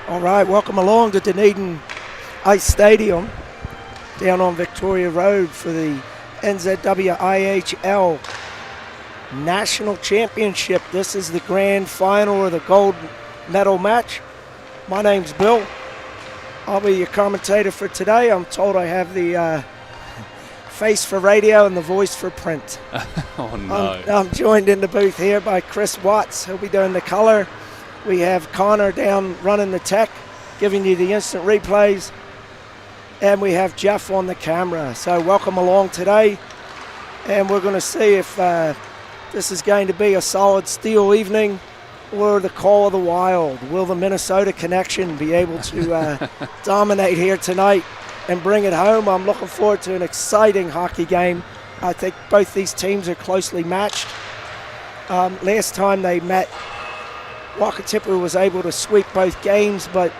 All right, welcome along to Dunedin Ice Stadium down on Victoria Road for the NZWIHL National Championship. This is the grand final of the gold medal match. My name's Bill. I'll be your commentator for today. I'm told I have the face for radio and the voice for print. Oh no. I'm joined in the booth here by Chris Watts. He'll be doing the color. We have Connor down running the tech, giving you the instant replays. And we have Jeff on the camera. So welcome along today. And we're going to see if this is going to be a solid steel evening or the call of the wild. Will the Minnesota connection be able to dominate here tonight and bring it home? I'm looking forward to an exciting hockey game. I think both these teams are closely matched. Last time they met, Wakatipu was able to sweep both games, but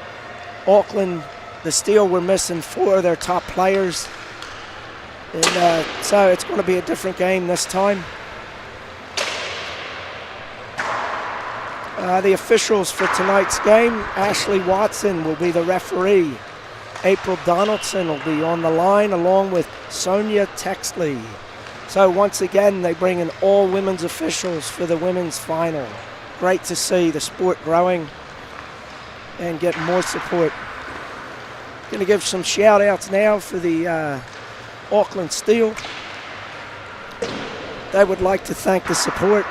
Auckland, the Steel, were missing 4 of their top players. And so it's going to be a different game this time. The officials for tonight's game: Ashley Watson will be the referee. April Donaldson will be on the line along with Sonia Texley. So once again, they bring in all women's officials for the women's final. Great to see the sport growing and getting more support. Going to give some shout outs now for the Auckland Steel. They would like to thank the support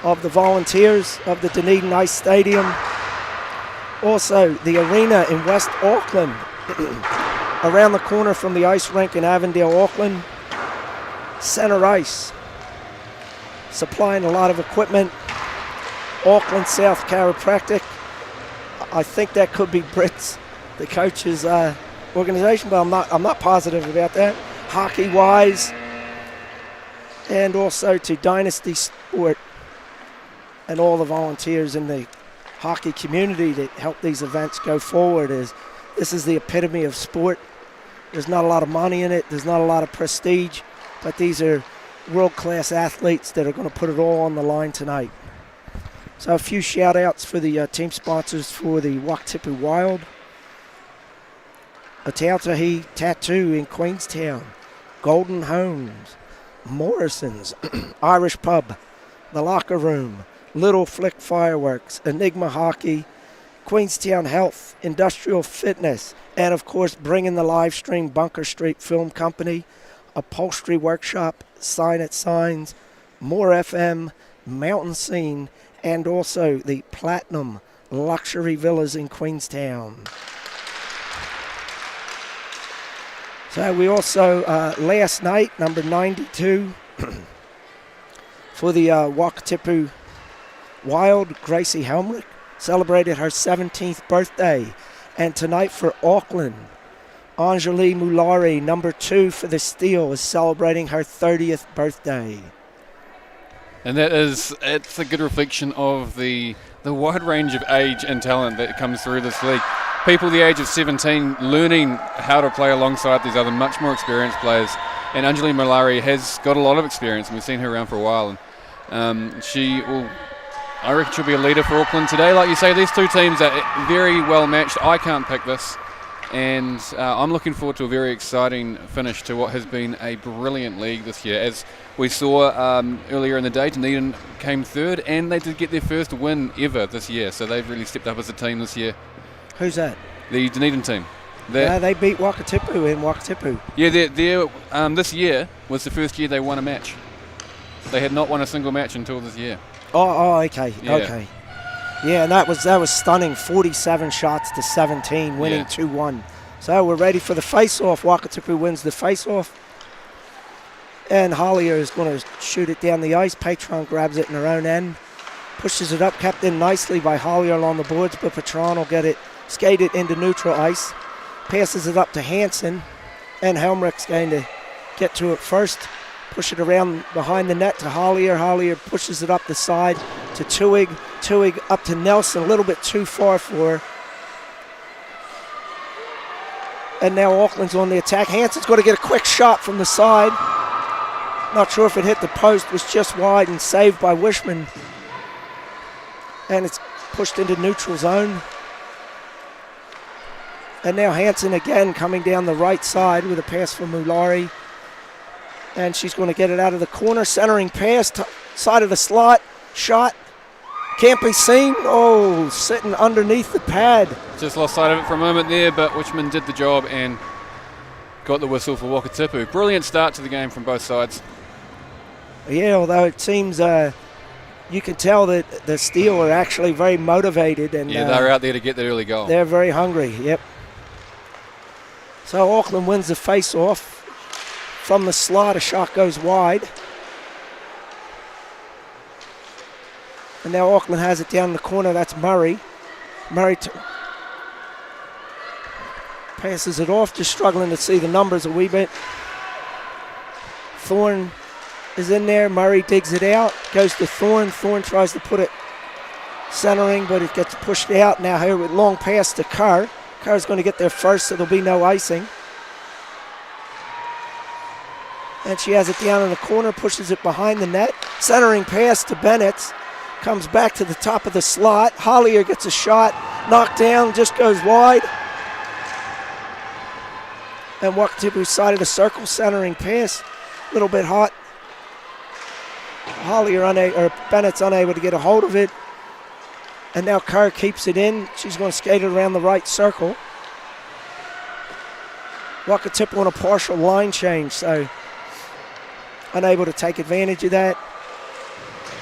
of the volunteers of the Dunedin Ice Stadium. Also, the arena in West Auckland, around the corner from the ice rink in Avondale, Auckland. Center Ice, supplying a lot of equipment. Auckland South Chiropractic. I think that could be Britt's, the coach's organization, but I'm not positive about that. Hockey Wise, and also to Dynasty Sport and all the volunteers in the hockey community that help these events go forward. This is the epitome of sport. There's not a lot of money in it. There's not a lot of prestige, but these are world-class athletes that are going to put it all on the line tonight. So a few shout-outs for the team sponsors for the Wakatipu Wild. Atautahi Tattoo in Queenstown, Golden Homes, Morrison's, Irish Pub, The Locker Room, Little Flick Fireworks, Enigma Hockey, Queenstown Health, Industrial Fitness, and of course bringing the live stream Bunker Street Film Company, Upholstery Workshop, Sign It Signs, More FM, Mountain Scene, and also the Platinum Luxury Villas in Queenstown. So we also, last night, number 92, for the Wakatipu Wild, Gracie Helmrich celebrated her 17th birthday. And tonight for Auckland, Anjali Mulari, number 2 for the Steel, is celebrating her 30th birthday. And it's a good reflection of the wide range of age and talent that comes through this league. People the age of 17 learning how to play alongside these other much more experienced players. And Anjali Mulari has got a lot of experience, and we've seen her around for a while. And I reckon she'll be a leader for Auckland today. Like you say, these two teams are very well matched. I can't pick this. And I'm looking forward to a very exciting finish to what has been a brilliant league this year. As we saw earlier in the day, Dunedin came third, and they did get their first win ever this year. So they've really stepped up as a team this year. Who's that? The Dunedin team. They beat Wakatipu in Wakatipu. Yeah, this year was the first year they won a match. They had not won a single match until this year. Oh, okay, yeah. Okay. Yeah, and that was stunning. 47 shots to 17, winning 2-1. So we're ready for the face-off. Wakatipu wins the face-off. And Hollier is going to shoot it down the ice. Patron grabs it in her own end. Pushes it up, kept in nicely by Hollier along the boards, but Patron will get it, skate it into neutral ice. Passes it up to Hansen, and Helmrich's going to get to it first. Push it around behind the net to Hollier. Hollier pushes it up the side to Tuig. Tuig up to Nelson, a little bit too far for her. And now Auckland's on the attack. Hansen's got to get a quick shot from the side. Not sure if it hit the post, was just wide and saved by Wishman. And it's pushed into neutral zone. And now Hansen again coming down the right side with a pass for Mulari. And she's going to get it out of the corner. Centering pass, side of the slot, shot. Can't be seen. Oh, sitting underneath the pad. Just lost sight of it for a moment there, but Wichman did the job and got the whistle for Wakatipu. Brilliant start to the game from both sides. Yeah, although it seems you can tell that the Steel are actually very motivated. And yeah, they're out there to get that early goal. They're very hungry, yep. So Auckland wins the face-off. From the slot, a shot goes wide. And now Auckland has it down in the corner. That's Murray. Murray passes it off, just struggling to see the numbers a wee bit. Thorne is in there. Murray digs it out, goes to Thorne. Thorne tries to put it centering, but it gets pushed out. Now here with long pass to Carr. Carr's going to get there first, so there'll be no icing. And she has it down in the corner, pushes it behind the net. Centering pass to Bennett. Comes back to the top of the slot. Hollier gets a shot, knocked down, just goes wide. And Wakatipu's side of the circle, centering pass, a little bit hot. Bennett's unable to get a hold of it. And now Carr keeps it in. She's going to skate it around the right circle. Wakatipu on a partial line change, so unable to take advantage of that.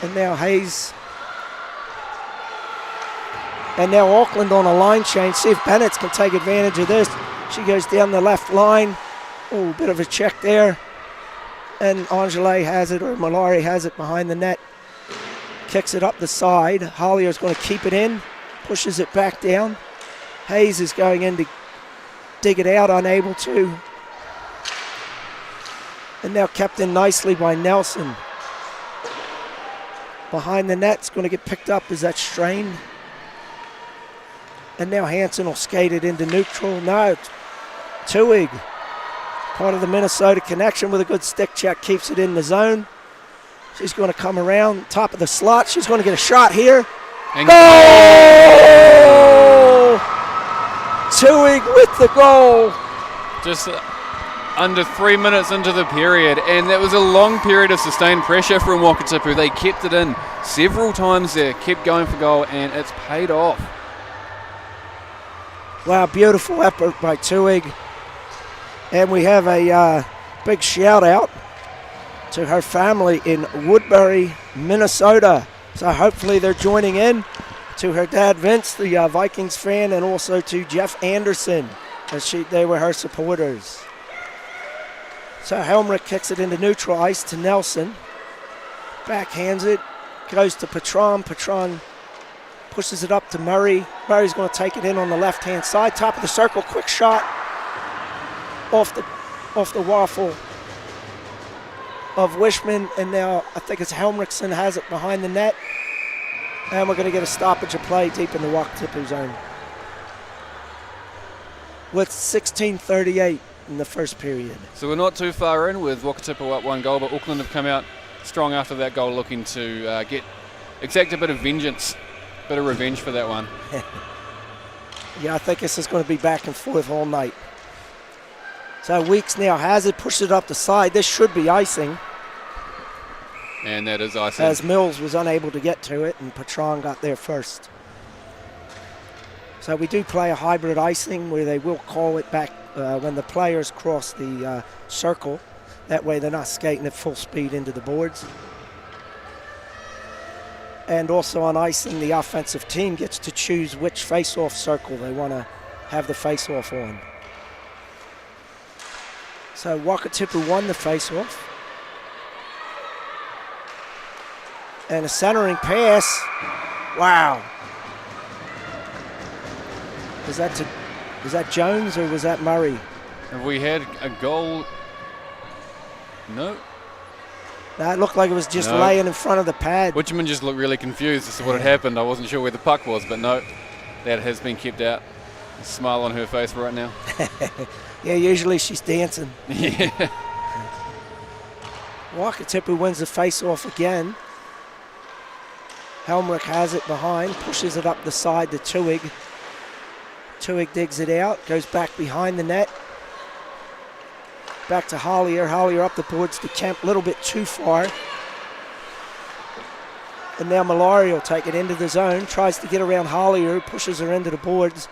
And now Hayes. And now Auckland on a line change. See if Bennett can take advantage of this. She goes down the left line. Oh, bit of a check there. And Angele has it, or Malari has it behind the net. Kicks it up the side. Hollier's going to keep it in. Pushes it back down. Hayes is going in to dig it out, unable to. And now kept in nicely by Nelson. Behind the net's going to get picked up. Is that strained? And now Hansen will skate it into neutral. No, Tuig, part of the Minnesota connection with a good stick check, keeps it in the zone. She's going to come around top of the slot. She's going to get a shot here. And goal! Tuig with the goal. Just under 3 minutes into the period, and that was a long period of sustained pressure from Wakatipu. They kept it in several times there, kept going for goal, and it's paid off. Wow, beautiful effort by Tuig. And we have a big shout out to her family in Woodbury, Minnesota. So hopefully they're joining in. To her dad, Vince, the Vikings fan, and also to Jeff Anderson, as they were her supporters. So Helmrich kicks it into neutral ice to Nelson. Backhands it, goes to Patron. Patron pushes it up to Murray. Murray's going to take it in on the left-hand side. Top of the circle, quick shot off the waffle of Wishman. And now I think it's Helmrichson has it behind the net. And we're going to get a stoppage of play deep in the Wakatipu zone. With 16:38 in the first period. So we're not too far in with Wakatipu up 1 goal, but Auckland have come out strong after that goal, looking to exact a bit of vengeance. Bit of revenge for that one. Yeah, I think this is going to be back and forth all night. So Weeks now has it, pushes it up the side. This should be icing. And that is icing. As Mills was unable to get to it, and Patron got there first. So we do play a hybrid icing where they will call it back when the players cross the circle. That way they're not skating at full speed into the boards. And also on icing, the offensive team gets to choose which face-off circle they want to have the face-off on. So Wakatipu won the face-off. And a centering pass. Wow. Is that Jones or was that Murray? Have we had a goal? No. That looked like it was just laying in front of the pad. Witcherman just looked really confused as to what had happened. I wasn't sure where the puck was, but no, that has been kept out. A smile on her face right now. Yeah, usually she's dancing. Yeah. Wakatipu wins the face-off again. Helmrich has it behind, pushes it up the side to Tuig. Tuig digs it out, goes back behind the net. Back to Hollier. Hollier up the boards to Kemp, a little bit too far. And now Malari will take it into the zone, tries to get around Hollier, pushes her into the boards.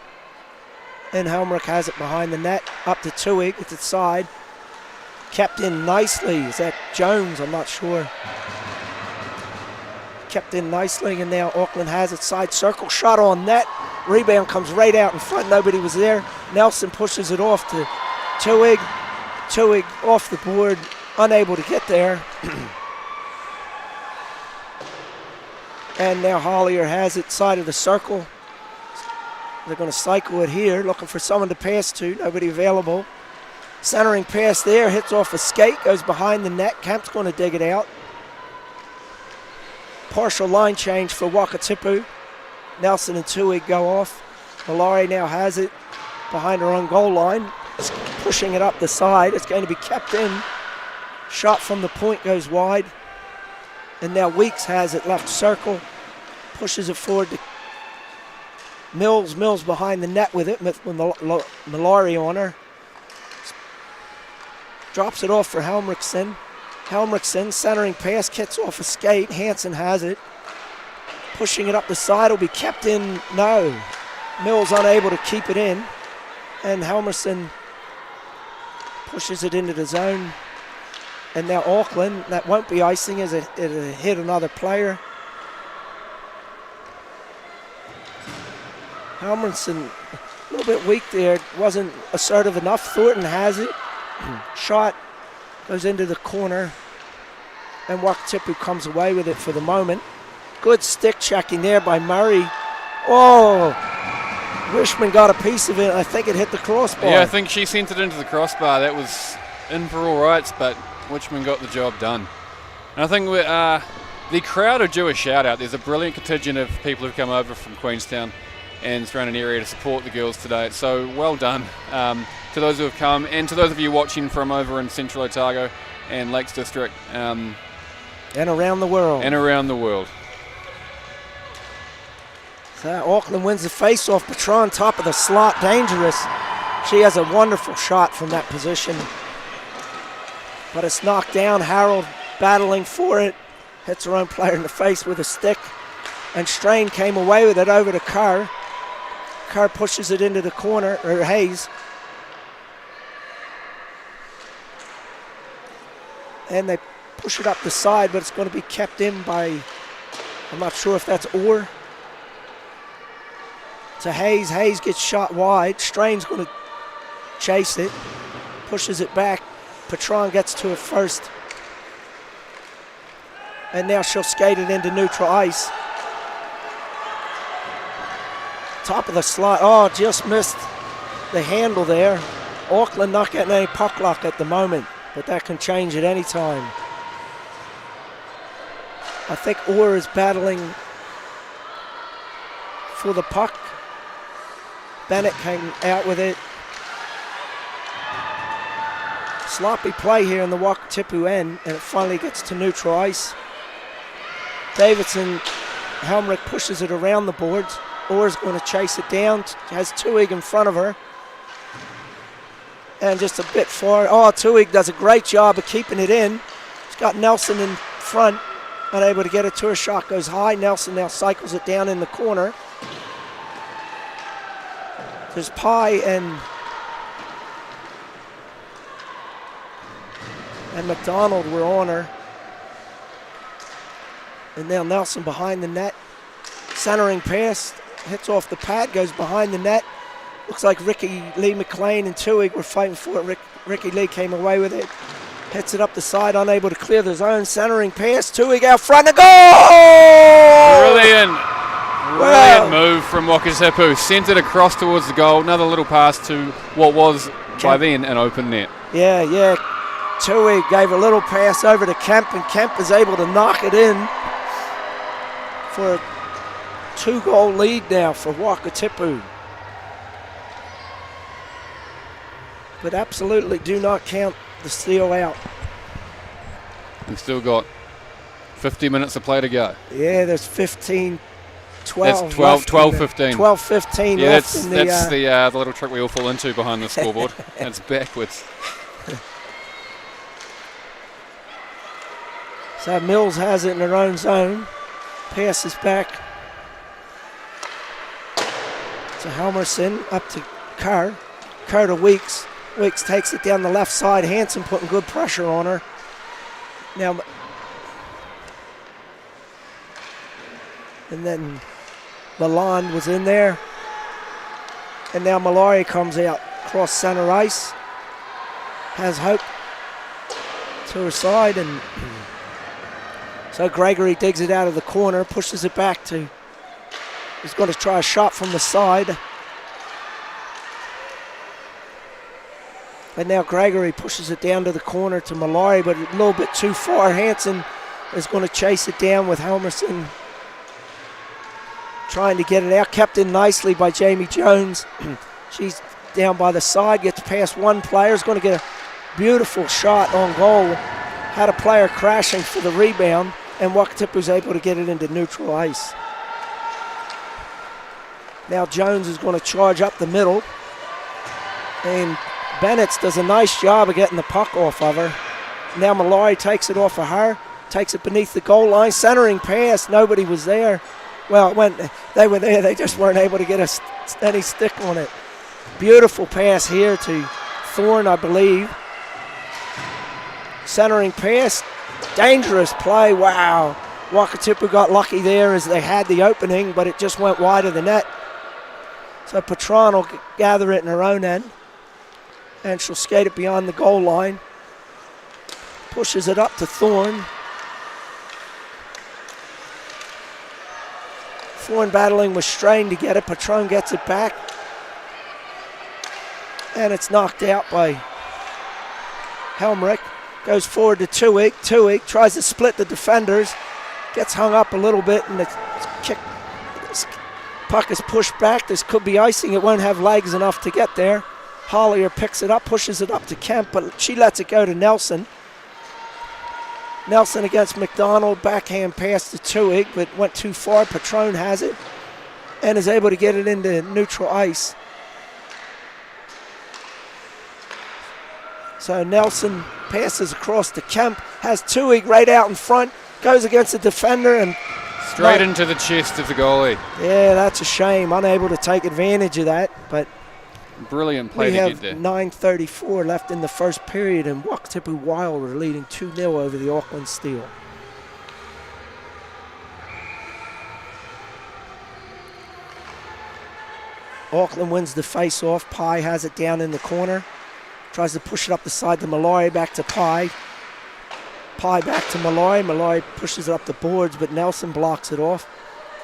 And Helmrich has it behind the net, up to Tuig at the side. Kept in nicely. Is that Jones? I'm not sure. Kept in nicely, and now Auckland has it. Side circle, shot on net. Rebound comes right out in front. Nobody was there. Nelson pushes it off to Tuig. Tuig off the board, unable to get there. And now Hollier has it, side of the circle. They're going to cycle it here, looking for someone to pass to. Nobody available. Centering pass there, hits off a skate, goes behind the net. Kemp's going to dig it out. Partial line change for Wakatipu. Nelson and Tuig go off. Malari now has it behind her own goal line. Pushing it up the side. It's going to be kept in. Shot from the point goes wide. And now Weeks has it left circle. Pushes it forward to Mills. Mills behind the net with it with Malari on her. Drops it off for Helmrichsen. Helmrichsen centering pass, kicks off a skate. Hansen has it. Pushing it up the side will be kept in. No. Mills unable to keep it in. And Helmerson pushes it into the zone. And now Auckland, that won't be icing as it hit another player. Helmerson a little bit weak there, wasn't assertive enough. Thornton has it. Shot goes into the corner. And Wakatipu comes away with it for the moment. Good stick checking there by Murray. Oh, Wishman got a piece of it. I think it hit the crossbar. Yeah, I think she sent it into the crossbar. That was in for all rights, but Wishman got the job done. And I think the crowd are due a shout out. There's a brilliant contingent of people who've come over from Queenstown and surrounding area to support the girls today. So well done to those who have come, and to those of you watching from over in Central Otago and Lakes District. And around the world. And around the world. So Auckland wins the face-off. Patron top of the slot, dangerous. She has a wonderful shot from that position. But it's knocked down. Harold battling for it. Hits her own player in the face with a stick. And Strain came away with it over to Kerr. Kerr pushes it into the corner, or Hayes. And they push it up the side, but it's going to be kept in by, I'm not sure if that's Orr. To Hayes. Hayes gets shot wide. Strain's going to chase it. Pushes it back. Patron gets to it first. And now she'll skate it into neutral ice. Top of the slot. Oh, just missed the handle there. Auckland not getting any puck luck at the moment, but that can change at any time. I think Orr is battling for the puck. Bennett came out with it. Sloppy play here in the Wakatipu end, and it finally gets to neutral ice. Davidson, Helmrich pushes it around the boards. Orr's going to chase it down, has Tuig in front of her. And just a bit far. Oh, Tuig does a great job of keeping it in. She's got Nelson in front, unable to get it to her. Shot goes high. Nelson now cycles it down in the corner. There's Pye and McDonald were on her. And now Nelson behind the net. Centering pass, hits off the pad, goes behind the net. Looks like Ricky Lee McLean and Tuig were fighting for it. Ricky Lee came away with it. Hits it up the side, unable to clear the zone. Centering pass, Tuig out front, and goal! Brilliant move from Wakatipu. Sent it across towards the goal. Another little pass to what was by then an open net. Yeah. Tuig gave a little pass over to Kemp, and Kemp is able to knock it in for a 2-goal lead now for Wakatipu. But absolutely do not count the steal out. We've still got 50 minutes to play to go. Yeah, there's 15 12. That's 12-15. 12-15 Yeah, left that's in the... the little trick we all fall into behind the scoreboard. It's backwards. So Mills has it in their own zone. Passes back to Helmerson, up to Kerr. Kerr to Weeks. Weeks takes it down the left side. Hanson putting good pressure on her. Now, and then Lalonde was in there. And now Mallory comes out cross center ice. Has Hope to her side, and so Gregory digs it out of the corner, pushes it back to, he's going to try a shot from the side. And now Gregory pushes it down to the corner to Mallory, but a little bit too far. Hanson is going to chase it down with Helmerson trying to get it out. Kept in nicely by Jamie Jones. She's down by the side, gets past one player, is going to get a beautiful shot on goal. Had a player crashing for the rebound, and Wakatipu's able to get it into neutral ice. Now Jones is going to charge up the middle, and Bennett does a nice job of getting the puck off of her. Now Mallory takes it off of her, takes it beneath the goal line, centering pass. Nobody was there. Well, they were there, they just weren't able to get a steady stick on it. Beautiful pass here to Thorne, I believe. Centering pass, dangerous play, wow. Wakatipu got lucky there as they had the opening, but it just went wide of the net. So Patron will gather it in her own end, and she'll skate it beyond the goal line. Pushes it up to Thorne. Thorne battling with Strain to get it. Patron gets it back, and it's knocked out by Helmrich. Goes forward to Tuig. Tuig tries to split the defenders. Gets hung up a little bit, and the puck is pushed back. This could be icing. It won't have legs enough to get there. Hollier picks it up, pushes it up to Kemp, but she lets it go to Nelson. Nelson against McDonald. Backhand pass to Tuig, but went too far. Patron has it and is able to get it into neutral ice. So Nelson passes across to Kemp, has Tuig right out in front, goes against the defender and straight into the chest of the goalie. Yeah, that's a shame. Unable to take advantage of that, but brilliant play we to have get there. 9:34 left in the first period, and Wakatipu Wild are leading 2-0 over the Auckland Steel. Auckland wins the face-off. Pye has it down in the corner. Tries to push it up the side to Malloy, back to Pye. Pye back to Malloy. Malloy pushes it up the boards, but Nelson blocks it off.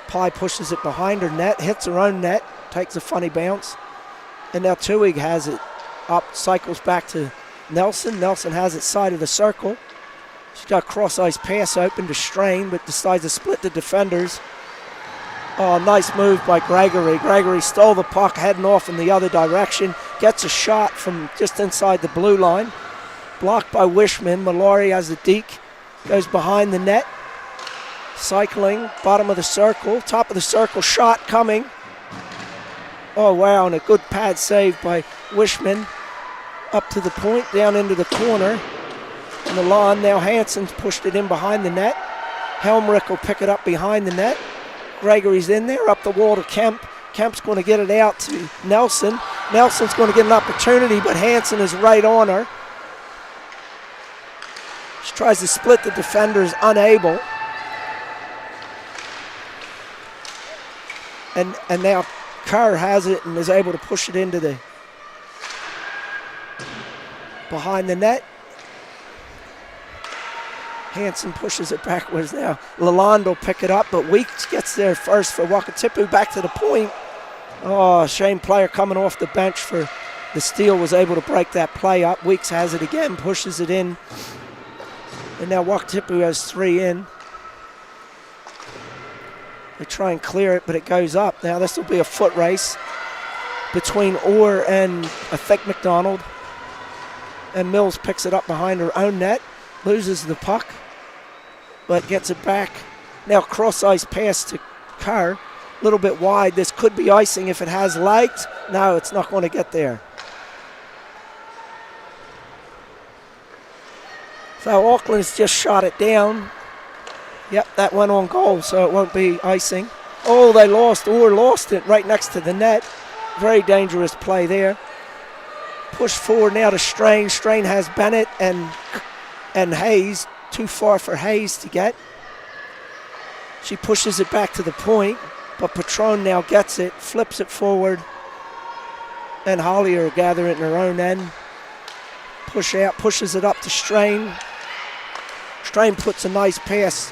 Pye pushes it behind her net, hits her own net, takes a funny bounce. And now Tuig has it up, cycles back to Nelson. Nelson has it side of the circle. She's got a cross-ice pass open to Strain, but decides to split the defenders. Oh, nice move by Gregory. Gregory stole the puck, heading off in the other direction. Gets a shot from just inside the blue line. Blocked by Wishman. Mallory has a deke. Goes behind the net. Cycling, bottom of the circle. Top of the circle, shot coming. Oh, wow, and a good pad save by Wishman. Up to the point, down into the corner. And the lawn, now Hanson's pushed it in behind the net. Helmrich will pick it up behind the net. Gregory's in there, up the wall to Kemp. Kemp's going to get it out to Nelson. Nelson's going to get an opportunity, but Hanson is right on her. She tries to split the defenders, unable. And now Kerr has it and is able to push it into the behind the net. Hanson pushes it backwards now. Lalonde will pick it up, but Weeks gets there first for Wakatipu. Back to the point. Oh, Shane Player coming off the bench for the Steel was able to break that play up. Weeks has it again, pushes it in. And now Wakatipu has 3 in. They try and clear it, but it goes up. Now this will be a foot race between Orr and I think McDonald. And Mills picks it up behind her own net. Loses the puck, but gets it back. Now cross-ice pass to Kerr. A little bit wide. This could be icing if it has legs. No, it's not going to get there. So Auckland's just shot it down. Yep, that went on goal, so it won't be icing. Oh, they lost it right next to the net. Very dangerous play there. Push forward now to Strain. Strain has Bennett and Hayes. Too far for Hayes to get. She pushes it back to the point, but Patron now gets it, flips it forward, and Hollier gather it in her own end. Push out, pushes it up to Strain. Strain puts a nice pass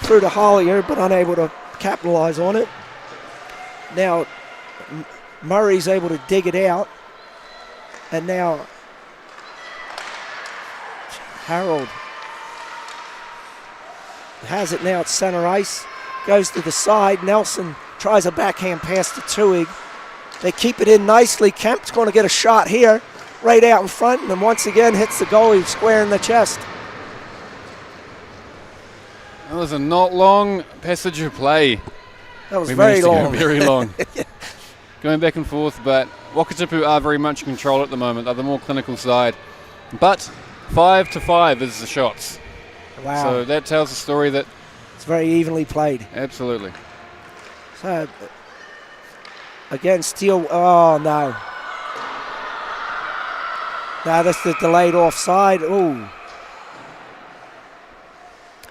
through to Hollier, but unable to capitalize on it. Now Murray's able to dig it out, and now Harold has it now at center ice, goes to the side. Nelson tries a backhand pass to Tuig. They keep it in nicely. Kemp's going to get a shot here, right out in front, and then once again hits the goalie square in the chest. That was a not long passage of play. That was very long. Very long. Going back and forth, but Wakatipu are very much in control at the moment. They're the more clinical side. But 5-5 is the shots. Wow. So that tells a story that it's very evenly played. Absolutely. So again, Steele. Oh no. Now that's the delayed offside. Ooh.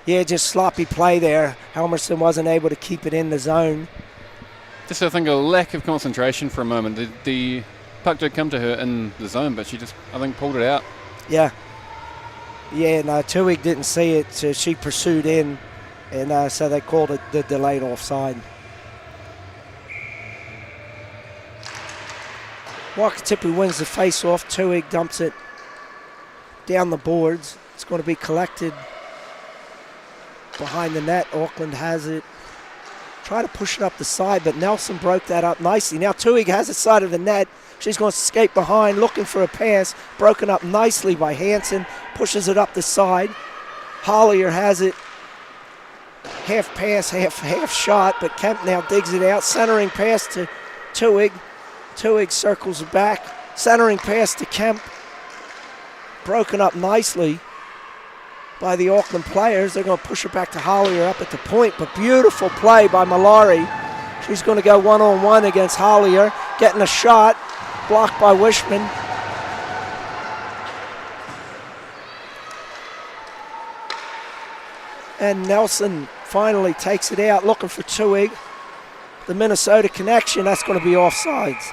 Yeah, just sloppy play there. Helmerson wasn't able to keep it in the zone. Just, I think, a lack of concentration for a moment. The puck did come to her in the zone, but she just, I think, pulled it out. Yeah. Yeah, no, Tuig didn't see it, so she pursued in, and so they called it the delayed offside. Wakatipu wins the face-off. Tuig dumps it down the boards. It's going to be collected behind the net. Auckland has it. Try to push it up the side, but Nelson broke that up nicely. Now Tuig has the side of the net. She's going to skate behind, looking for a pass. Broken up nicely by Hansen. Pushes it up the side. Hollier has it. Half pass, half shot, but Kemp now digs it out. Centering pass to Tuig. Tuig circles it back. Centering pass to Kemp. Broken up nicely by the Auckland players. They're going to push it back to Hollier up at the point, but beautiful play by Malari. She's going to go one-on-one against Hollier, getting a shot, blocked by Wishman. And Nelson finally takes it out, looking for Tuig. The Minnesota connection, that's going to be offsides.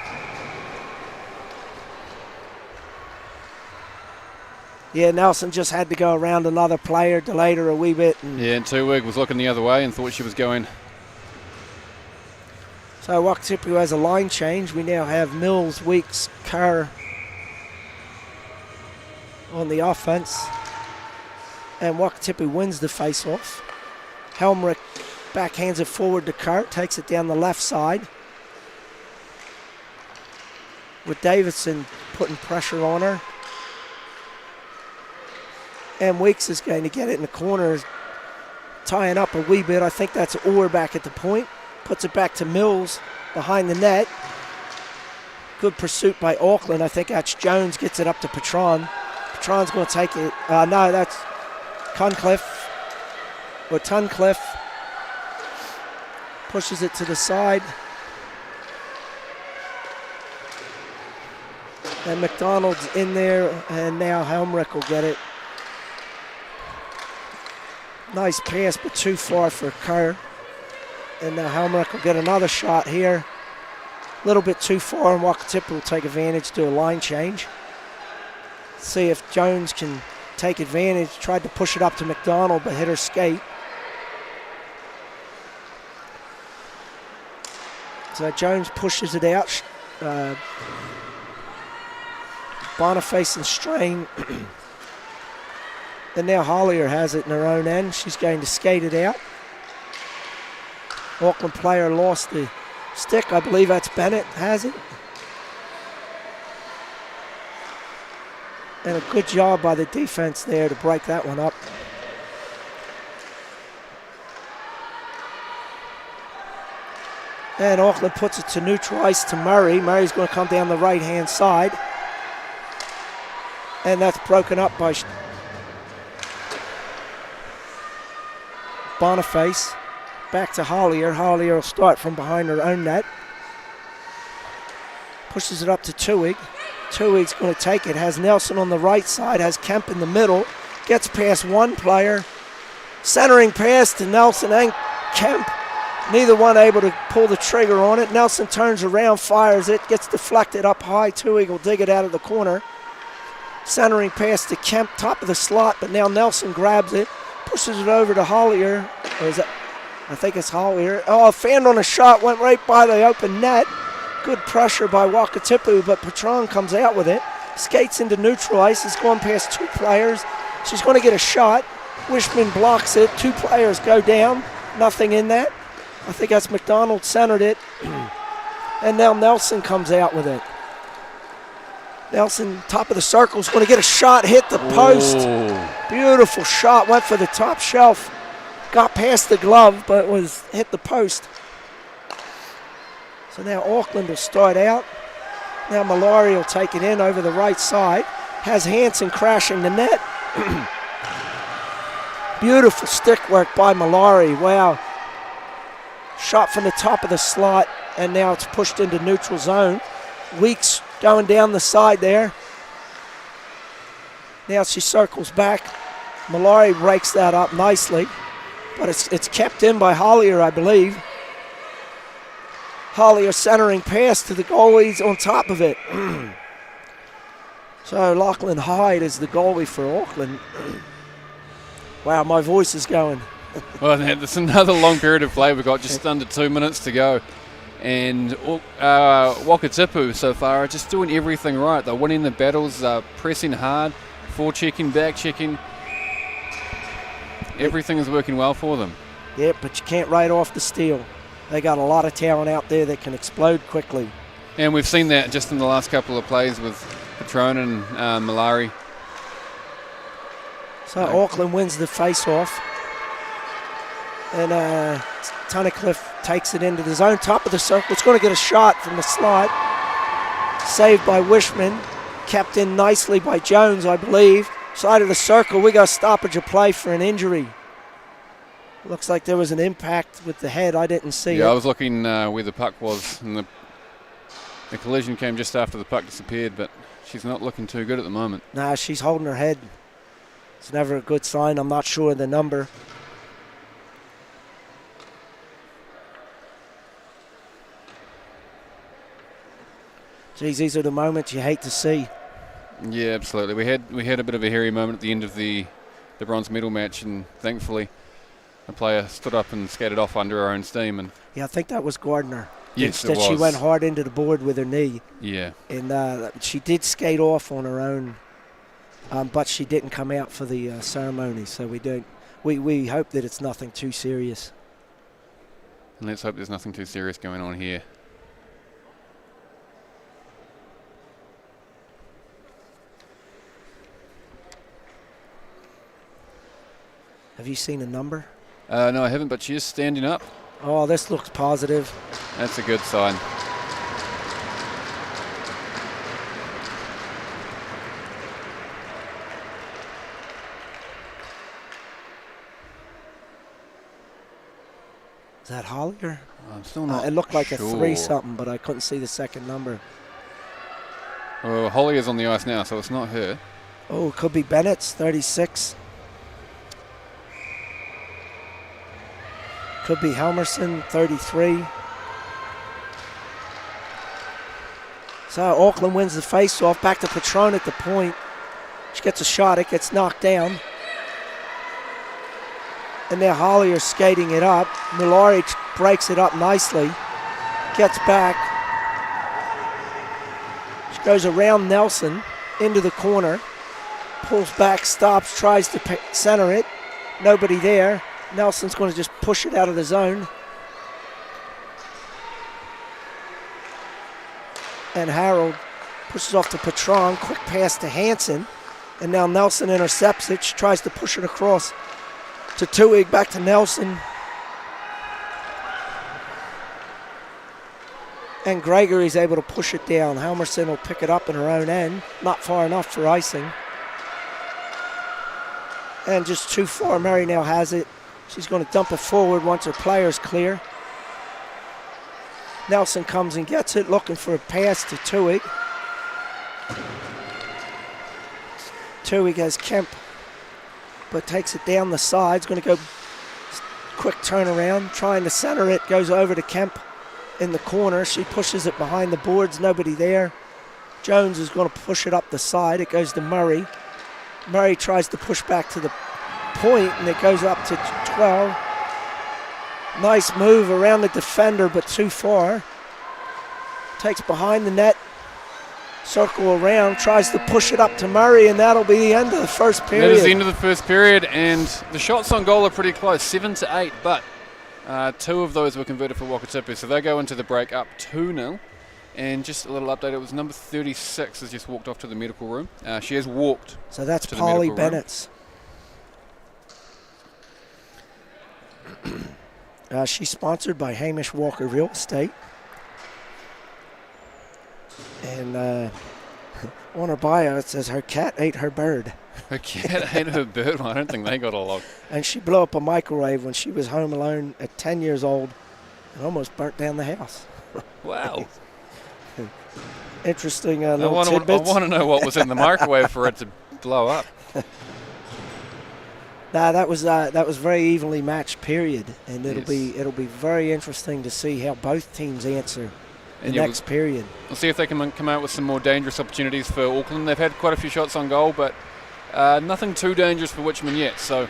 Yeah, Nelson just had to go around another player, delayed her a wee bit. And Tuig was looking the other way and thought she was going. So Wakatipu has a line change. We now have Mills, Weeks, Kerr on the offense. And Wakatipu wins the face-off. Helmrich backhands it forward to Kerr, takes it down the left side. With Davidson putting pressure on her. And Weeks is going to get it in the corner, tying up a wee bit. I think that's Orr back at the point. Puts it back to Mills behind the net. Good pursuit by Auckland. I think that's Jones, gets it up to Patron. Patron's going to take it. No, that's Tuncliffe. Pushes it to the side. And McDonald's in there, and now Helmrich will get it. Nice pass, but too far for Kerr. And now Helmrich will get another shot here. A little bit too far, and Wakatipu will take advantage, do a line change. See if Jones can take advantage. Tried to push it up to McDonald, but hit her skate. So Jones pushes it out. Boniface and Strain. And now Hollier has it in her own end. She's going to skate it out. Auckland player lost the stick. I believe that's Bennett has it. And a good job by the defense there to break that one up. And Auckland puts it to neutral ice to Murray. Murray's going to come down the right-hand side. And that's broken up by Boniface. Back to Hollier. Hollier will start from behind her own net. Pushes it up to Tuig. Tuig's going to take it. Has Nelson on the right side. Has Kemp in the middle. Gets past one player. Centering pass to Nelson and Kemp. Neither one able to pull the trigger on it. Nelson turns around, fires it, gets deflected up high. Tuig will dig it out of the corner. Centering pass to Kemp, top of the slot, but now Nelson grabs it, pushes it over to Hollier. Or is that? I think it's Hollier. Oh, fanned on a shot, went right by the open net. Good pressure by Wakatipu, but Patron comes out with it. Skates into neutral ice. It's going past two players. She's going to get a shot. Wishman blocks it. Two players go down. Nothing in that. I think that's McDonald centered it. And now Nelson comes out with it. Nelson, top of the circle, is going to get a shot, hit the post. Beautiful shot, went for the top shelf. Got past the glove, but was hit the post. So now Auckland will start out. Now Malari will take it in over the right side. Has Hansen crashing the net. Beautiful stick work by Malari. Wow. Shot from the top of the slot, and now it's pushed into neutral zone. Weeks going down the side there. Now she circles back. Malari breaks that up nicely, but it's kept in by Hollier, I believe. Hollier centering pass to the goalies on top of it. So Lachlan Hyde is the goalie for Auckland. Wow, my voice is going. Well, there's another long period of play. We've got just under 2 minutes to go. And Wakatipu so far are just doing everything right. They're winning the battles, pressing hard, forechecking, back-checking. Everything is working well for them. Yeah, but you can't write off the steal. They got a lot of talent out there that can explode quickly. And we've seen that just in the last couple of plays with Patron and Malari. So Auckland wins the face-off. And Tunnicliffe takes it into the zone, top of the circle. It's going to get a shot from the slot. Saved by Wishman. Kept in nicely by Jones, I believe. Side of the circle, we got a stoppage of play for an injury. Looks like there was an impact with the head. I didn't see it. Yeah, I was looking where the puck was, and the collision came just after the puck disappeared, but she's not looking too good at the moment. Nah, she's holding her head. It's never a good sign. I'm not sure of the number. Geez, these are the moments you hate to see. Yeah, absolutely. We had a bit of a hairy moment at the end of the bronze medal match, and thankfully the player stood up and skated off under her own steam. And yeah, I think that was Gardner. Yes, Instead, she went hard into the board with her knee. Yeah. And she did skate off on her own, but she didn't come out for the ceremony. So we hope that it's nothing too serious. And let's hope there's nothing too serious going on here. Have you seen a number? No, I haven't, but she is standing up. Oh, this looks positive. That's a good sign. Is that Hollier? I'm still not It looked like sure. a 3-something, but I couldn't see the second number. Well, Holly is on the ice now, so it's not her. Oh, it could be Bennett's, 36. Could be Helmerson, 33. So Auckland wins the face-off. Back to Patron at the point. She gets a shot. It gets knocked down. And now Hollier skating it up. Malari breaks it up nicely. Gets back. She goes around Nelson into the corner. Pulls back, stops, tries to center it. Nobody there. Nelson's going to just push it out of the zone. And Harold pushes off to Patron. Quick pass to Hansen. And now Nelson intercepts it. She tries to push it across to Tuig. Back to Nelson. And Gregory's able to push it down. Helmerson will pick it up in her own end. Not far enough for icing. And just too far. Murray now has it. She's going to dump it forward once her player's clear. Nelson comes and gets it, looking for a pass to Tuig. Tuig has Kemp, but takes it down the sides. Going to go quick turnaround, trying to center it. Goes over to Kemp in the corner. She pushes it behind the boards. Nobody there. Jones is going to push it up the side. It goes to Murray. Murray tries to push back to the point, and it goes up to 12. Nice move around the defender, but too far. Takes behind the net. Circle around, tries to push it up to Murray, and that'll be the end of the first period. That is the end of the first period, and the shots on goal are pretty close, 7-8, but 2 of those were converted for Wakatipu, so they go into the break up 2-0. And just a little update, it was number 36 has just walked off to the medical room. She has walked. So that's to Polly the medical Bennett's. She's sponsored by Hamish Walker Real Estate. And on her bio it says her cat ate her bird. Her cat ate her bird. Well, I don't think they got along. And she blew up a microwave when she was home alone at 10 years old and almost burnt down the house. Wow. Interesting little tidbits. I want to know what was in the microwave for it to blow up. Nah, that was very evenly matched period, and it'll Yes. be very interesting to see how both teams answer the And yeah, next period. We'll see if they can come out with some more dangerous opportunities for Auckland. They've had quite a few shots on goal, but nothing too dangerous for Richmond yet. So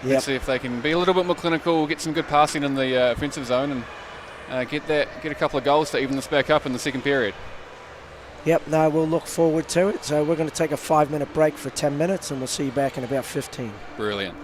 let's see if they can be a little bit more clinical, get some good passing in the offensive zone, and get a couple of goals to even this back up in the second period. Yep, no, we'll look forward to it. So we're going to take a 5-minute break for 10 minutes, and we'll see you back in about 15. Brilliant.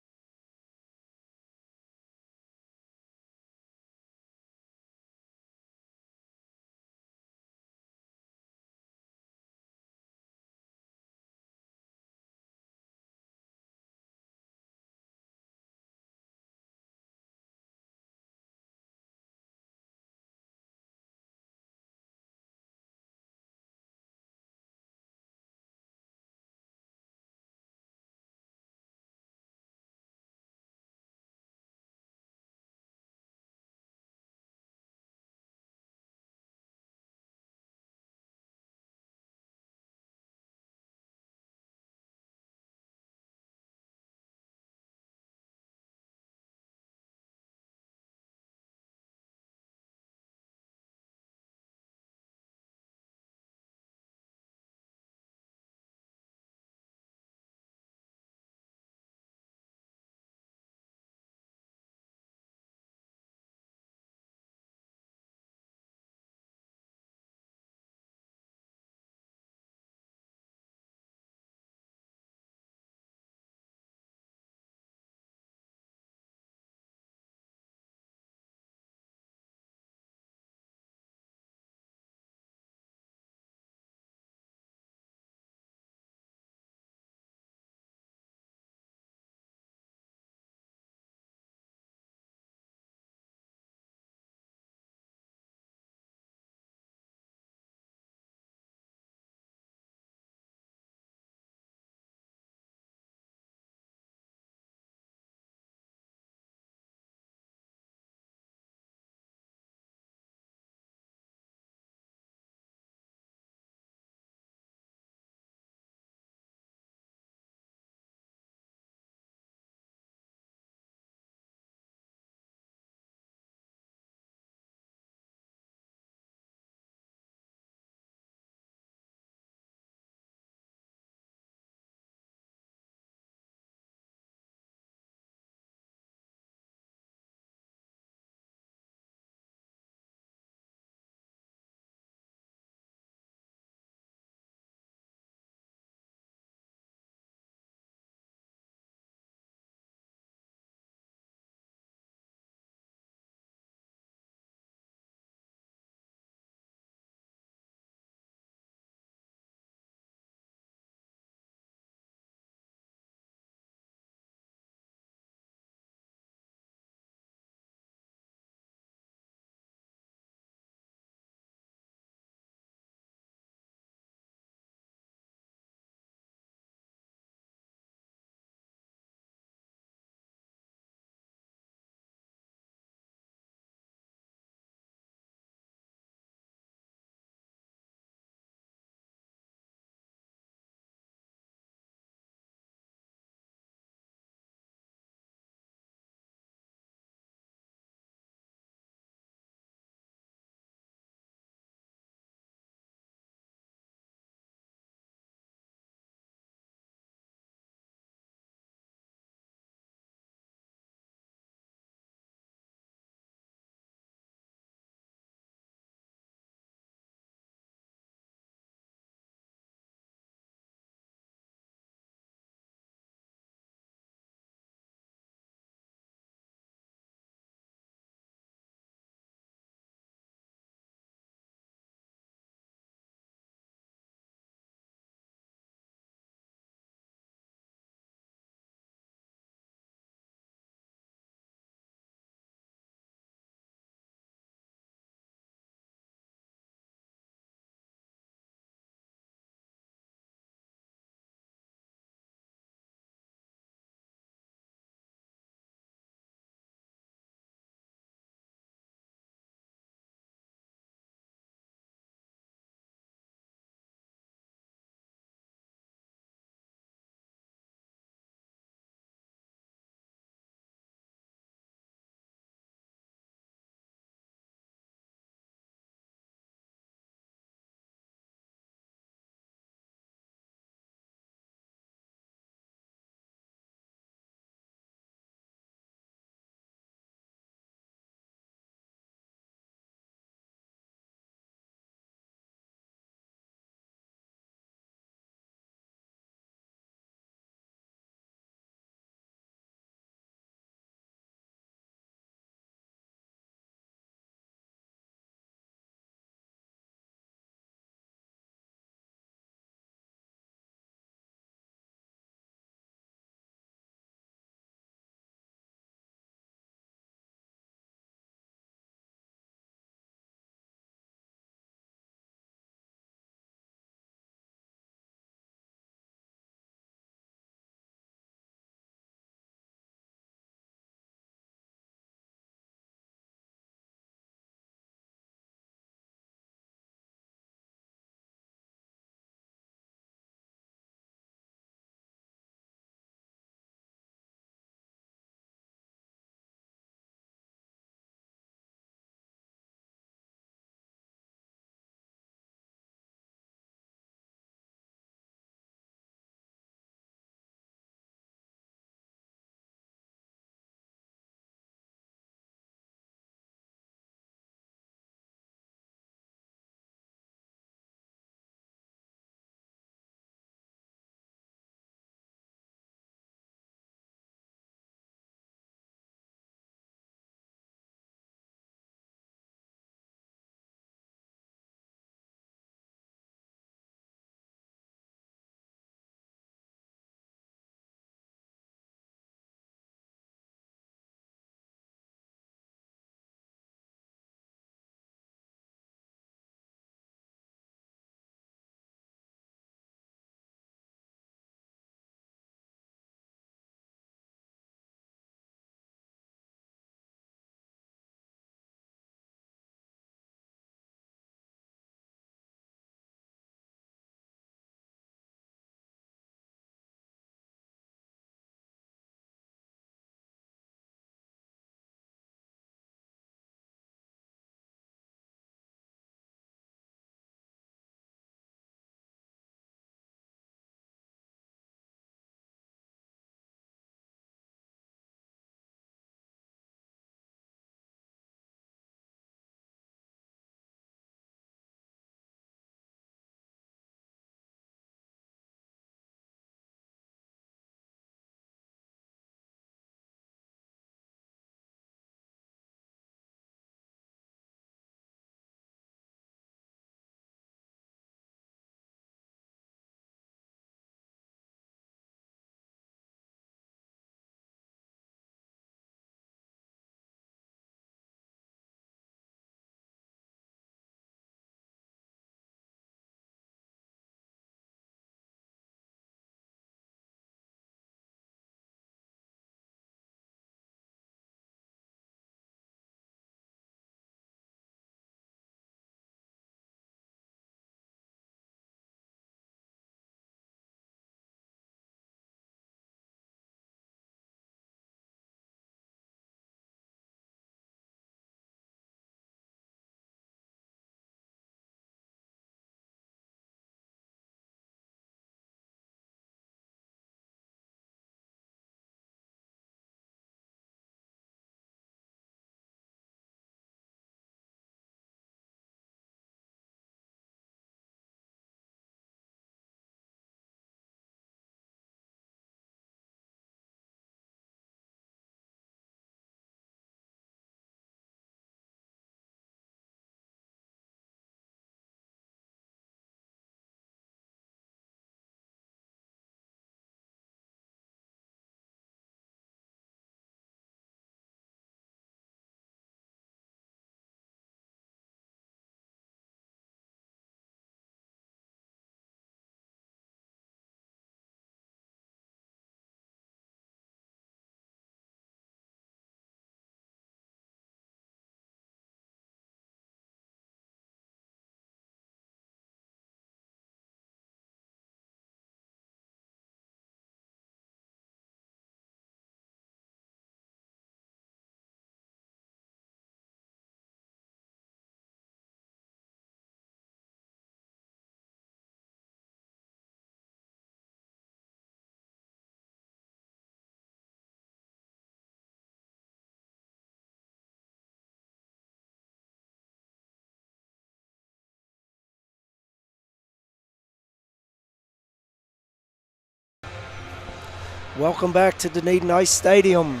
Welcome back to Dunedin Ice Stadium.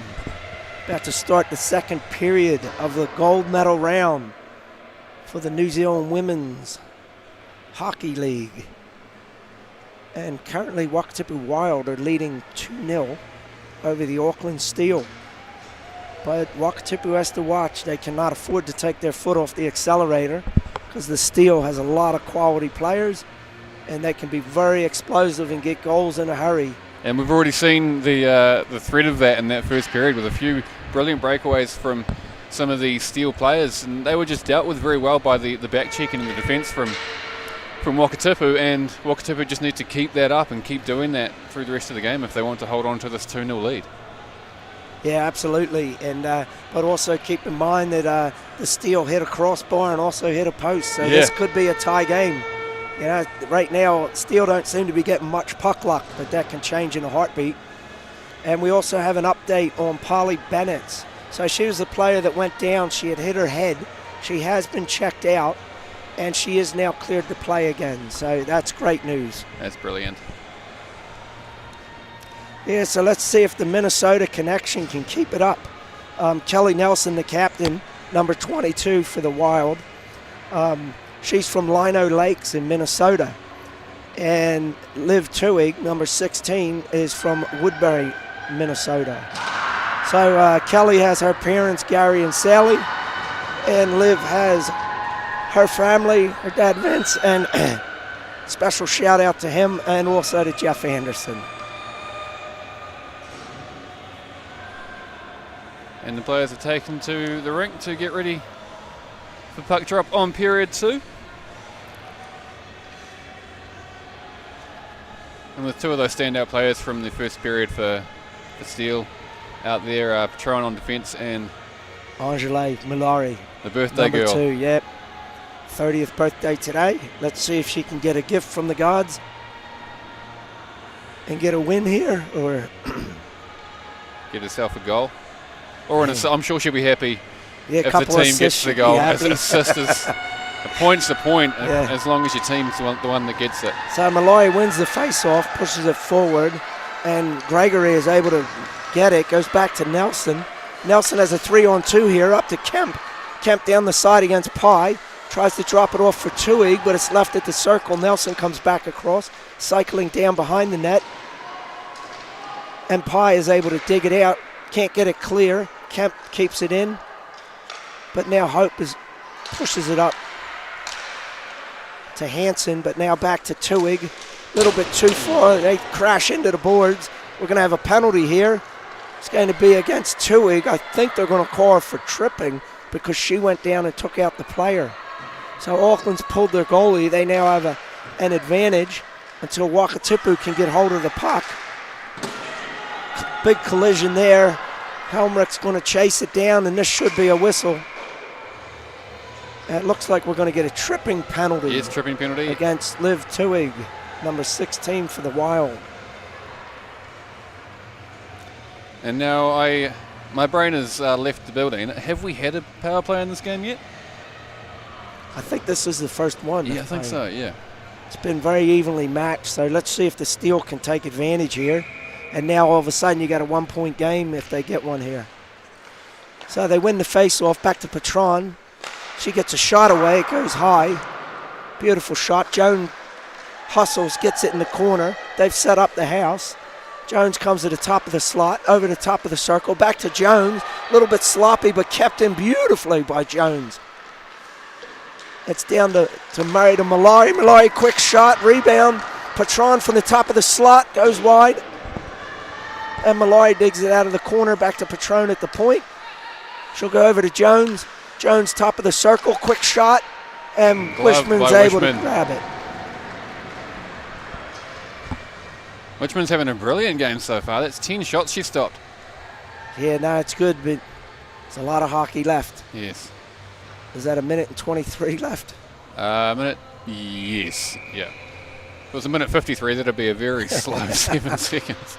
About to start the second period of the gold medal round for the New Zealand Women's Hockey League. And currently NZWIHL are leading 2-0 over the Auckland Steel. But NZWIHL has to watch. They cannot afford to take their foot off the accelerator because the Steel has a lot of quality players and they can be very explosive and get goals in a hurry. And we've already seen the threat of that in that first period with a few brilliant breakaways from some of the Steel players, and they were just dealt with very well by the back check and the defence from Wakatipu, and Wakatipu just need to keep that up and keep doing that through the rest of the game if they want to hold on to this 2-0 lead. Yeah, absolutely, and but also keep in mind that the Steel hit a crossbar and also hit a post, so this could be a tie game. You know, right now, Steel don't seem to be getting much puck luck, but that can change in a heartbeat. And we also have an update on Polly Bennett. So she was the player that went down. She had hit her head. She has been checked out, and she is now cleared to play again. So that's great news. That's brilliant. Yeah, so let's see if the Minnesota connection can keep it up. Kelly Nelson, the captain, number 22 for the Wild. She's from Lino Lakes in Minnesota. And Liv Tuig, number 16, is from Woodbury, Minnesota. So Kelly has her parents, Gary and Sally, and Liv has her family, her dad Vince, and special shout out to him and also to Jeff Anderson. And the players are taken to the rink to get ready for puck drop on period 2. And with two of those standout players from the first period for Steel out there, Patron on defence and Angela Malari, the birthday number girl. 2, yep. 30th birthday today. Let's see if she can get a gift from the gods and get a win here, or get herself a goal. Or I'm sure she'll be happy if the team gets the goal. As assist is a point's the point, as long as your team's the one that gets it. So Malloy wins the face-off, pushes it forward, and Gregory is able to get it, goes back to Nelson. Nelson has a 3-on-2 here, up to Kemp. Kemp down the side against Pye, tries to drop it off for Tuig, but it's left at the circle. Nelson comes back across, cycling down behind the net, and Pye is able to dig it out, can't get it clear. Kemp keeps it in, but now Hope pushes it up to Hansen, but now back to Tuig. A little bit too far. They crash into the boards. We're going to have a penalty here. It's going to be against Tuig. I think they're going to call her for tripping because she went down and took out the player. So Auckland's pulled their goalie. They now have an advantage until Wakatipu can get hold of the puck. Big collision there. Helmrich's going to chase it down, and this should be a whistle. It looks like we're going to get a tripping penalty. Yes, tripping penalty against Liv Tuig, number 16 for the Wild. And now my brain has left the building. Have we had a power play in this game yet? I think this is the first one. Yeah, I think so, yeah. It's been very evenly matched, so let's see if the Steel can take advantage here. And now all of a sudden you got a 1-point game if they get one here. So they win the face-off, back to Patron. She gets a shot away, it goes high. Beautiful shot. Jones hustles, gets it in the corner. They've set up the house. Jones comes to the top of the slot, over the top of the circle, back to Jones. A little bit sloppy, but kept in beautifully by Jones. It's down to Murray to Malari. Malari, quick shot, rebound. Patron from the top of the slot, goes wide. And Malari digs it out of the corner, back to Patron at the point. She'll go over to Jones. Jones, top of the circle, quick shot, and Wishman's able to grab it. Wishman's having a brilliant game so far. That's 10 shots she stopped. Yeah, no, it's good, but there's a lot of hockey left. Yes. Is that 1:23 left? Minute, yes, yeah. If it was 1:53, that'd be a very slow 7 seconds.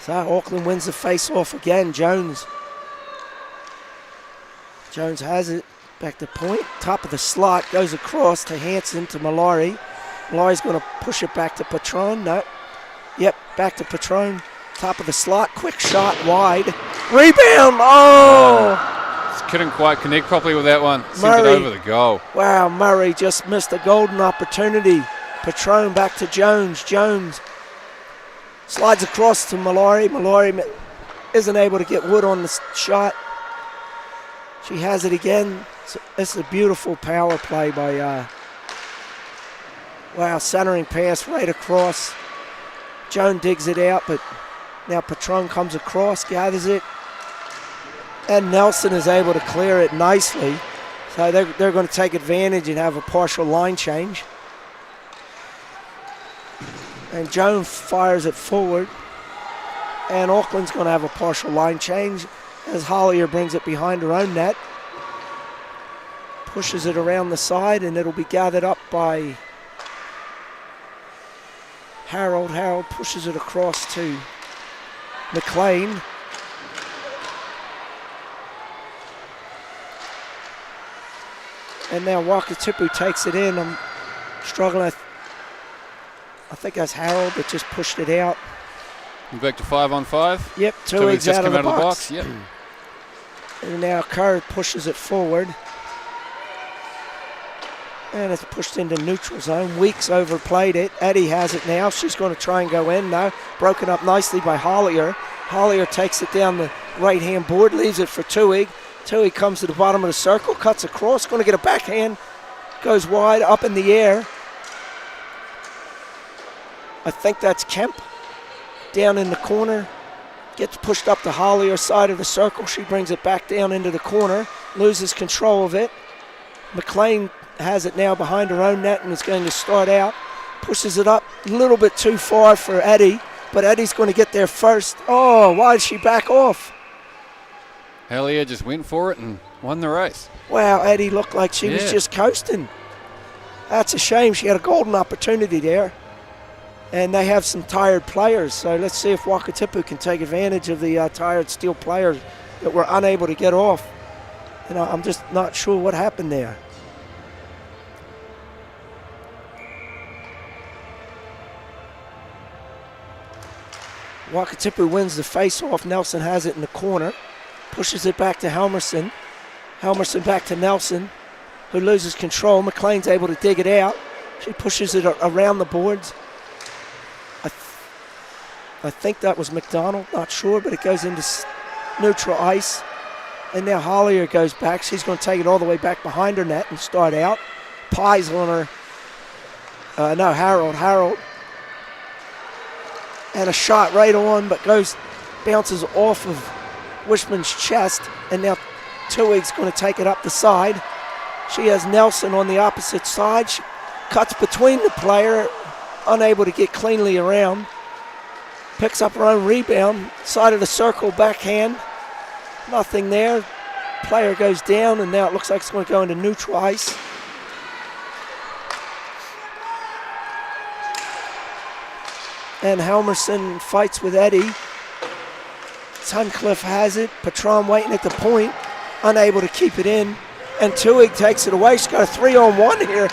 So Auckland wins the face-off again. Jones has it, back to point, top of the slot, goes across to Hansen to Malari. Malari's going to push it back to Patron, no. Yep, back to Patron. Top of the slot, quick shot, wide. Rebound, oh! Just couldn't quite connect properly with that one. Sent it Murray. over the goal. Wow, Murray just missed a golden opportunity. Patron back to Jones. Jones slides across to Mallory. Mallory isn't able to get wood on the shot. She has it again. It's a beautiful power play by, wow, centering pass right across. Joan digs it out, but now Patron comes across, gathers it, and Nelson is able to clear it nicely. So they're going to take advantage and have a partial line change. And Joan fires it forward, and Auckland's going to have a partial line change as Hollier brings it behind her own net. Pushes it around the side, and it'll be gathered up by Harold. Harold pushes it across to McLean. And now Wakatipu takes it in. I'm struggling. I think that's Harold that just pushed it out. We're back to 5-on-5. Yep, two eggs out of the box. Yep. And now Kerr pushes it forward. And it's pushed into neutral zone. Weeks overplayed it. Eddie has it now. She's going to try and go in now. Broken up nicely by Hollier. Hollier takes it down the right-hand board, leaves it for Toohey. Toohey comes to the bottom of the circle, cuts across, going to get a backhand. Goes wide, up in the air. I think that's Kemp. Down in the corner. Gets pushed up the Hollier side of the circle. She brings it back down into the corner. Loses control of it. McLean has it now behind her own net and is going to start out. Pushes it up a little bit too far for Eddie, but Eddie's going to get there first. Oh, why did she back off? Hellier just went for it and won the race. Wow, Eddie looked like she was just coasting. That's a shame. She had a golden opportunity there. And they have some tired players, so let's see if Wakatipu can take advantage of the tired steel players that were unable to get off. And I'm just not sure what happened there. Wakatipu wins the face-off. Nelson has it in the corner. Pushes it back to Helmerson. Helmerson back to Nelson, who loses control. McLean's able to dig it out. She pushes it around the boards. I think that was McDonald, not sure, but it goes into neutral ice. And now Hollier goes back. She's going to take it all the way back behind her net and start out. Pie's on her. No, Harold. And a shot right on, but bounces off of Wishman's chest. And now Toohey's going to take it up the side. She has Nelson on the opposite side. She cuts between the player, unable to get cleanly around. Picks up her own rebound, side of the circle, backhand. Nothing there. Player goes down, and now it looks like it's going to go into neutral ice. And Helmerson fights with Eddie. Suncliffe has it. Patron waiting at the point, unable to keep it in. And Toohey takes it away. She's got a 3-on-1 here.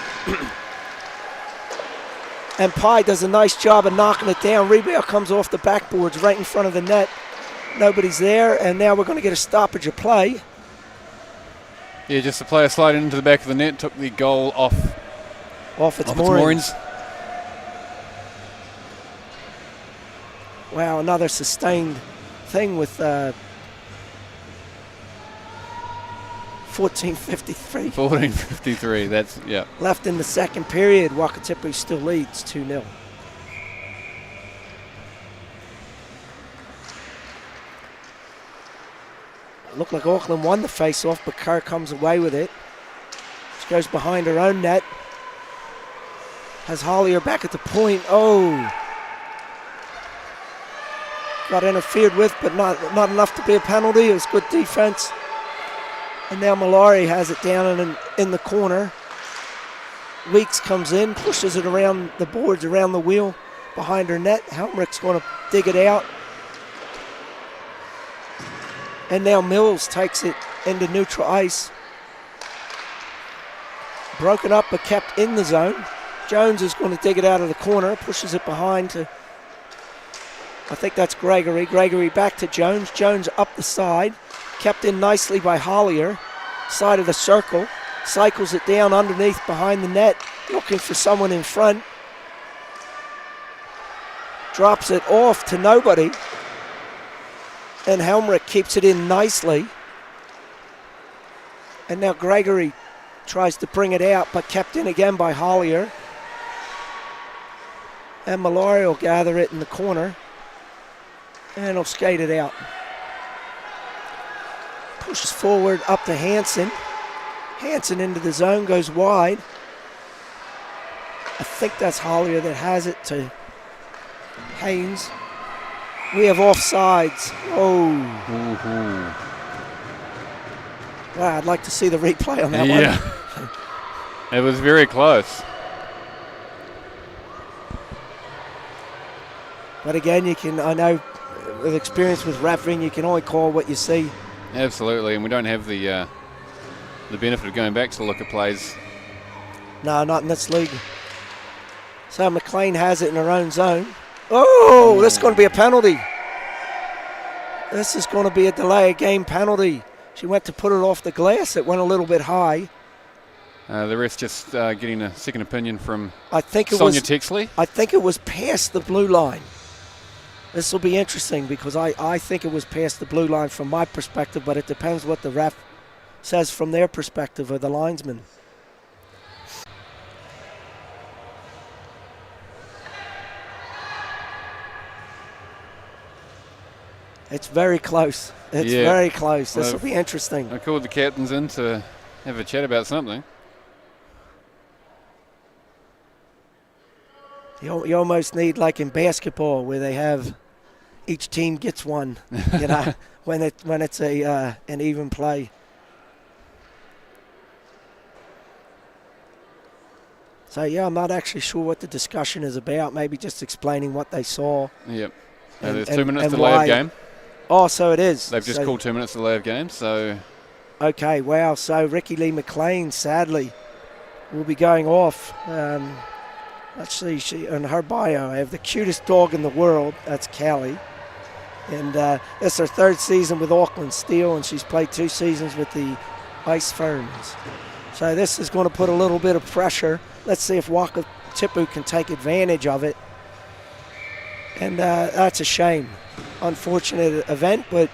And Pye does a nice job of knocking it down. Rebound comes off the backboards right in front of the net. Nobody's there, and now we're going to get a stoppage of play. Yeah, just the player sliding into the back of the net, took the goal off its moorings. Wow, another sustained thing with 14:53. 14:53, that's, yeah. Left in the second period. Wakatipu still leads 2-0. Looked like Auckland won the face-off, but Kerr comes away with it. She goes behind her own net. Has Hollier back at the point. Oh! Got interfered with, but not enough to be a penalty. It was good defense. And now Mallory has it down in the corner. Weeks comes in, pushes it around the boards, around the wheel, behind her net. Helmrich's going to dig it out. And now Mills takes it into neutral ice. Broken up but kept in the zone. Jones is going to dig it out of the corner, pushes it behind to I think that's Gregory. Gregory back to Jones. Jones up the side. Kept in nicely by Hollier. Side of the circle. Cycles it down underneath behind the net. Looking for someone in front. Drops it off to nobody. And Helmrich keeps it in nicely. And now Gregory tries to bring it out, but kept in again by Hollier. And Mallory will gather it in the corner. And he'll skate it out. Pushes forward up to Hansen. Hansen into the zone, goes wide. I think that's Hollier that has it to Haynes. We have offsides. Oh. Wow, I'd like to see the replay on that one. Yeah. It was very close. But again, I know with experience with refereeing, you can only call what you see. Absolutely, and we don't have the benefit of going back to look at plays. No, not in this league. So McLean has it in her own zone. Oh, this is going to be a penalty. This is going to be a delay of game penalty. She went to put it off the glass. It went a little bit high. The rest just getting a second opinion from Sonia Texley. I think it was past the blue line. This will be interesting because I think it was past the blue line from my perspective, but it depends what the ref says from their perspective or the linesman. It's very close. It's very close. This will be interesting. I called the captains in to have a chat about something. You almost need, like in basketball, where they have each team gets one, you know, when it's an even play. So yeah, I'm not actually sure what the discussion is about. Maybe just explaining what they saw. Yep. There's 2 minutes delay of game. Oh, so it is. They've just called 2 minutes delay of game. So. Okay. Wow. So Ricky Lee McLean, sadly, will be going off. Let's see. She on her bio, I have the cutest dog in the world. That's Callie. And it's her third season with Auckland Steel, and she's played 2 seasons with the Ice Ferns. So this is going to put a little bit of pressure. Let's see if Waka Tipu can take advantage of it. And that's a shame. Unfortunate event, but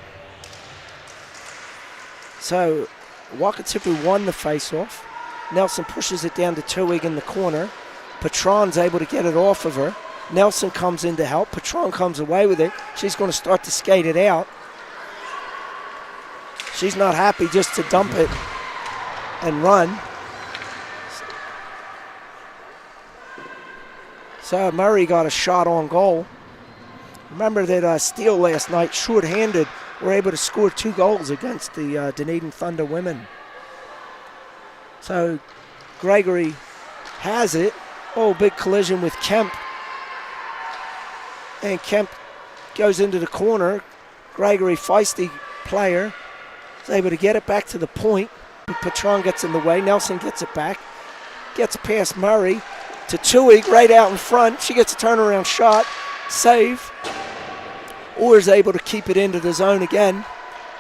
so Waka Tipu won the face-off. Nelson pushes it down to Tuig in the corner. Patron's able to get it off of her. Nelson comes in to help. Patron comes away with it. She's going to start to skate it out. She's not happy just to dump it and run. So Murray got a shot on goal. Remember that Steele last night, short-handed, were able to score 2 goals against the Dunedin Thunder women. So Gregory has it. Oh, big collision with Kemp. And Kemp goes into the corner. Gregory, feisty player, is able to get it back to the point. Patron gets in the way. Nelson gets it back. Gets past Murray to Tuig right out in front. She gets a turnaround shot. Save. Or is able to keep it into the zone again.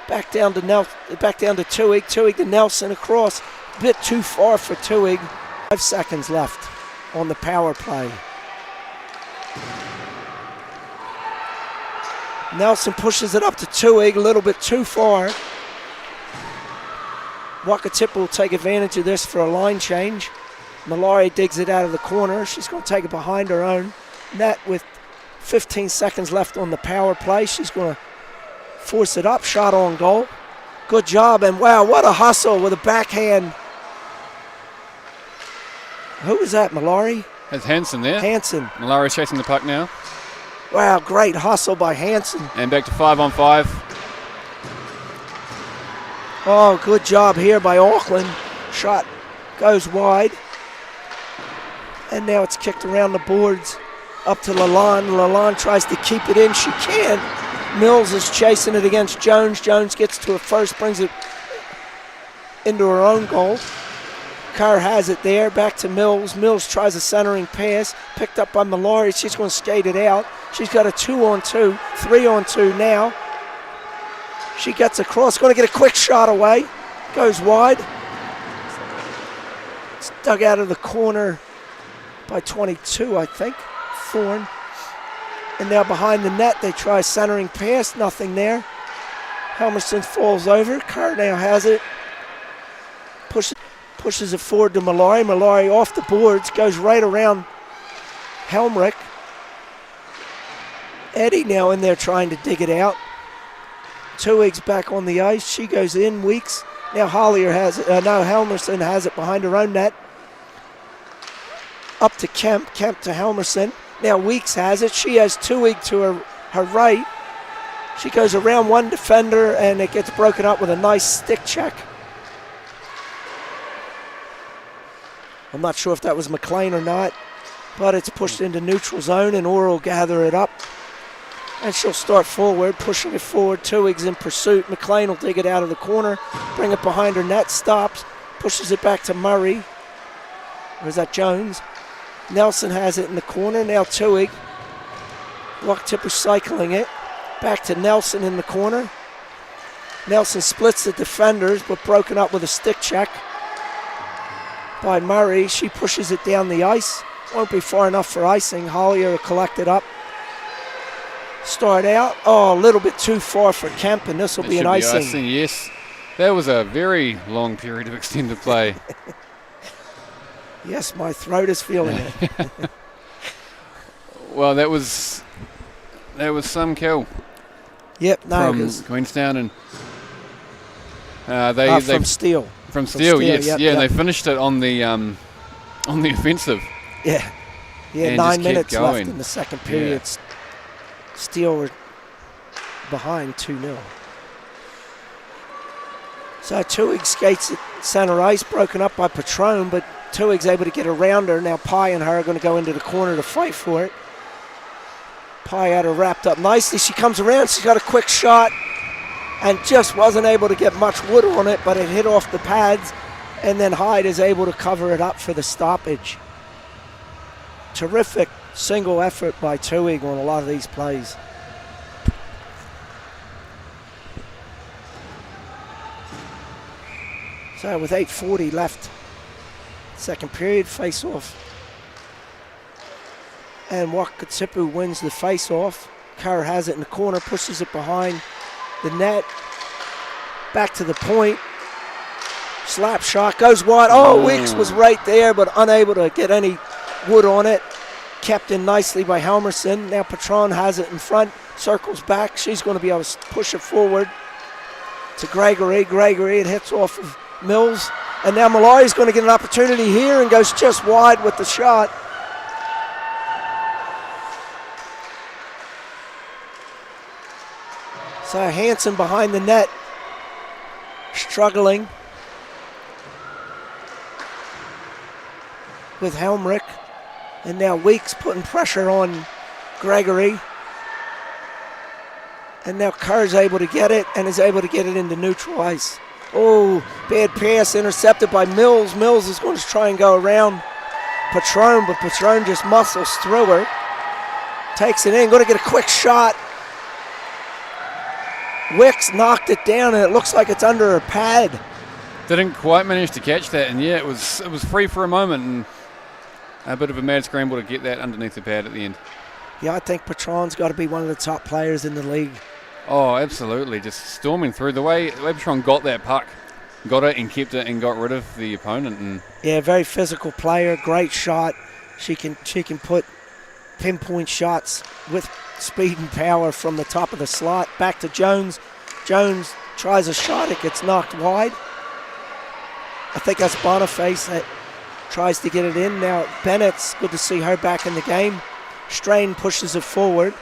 Back down to Tuig. Tuig to Nelson across. A bit too far for Tuig. 5 seconds left on the power play. Nelson pushes it up to Tuig, a little bit too far. Wakatipu will take advantage of this for a line change. Malari digs it out of the corner. She's going to take it behind her own net with 15 seconds left on the power play. She's going to force it up, shot on goal. Good job, and wow, what a hustle with a backhand. Who was that, Malari? It's Hansen there. Hansen. Malari's chasing the puck now. Wow, great hustle by Hansen. And back to 5-on-5. Oh, good job here by Auckland. Shot goes wide. And now it's kicked around the boards up to Lalonde. Lalonde tries to keep it in. She can't. Mills is chasing it against Jones. Jones gets to it first, brings it into her own goal. Kerr has it there, back to Mills. Mills tries a centering pass, picked up by Mallory. She's going to skate it out. She's got a 2-on-2, 3-on-2 now. She gets across, going to get a quick shot away. Goes wide. It's dug out of the corner by 22, I think. Thorne. And now behind the net, they try a centering pass. Nothing there. Helmerson falls over. Kerr now has it. Pushes it forward to Mallory. Mallory off the boards, goes right around Helmrich. Eddie now in there trying to dig it out. Tuig's back on the ice. She goes in, Weeks. Now Hollier has it. No, Helmerson has it behind her own net. Up to Kemp. Kemp to Helmerson. Now Weeks has it. She has Tuig to her right. She goes around one defender, and it gets broken up with a nice stick check. I'm not sure if that was McLean or not, but it's pushed into neutral zone, and Orr will gather it up. And she'll start forward, pushing it forward. Tuig's in pursuit. McLean will dig it out of the corner, bring it behind her net, stops, pushes it back to Murray. Or is that Jones? Nelson has it in the corner. Now Tuig. Luck Tipper cycling it. Back to Nelson in the corner. Nelson splits the defenders, but broken up with a stick check by Murray. She pushes it down the ice. Won't be far enough for icing. Hollier will collect it up. Start out. Oh, a little bit too far for Kemp, and this will be an icing. Yes. That was a very long period of extended play. Yes, my throat is feeling it. Well, that was some kill. Yep, no, from Queenstown, and from Steele. From Steele, yes, yep, yeah, yep. and they finished it on the offensive. Yeah, and 9 minutes going. left in the second period. Yeah. Steele were behind 2-0. So Tuig skates at center ice, broken up by Patron, but Tuig's able to get around her. Now Pye and her are going to go into the corner to fight for it. Pye had her wrapped up nicely. She comes around, she's got a quick shot, and just wasn't able to get much wood on it, but it hit off the pads, and then Hyde is able to cover it up for the stoppage. Terrific single effort by Tuig on a lot of these plays. So with 8:40 left, second period, face-off. And Wakatipu wins the face-off. Kerr has it in the corner, pushes it behind the net. Back to the point. Slap shot, goes wide. Oh, Weeks was right there, but unable to get any wood on it. Kept in nicely by Helmerson. Now Patron has it in front, circles back. She's going to be able to push it forward to Gregory. Gregory, it hits off of Mills. And now Mallory's going to get an opportunity here and goes just wide with the shot. So Hansen behind the net, struggling with Helmrich. And now Weeks putting pressure on Gregory. And now Kerr's able to get it and is able to get it into neutral ice. Oh, bad pass intercepted by Mills. Mills is going to try and go around Patron, but Patron just muscles through her. Takes it in, going to get a quick shot. Wicks knocked it down, and it looks like it's under her pad. Didn't quite manage to catch that, and yeah, it was free for a moment, and a bit of a mad scramble to get that underneath the pad at the end. Yeah, I think Patron's got to be one of the top players in the league. Oh, absolutely. Just storming through. The way Patron got that puck, got it and kept it and got rid of the opponent. And yeah, very physical player, great shot. She can put pinpoint shots with speed and power from the top of the slot. Back to Jones. Jones tries a shot, it gets knocked wide. I think that's Boniface that tries to get it in. Now Bennett's good to see her back in the game. Strain pushes it forward.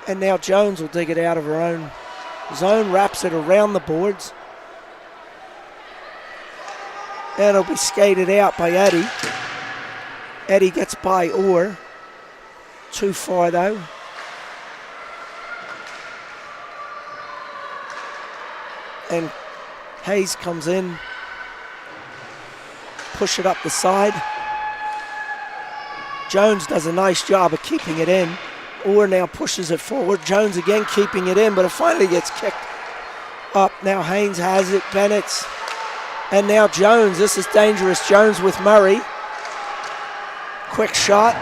And now Jones will dig it out of her own zone, wraps it around the boards. And it'll be skated out by Eddie. Eddie gets by Orr. Too far though. and Hayes comes in, push it up the side. Jones does a nice job of keeping it in. Orr now pushes it forward. Jones again keeping it in, but it finally gets kicked up. Now Haynes has it, Bennett's, and now Jones. This is dangerous. Jones with Murray. Quick shot.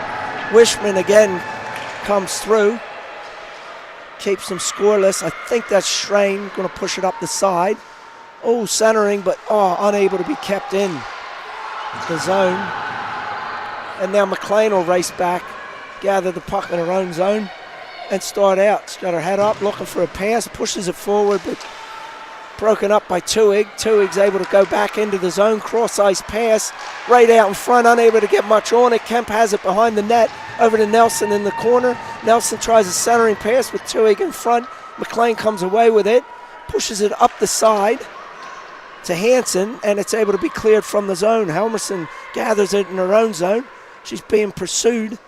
Wishman again comes through. Keeps them scoreless. I think that's Strain going to push it up the side. Oh, centering, but unable to be kept in the zone. And now McLean will race back, gather the puck in her own zone, and start out. She's got her head up, looking for a pass, pushes it forward, but broken up by Tuig. Tuig's able to go back into the zone, cross-ice pass, right out in front, unable to get much on it. Kemp has it behind the net, over to Nelson in the corner. Nelson tries a centering pass with Tuig in front. McLean comes away with it, pushes it up the side to Hansen, and it's able to be cleared from the zone. Helmerson gathers it in her own zone. She's being pursued.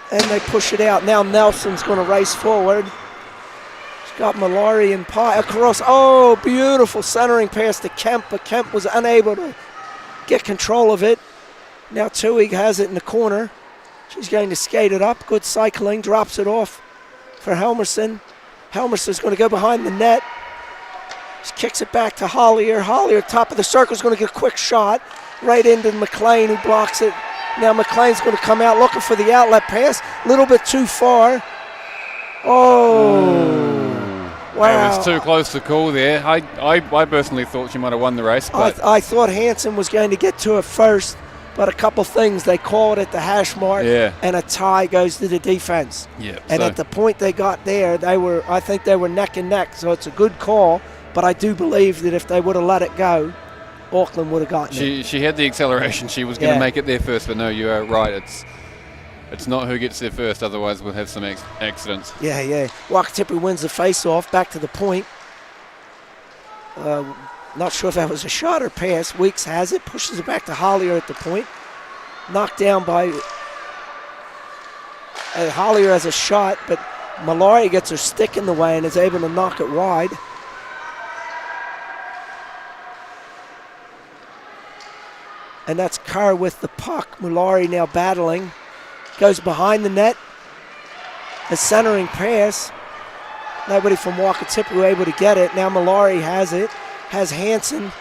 And they push it out. Now Nelson's going to race forward. She's got Mallory and Pye across. Oh, beautiful centering pass to Kemp, but Kemp was unable to get control of it. Now Tuig has it in the corner. She's going to skate it up. Good cycling. Drops it off for Helmerson. Helmerson's going to go behind the net. She kicks it back to Hollier. Hollier, top of the circle, is going to get a quick shot right into McLean, who blocks it. Now McLean's going to come out looking for the outlet pass. A little bit too far. Oh, wow. It was too close to call there. I personally thought she might have won the race. But I thought Hansen was going to get to it first, but a couple things. They called it the hash mark, and a tie goes to the defense. Yeah, and at the point they got there, I think they were neck and neck, so it's a good call. But I do believe that if they would have let it go, Auckland would have gotten it. She had the acceleration. She was going to make it there first, but no, you are right. It's not who gets there first, otherwise we'll have some accidents. Yeah. Wakatipu wins the face-off, back to the point. Not sure if that was a shot or pass. Weeks has it, pushes it back to Hollier at the point. Knocked down by Hollier has a shot, but Mallory gets her stick in the way and is able to knock it wide. And that's Carr with the puck. Mallory now battling. Goes behind the net. A centering pass. Nobody from Wakatipu able to get it. Now Mallory has it. Has Hansen.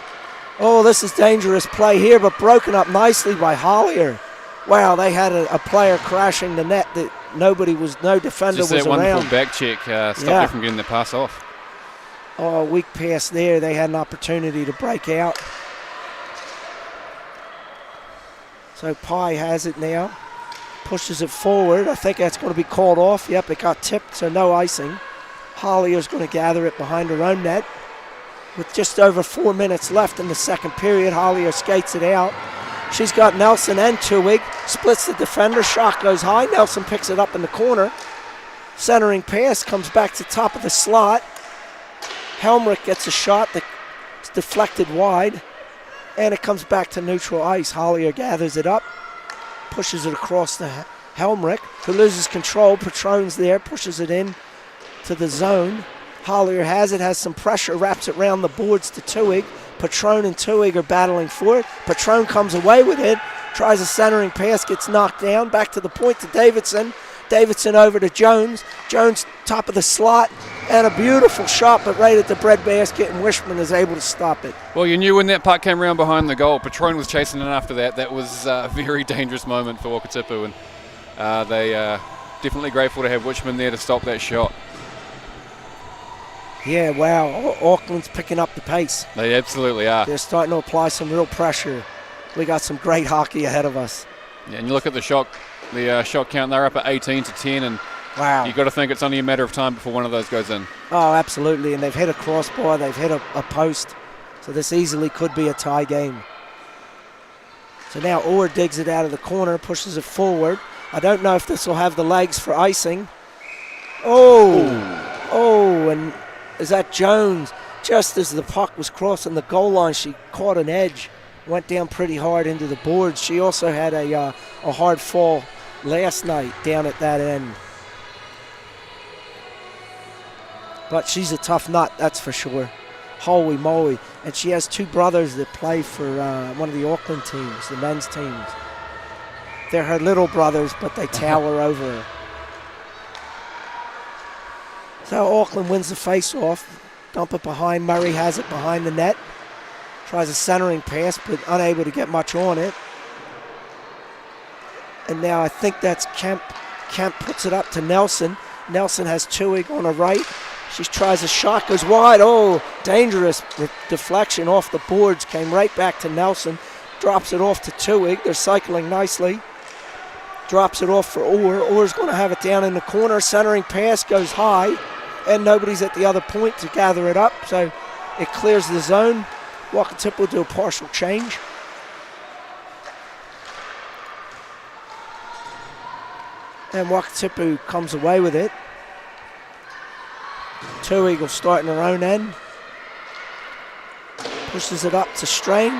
Oh, this is dangerous play here, but broken up nicely by Hollier. Wow, they had a player crashing the net that no defender was around. Just that wonderful back check stopped her from getting the pass off. Oh, weak pass there. They had an opportunity to break out. So Pye has it now. Pushes it forward. I think that's going to be called off. Yep, it got tipped, so no icing. Hollier's going to gather it behind her own net. With just over 4 minutes left in the second period, Hollier skates it out. She's got Nelson and Tuig. Splits the defender. Shot goes high. Nelson picks it up in the corner. Centering pass comes back to top of the slot. Helmrich gets a shot that's deflected wide. And it comes back to neutral ice. Hollier gathers it up, pushes it across to Helmrich, who loses control. Patron's there, pushes it in to the zone. Hollier has it, has some pressure, wraps it around the boards to Tuig. Patron and Tuig are battling for it. Patron comes away with it, tries a centering pass, gets knocked down. Back to the point to Davidson. Davidson over to Jones. Jones top of the slot, and a beautiful shot, but right at the breadbasket, and Wishman is able to stop it. Well, you knew when that puck came around behind the goal, Patron was chasing it after that. That was a very dangerous moment for Wakatipu, and they are definitely grateful to have Wishman there to stop that shot. Yeah, wow, Auckland's picking up the pace. They absolutely are. They're starting to apply some real pressure. We got some great hockey ahead of us. Yeah, and you look at the shot count, they're up at 18-10, and wow, you've got to think it's only a matter of time before one of those goes in. Oh, absolutely, and they've hit a crossbar, they've hit a post, so this easily could be a tie game. So now Orr digs it out of the corner, pushes it forward. I don't know if this will have the legs for icing. Oh, and is that Jones? Just as the puck was crossing the goal line, she caught an edge, went down pretty hard into the boards. She also had a hard fall last night down at that end. But she's a tough nut, that's for sure. Holy moly. And she has 2 brothers that play for one of the Auckland teams, the men's teams. They're her little brothers, but they tower over her. So Auckland wins the face-off. Dump it behind. Murray has it behind the net. Tries a centering pass, but unable to get much on it. And now I think that's Kemp. Kemp puts it up to Nelson. Nelson has Tuig on the right. She tries a shot, goes wide. Oh, dangerous deflection off the boards. Came right back to Nelson. Drops it off to Tuig. They're cycling nicely. Drops it off for Orr. Orr's going to have it down in the corner. Centering pass goes high. And nobody's at the other point to gather it up. So it clears the zone. Wakatipu will do a partial change. And Wakatipu comes away with it. Tuig will start in her own end. Pushes it up to Strain.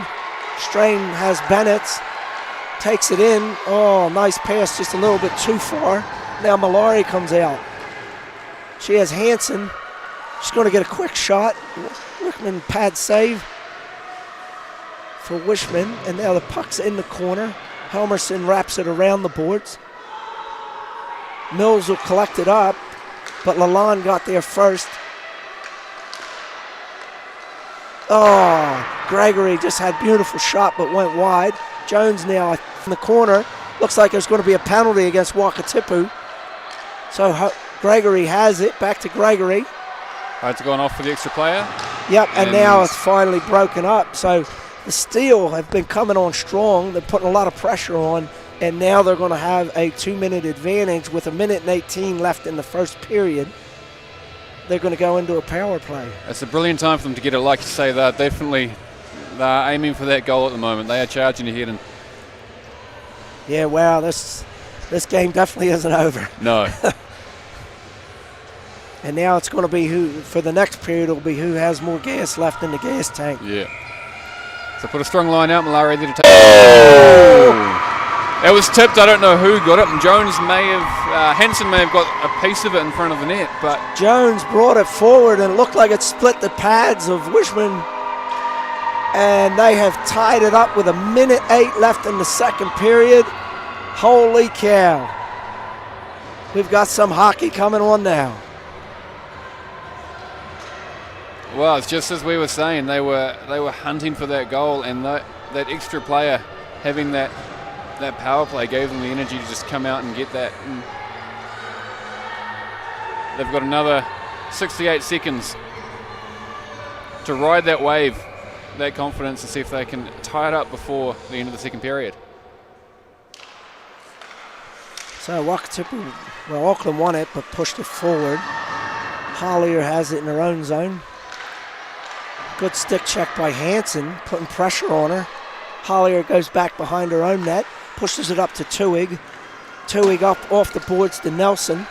Strain has Bennett. Takes it in. Oh, nice pass, just a little bit too far. Now Malari comes out. She has Hansen. She's going to get a quick shot. Wickman pad save for Wishman. And now the puck's in the corner. Helmerson wraps it around the boards. Mills will collect it up, but Lalonde got there first. Oh, Gregory just had beautiful shot but went wide. Jones now in the corner. Looks like there's going to be a penalty against Wakatipu. So Gregory has it. Back to Gregory. It's gone off for the extra player. Yep, and now it's finally broken up. So the Steel have been coming on strong. They're putting a lot of pressure on. And now they're going to have a 2-minute advantage with 1:18 left in the first period. They're going to go into a power play. It's a brilliant time for them to get it. Like you say, they're aiming for that goal at the moment. They are charging ahead. And yeah, wow, this game definitely isn't over. No. And now it's going to be for the next period, it'll be who has more gas left in the gas tank. Yeah. So put a strong line out. Malari ready to take it. It was tipped. I don't know who got it. And Hansen may have got a piece of it in front of the net. But Jones brought it forward and it looked like it split the pads of Wishman. And they have tied it up with 1:08 left in the second period. Holy cow. We've got some hockey coming on now. Well, it's just as we were saying. They were hunting for that goal. And that extra player having that power play gave them the energy to just come out and get that. And they've got another 68 seconds to ride that wave, that confidence, to see if they can tie it up before the end of the second period. So Wakatipu, Auckland won it but pushed it forward. Hollier has it in her own zone. Good stick check by Hansen, putting pressure on her. Hollier goes back behind her own net. Pushes it up to Tuig. Tuig up off the boards to Nelson.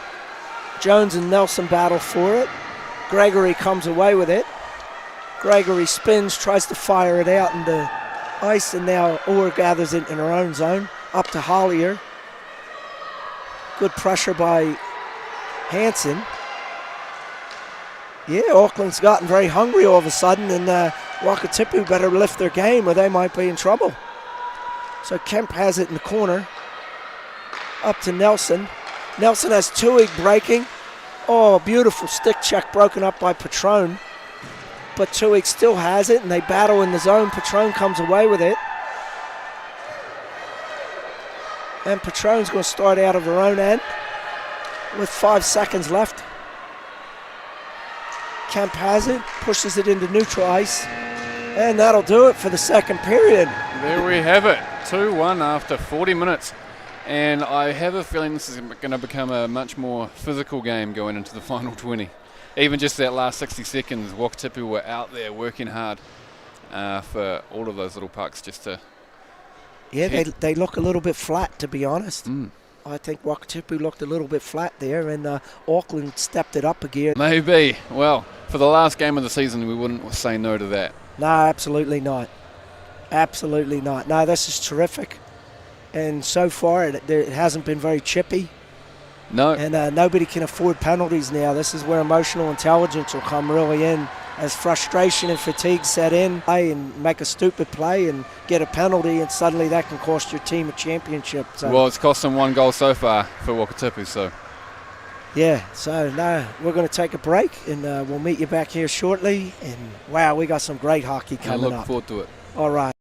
Jones and Nelson battle for it. Gregory comes away with it. Gregory spins, tries to fire it out into ice, and now Orr gathers it in her own zone. Up to Hollier. Good pressure by Hansen. Yeah, Auckland's gotten very hungry all of a sudden, and Wakatipu better lift their game or they might be in trouble. So Kemp has it in the corner. Up to Nelson. Nelson has Tuig breaking. Oh, beautiful stick check broken up by Patron. But Tuig still has it, and they battle in the zone. Patron comes away with it. And Patron's going to start out of her own end with 5 seconds left. Kemp has it, pushes it into neutral ice. And that'll do it for the second period. There we have it. 2-1 after 40 minutes. And I have a feeling this is going to become a much more physical game going into the final 20. Even just that last 60 seconds, Wakatipu were out there working hard for all of those little pucks just to... Yeah, they look a little bit flat, to be honest. I think Wakatipu looked a little bit flat there, and Auckland stepped it up a gear. Maybe. Well, for the last game of the season, we wouldn't say no to that. No, absolutely not. Absolutely not. No, this is terrific. And so far, it hasn't been very chippy. No. And nobody can afford penalties now. This is where emotional intelligence will come really in. As frustration and fatigue set in, play and make a stupid play and get a penalty, and suddenly that can cost your team a championship. So, Well, it's cost them 1 goal so far for Wakatipu, so. yeah, so no, we're going to take a break, and we'll meet you back here shortly. And wow, we got some great hockey I coming look up. forward to it. All right.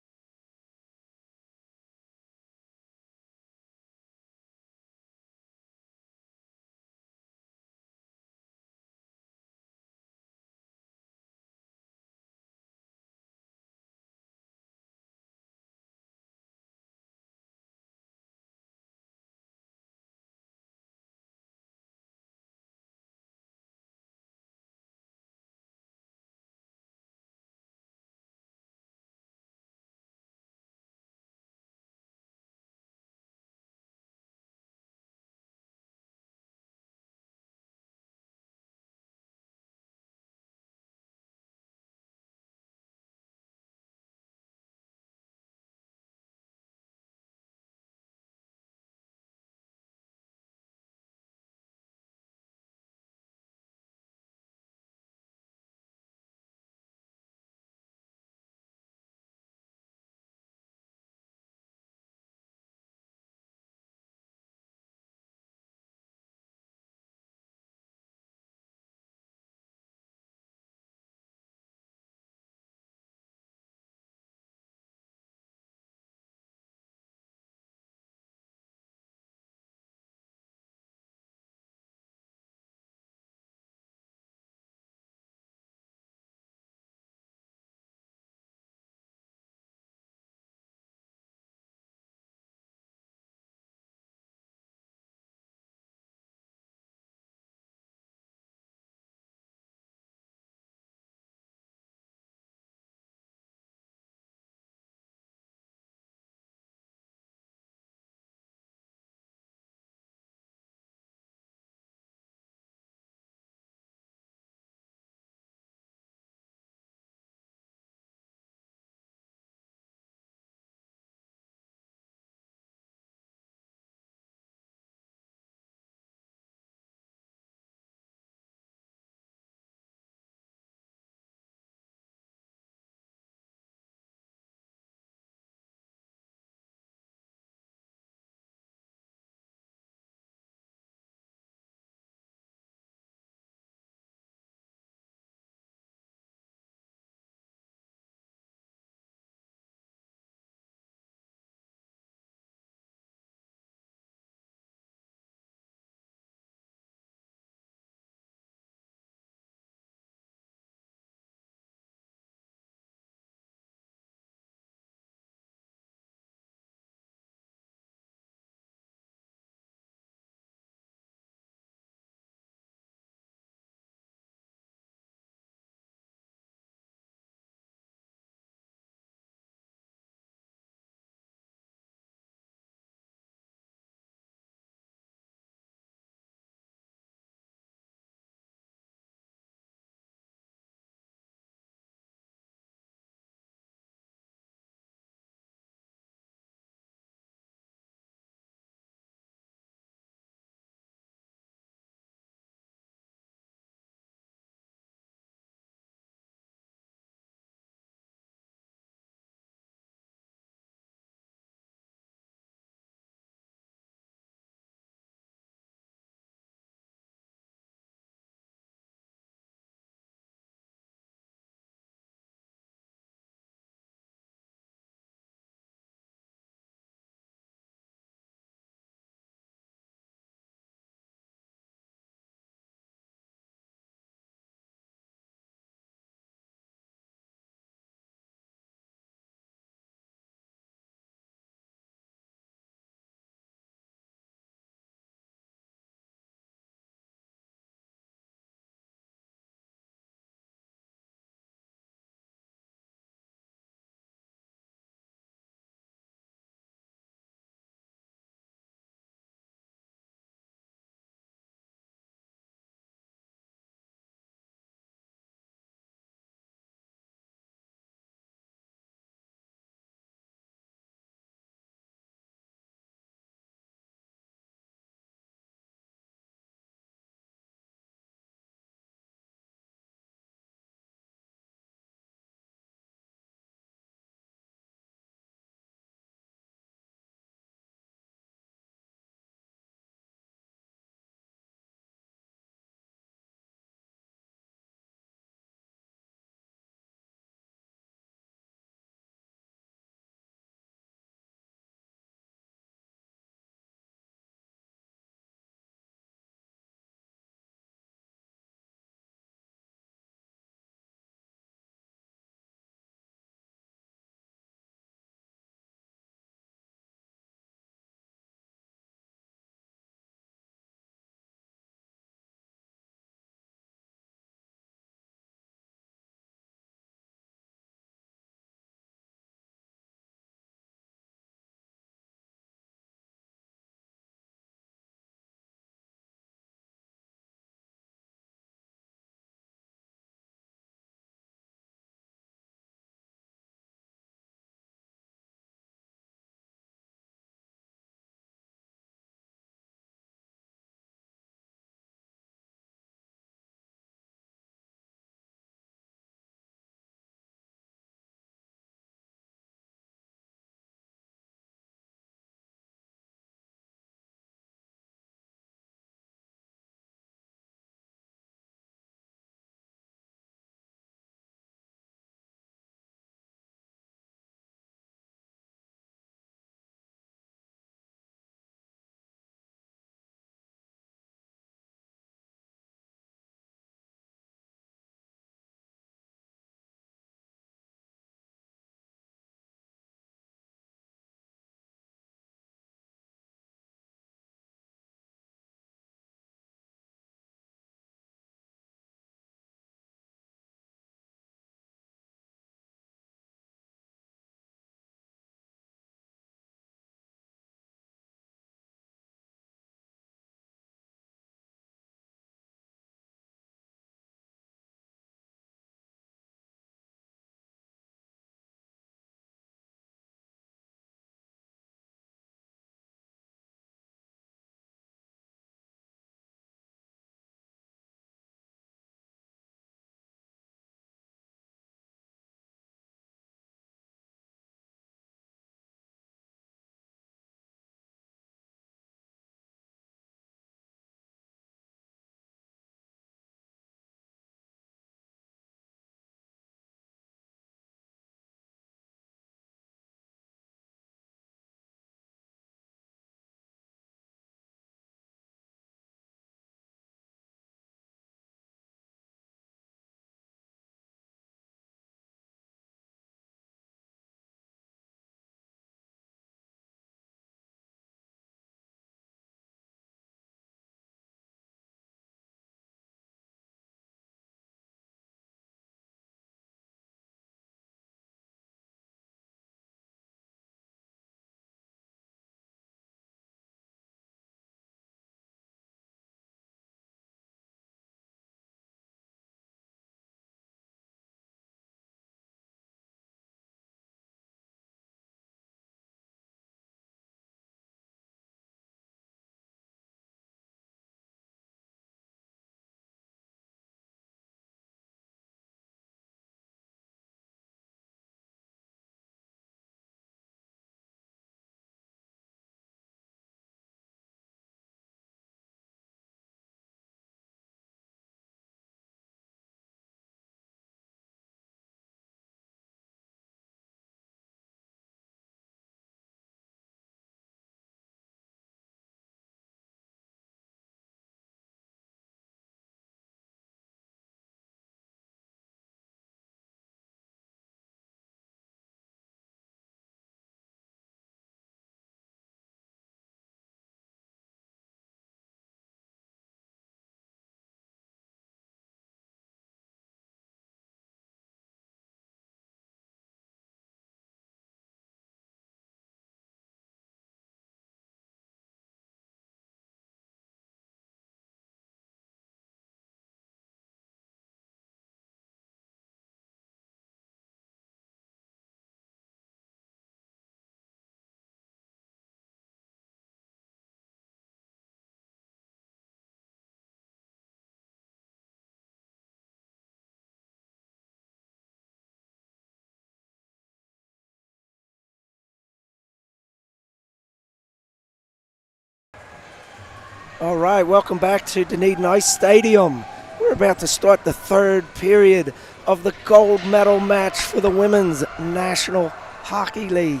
All right, welcome back to Dunedin Ice Stadium. We're about to start the third period of the gold medal match for the Women's National Hockey League.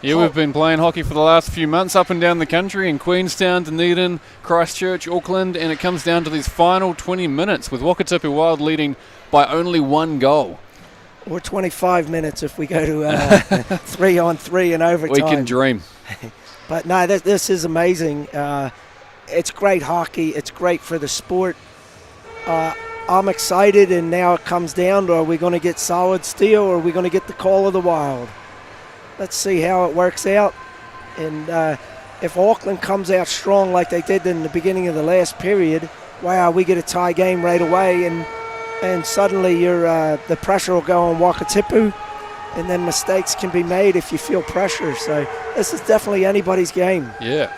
Yeah, we've been playing hockey for the last few months up and down the country in Queenstown, Dunedin, Christchurch, Auckland, and it comes down to these final 20 minutes with NZWIHL leading by only 1 goal. Or 25 minutes if we go to 3-on-3 in overtime. We can dream. But no, this is amazing. It's great hockey. It's great for the sport. I'm excited, and now it comes down to, are we going to get solid steel or are we going to get the call of the Wild? Let's see how it works out. And if Auckland comes out strong like they did in the beginning of the last period, wow, we get a tie game right away, and suddenly the pressure will go on Wakatipu, and then mistakes can be made if you feel pressure. So this is definitely anybody's game. Yeah.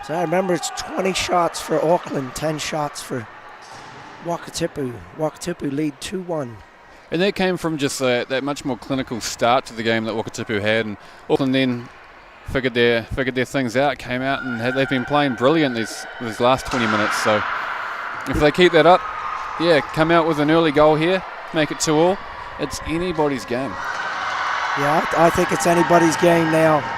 So I remember it's 20 shots for Auckland, 10 shots for Wakatipu. Wakatipu lead 2-1. And that came from just that much more clinical start to the game that Wakatipu had, and Auckland then figured their things out, came out, and they've been playing brilliant these last 20 minutes. So if they keep that up, yeah, come out with an early goal here, make it 2-2, it's anybody's game. Yeah, I think it's anybody's game now.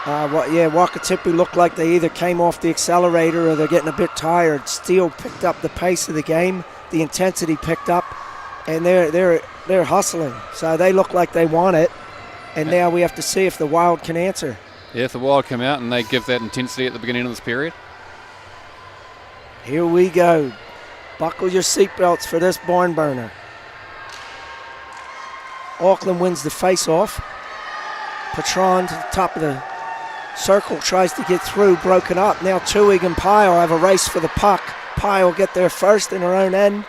Wakatipu looked like they either came off the accelerator or they're getting a bit tired. Steele picked up the pace of the game, the intensity picked up, and they're hustling. So they look like they want it, and now we have to see if the Wild can answer. Yeah, if the Wild come out and they give that intensity at the beginning of this period. Here we go. Buckle your seatbelts for this barn burner. Auckland wins the face-off. Patron to the top of the circle, tries to get through, broken up. Now Tuig and Pyle have a race for the puck. Pyle get there first in her own end.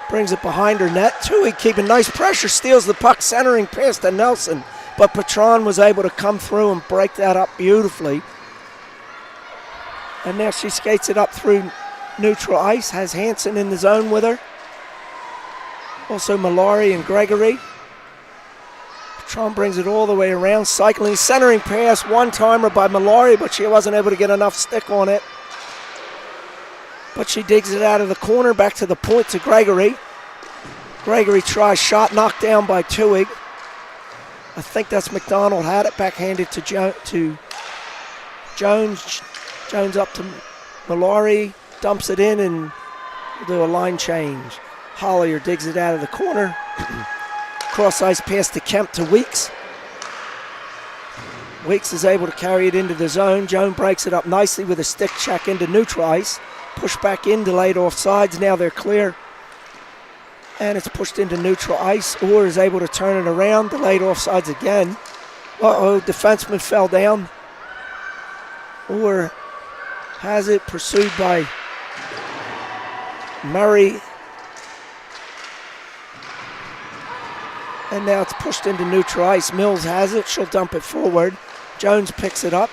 Brings it behind her net. Tuig keeping nice pressure, steals the puck, centering pass to Nelson. But Patron was able to come through and break that up beautifully. And now she skates it up through neutral ice, has Hansen in the zone with her. Also Mallory and Gregory. Patron brings it all the way around, cycling, centering pass, one-timer by Mallory, but she wasn't able to get enough stick on it. But she digs it out of the corner, back to the point to Gregory. Gregory tries shot, knocked down by Tuig. I think that's McDonald had it, backhanded to Jones. Jones up to Mallory, dumps it in, and we'll do a line change. Hollier digs it out of the corner. Cross-ice pass to Kemp to Weeks. Weeks is able to carry it into the zone. Jones breaks it up nicely with a stick check into neutral ice. Push back in, delayed offsides. Now they're clear. And it's pushed into neutral ice. Orr is able to turn it around. Delayed offsides again. Uh-oh, defenseman fell down. Orr has it, pursued by Murray. And now it's pushed into neutral ice. Mills has it. She'll dump it forward. Jones picks it up.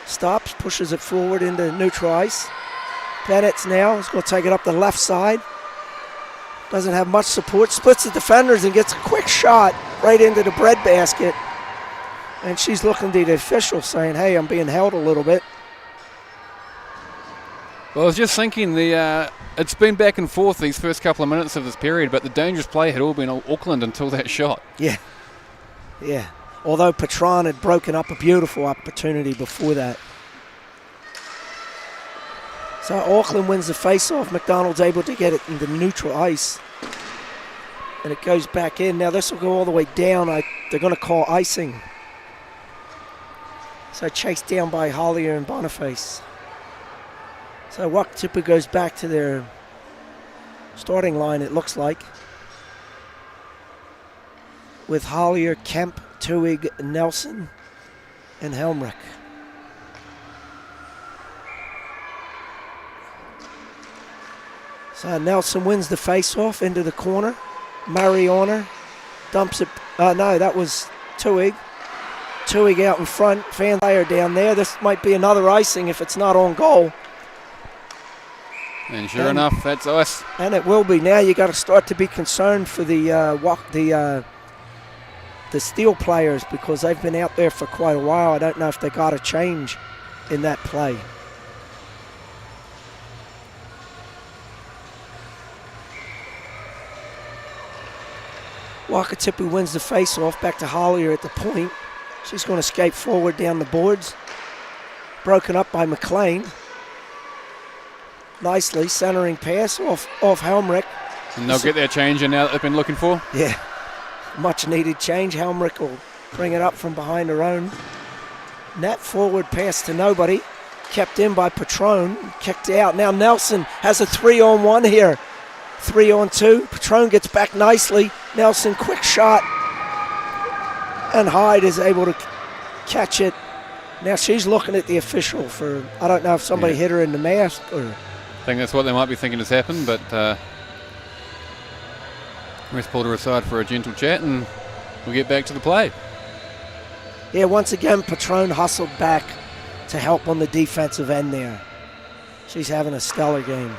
Stops, pushes it forward into neutral ice. Bennett's now is going to take it up the left side. Doesn't have much support. Splits the defenders and gets a quick shot right into the breadbasket. And she's looking to the official saying, hey, I'm being held a little bit. Well, I was just thinking, it's been back and forth these first couple of minutes of this period, but the dangerous play had all been Auckland until that shot. Yeah. Although Patron had broken up a beautiful opportunity before that. So Auckland wins the face-off. McDonald's able to get it into neutral ice. And it goes back in. Now this will go all the way down. They're going to call icing. So chased down by Hollier and Boniface. So Wakatipu goes back to their starting line, it looks like. With Hollier, Kemp, Tuig, Nelson, and Helmrich. So Nelson wins the face-off into the corner. Murray on her. Dumps it. No, that was Tuig. Tuig out in front. Fan player down there. This might be another icing if it's not on goal. And sure enough, that's ice. And it will be. Now you got to start to be concerned for the Steel players, because they've been out there for quite a while. I don't know if they got a change in that play. Wakatipu wins the face-off. Back to Hollier at the point. She's going to skate forward down the boards. Broken up by McLean. Nicely, centering pass off Helmrich. And they'll get their change in now that they've been looking for. Yeah, much needed change. Helmrich will bring it up from behind her own net. Forward pass to nobody. Kept in by Patron. Kicked out. Now Nelson has a 3-on-1 here. 3-on-2. Patron gets back nicely. Nelson, quick shot. And Hyde is able to catch it. Now she's looking at the official for, I don't know if somebody hit her in the mask or... I think that's what they might be thinking has happened, but Wes pulled her aside for a gentle chat and we'll get back to the play. Yeah, once again, Patron hustled back to help on the defensive end there. She's having a stellar game.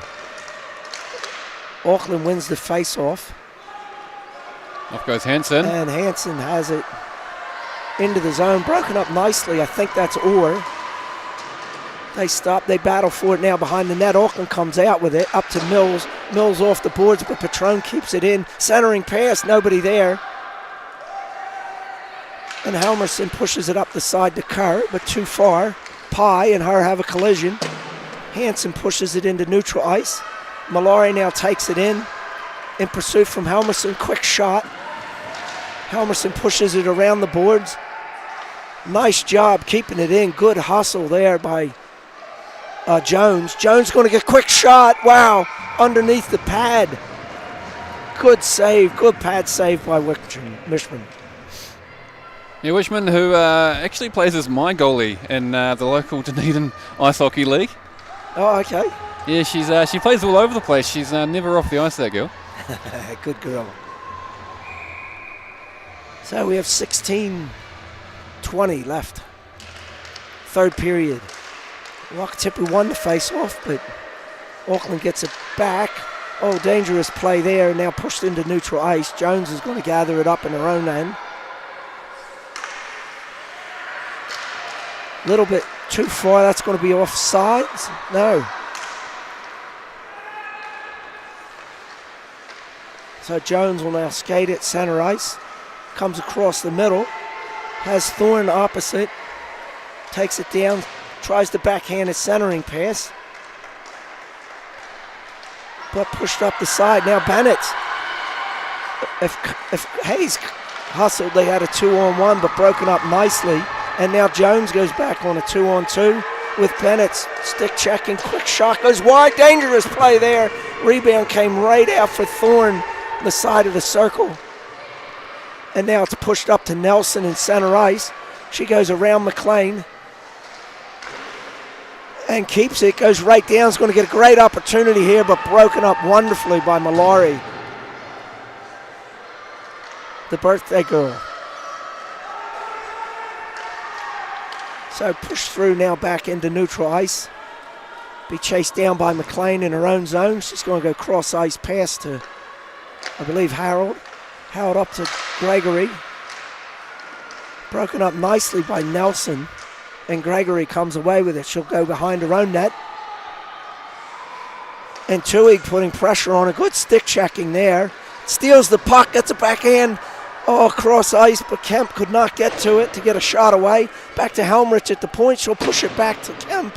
Auckland wins the face-off. Off goes Hansen. And Hansen has it into the zone, broken up nicely. I think that's Orr. They stop, they battle for it now behind the net. Auckland comes out with it, up to Mills. Mills off the boards, but Patron keeps it in. Centering pass, nobody there. And Helmerson pushes it up the side to Kerr, but too far. Pye and her have a collision. Hansen pushes it into neutral ice. Malari now takes it in pursuit from Helmerson. Quick shot. Helmerson pushes it around the boards. Nice job keeping it in. Good hustle there by Jones. Jones going to get a quick shot. Wow, underneath the pad. Good save, good pad save by Wishman. Yeah, Wishman, who actually plays as my goalie in the local Dunedin Ice Hockey League. Oh, okay. Yeah, she plays all over the place. She's never off the ice, that girl. Good girl. So we have 16-20 left. Third period. Wakatipu won the face-off, but Auckland gets it back. Oh, dangerous play there. Now pushed into neutral ice. Jones is going to gather it up in her own end. A little bit too far. That's going to be offsides. No. So Jones will now skate it center ice. Comes across the middle. Has Thorne opposite. Takes it down. Tries to backhand a centering pass. But pushed up the side. Now Bennett. If Hayes hustled, they had a 2-on-1, but broken up nicely. And now Jones goes back on a 2-on-2 with Bennett stick checking. Quick shot goes wide. Dangerous play there. Rebound came right out for Thorne, the side of the circle. And now it's pushed up to Nelson in center ice. She goes around McLean and keeps it. Goes right down. Is going to get a great opportunity here, but broken up wonderfully by Malari, the birthday girl. So pushed through now back into neutral ice. Be chased down by McLean in her own zone. She's going to go cross ice pass to, I believe, Harold. Harold up to Gregory. Broken up nicely by Nelson. And Gregory comes away with it. She'll go behind her own net. And Tui putting pressure on a good stick checking there. Steals the puck, gets a backhand. Oh, cross ice, but Kemp could not get to it to get a shot away. Back to Helmrich at the point. She'll push it back to Kemp.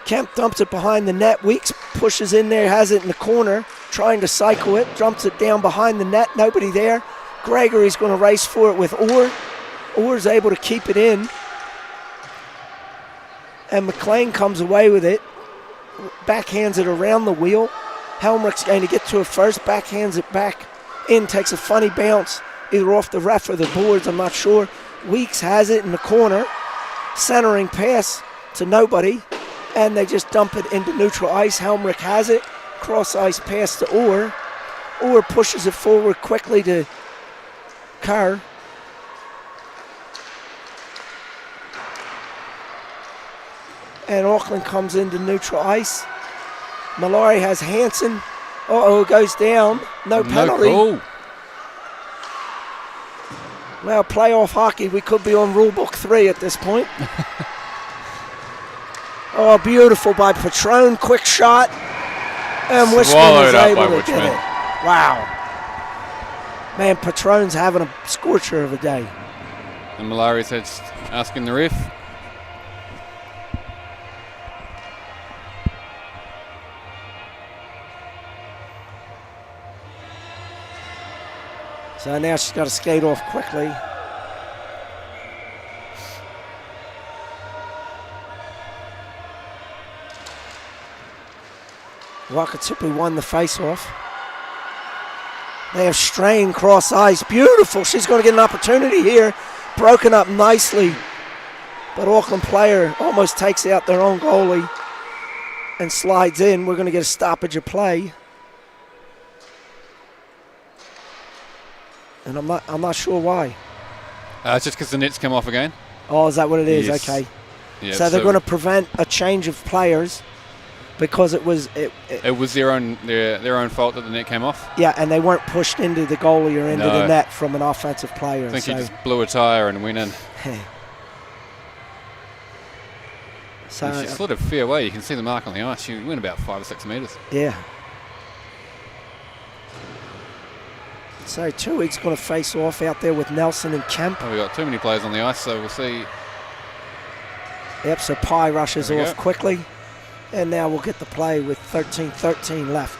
Kemp dumps it behind the net. Weeks pushes in there, has it in the corner, trying to cycle it. Dumps it down behind the net. Nobody there. Gregory's going to race for it with Orr. Orr's able to keep it in. And McLean comes away with it. Backhands it around the wheel. Helmrich's going to get to it first. Backhands it back in. Takes a funny bounce, either off the ref or the boards, I'm not sure. Weeks has it in the corner. Centering pass to nobody. And they just dump it into neutral ice. Helmrich has it. Cross ice pass to Orr. Orr pushes it forward quickly to Kerr. And Auckland comes into neutral ice. Mallory has Hansen. Uh-oh, goes down. No penalty. No call. Well, playoff hockey, we could be on rule book 3 at this point. Oh, beautiful by Patron. Quick shot. And Wishman Swallowed is up able by to Wishman. get it. Wow. Man, Patron's having a scorcher of a day. And Malari's asking the ref. So now she's got to skate off quickly. Wakatipu won the face-off. They have strained cross ice. Beautiful. She's going to get an opportunity here. Broken up nicely. But Auckland player almost takes out their own goalie and slides in. We're going to get a stoppage of play. And I'm not sure why. It's just because the net's come off again. Oh, is that what it is? Yes. Okay. Yeah, So they're going to prevent a change of players because it was their own fault that the net came off. yeah, and they weren't pushed into the goalie or into No. the net from an offensive player. I think so, he just blew a tyre and went in. so And she slid a fair way. You can see the mark on the ice. She went about 5 or 6 metres. yeah. So Tuig's going to face off out there with Nelson and Kemp. Oh, we got too many players on the ice, so we'll see. Yep, so Pye rushes There we off go. quickly. And now we'll get the play with 13-13 left.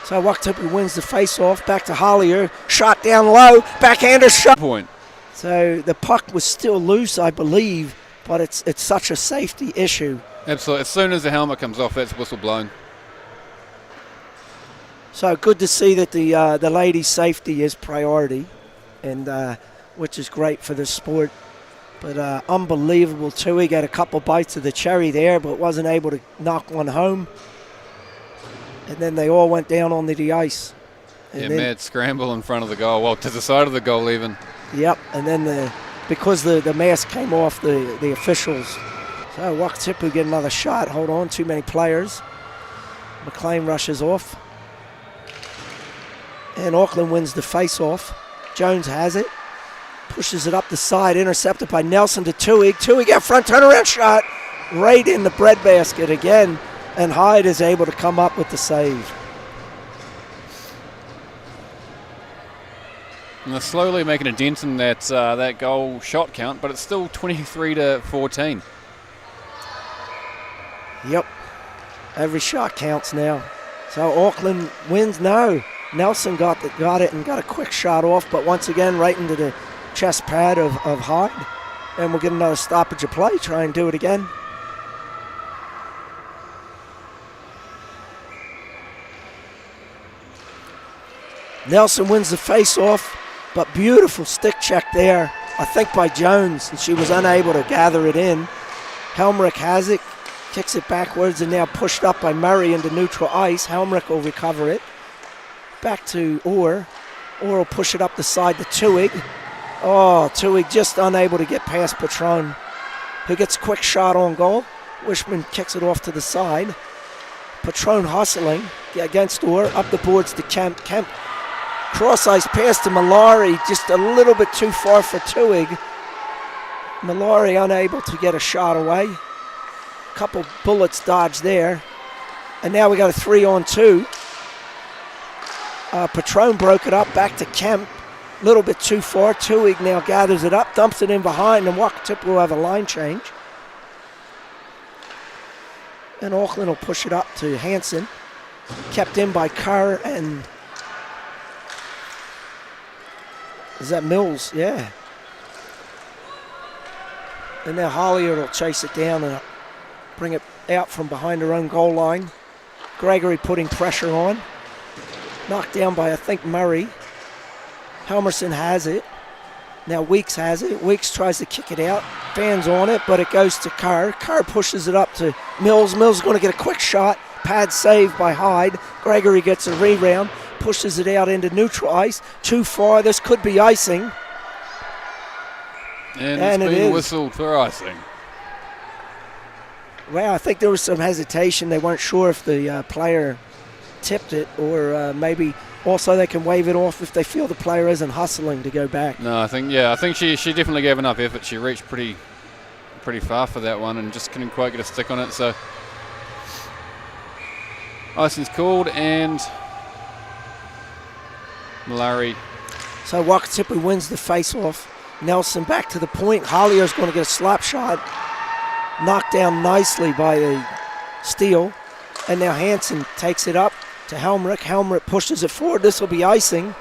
So Wakatipu wins the face-off. Back to Hollier. Shot down low. Backhander shot. Point. So the puck was still loose, I believe, but it's such a safety issue. Absolutely. As soon as the helmet comes off, that's whistle blown. So good to see that the ladies' safety is priority, and which is great for the sport. But unbelievable. Tui got a couple bites of the cherry there, but wasn't able to knock one home. And then they all went down onto the ice. And Yeah, then, mad scramble in front of the goal. Well, to the side of the goal even. Yep, and then because the mask came off the officials. So Wakatipu get another shot. Hold on, too many players. McLean rushes off. And Auckland wins the face-off. Jones has it. Pushes it up the side, intercepted by Nelson to Tuig. Tuig out front, turnaround shot. Right in the breadbasket again. And Hyde is able to come up with the save. And they're slowly making a dent in that goal shot count, but it's still 23-14. Yep. Every shot counts now. So Auckland wins. No. Nelson got it and got a quick shot off, but once again right into the chest pad of Hyde. And we'll get another stoppage of play, try and do it again. Nelson wins the face-off, but beautiful stick check there, I think by Jones, and she was unable to gather it in. Helmrich has it, kicks it backwards, and now pushed up by Murray into neutral ice. Helmrich will recover it. Back to Orr. Orr will push it up the side to Tuig. Oh, Tuig just unable to get past Patron, who gets a quick shot on goal. Wishman kicks it off to the side. Patron hustling against Orr, up the boards to Kemp. Kemp cross ice pass to Malari, just a little bit too far for Tuig. Malari unable to get a shot away. Couple bullets dodged there. And now we got a 3-on-2. Patron broke it up, back to Kemp. A little bit too far. Tuig now gathers it up, dumps it in behind, and Wakatipu will have a line change. And Auckland will push it up to Hansen. Kept in by Kerr and... Is that Mills? Yeah. And now Hollier will chase it down and bring it out from behind her own goal line. Gregory putting pressure on. Knocked down by, I think, Murray. Helmerson has it. Now Weeks has it. Weeks tries to kick it out. Fans on it, but it goes to Kerr. Kerr pushes it up to Mills. Mills is going to get a quick shot. Pad saved by Hyde. Gregory gets a rebound. Pushes it out into neutral ice. Too far. This could be icing. And it's it been is. whistled for icing. Well, I think there was some hesitation. They weren't sure if the player tipped it, or maybe also they can wave it off if they feel the player isn't hustling to go back. No, I think she definitely gave enough effort. She reached pretty far for that one and just couldn't quite get a stick on it. So icing's called, and Malari. So Wakatipu wins the face-off. Nelson back to the point. Holier's going to get a slap shot. Knocked down nicely by the steal. And now Hansen takes it up to Helmrich. Helmrich pushes it forward. This will be icing.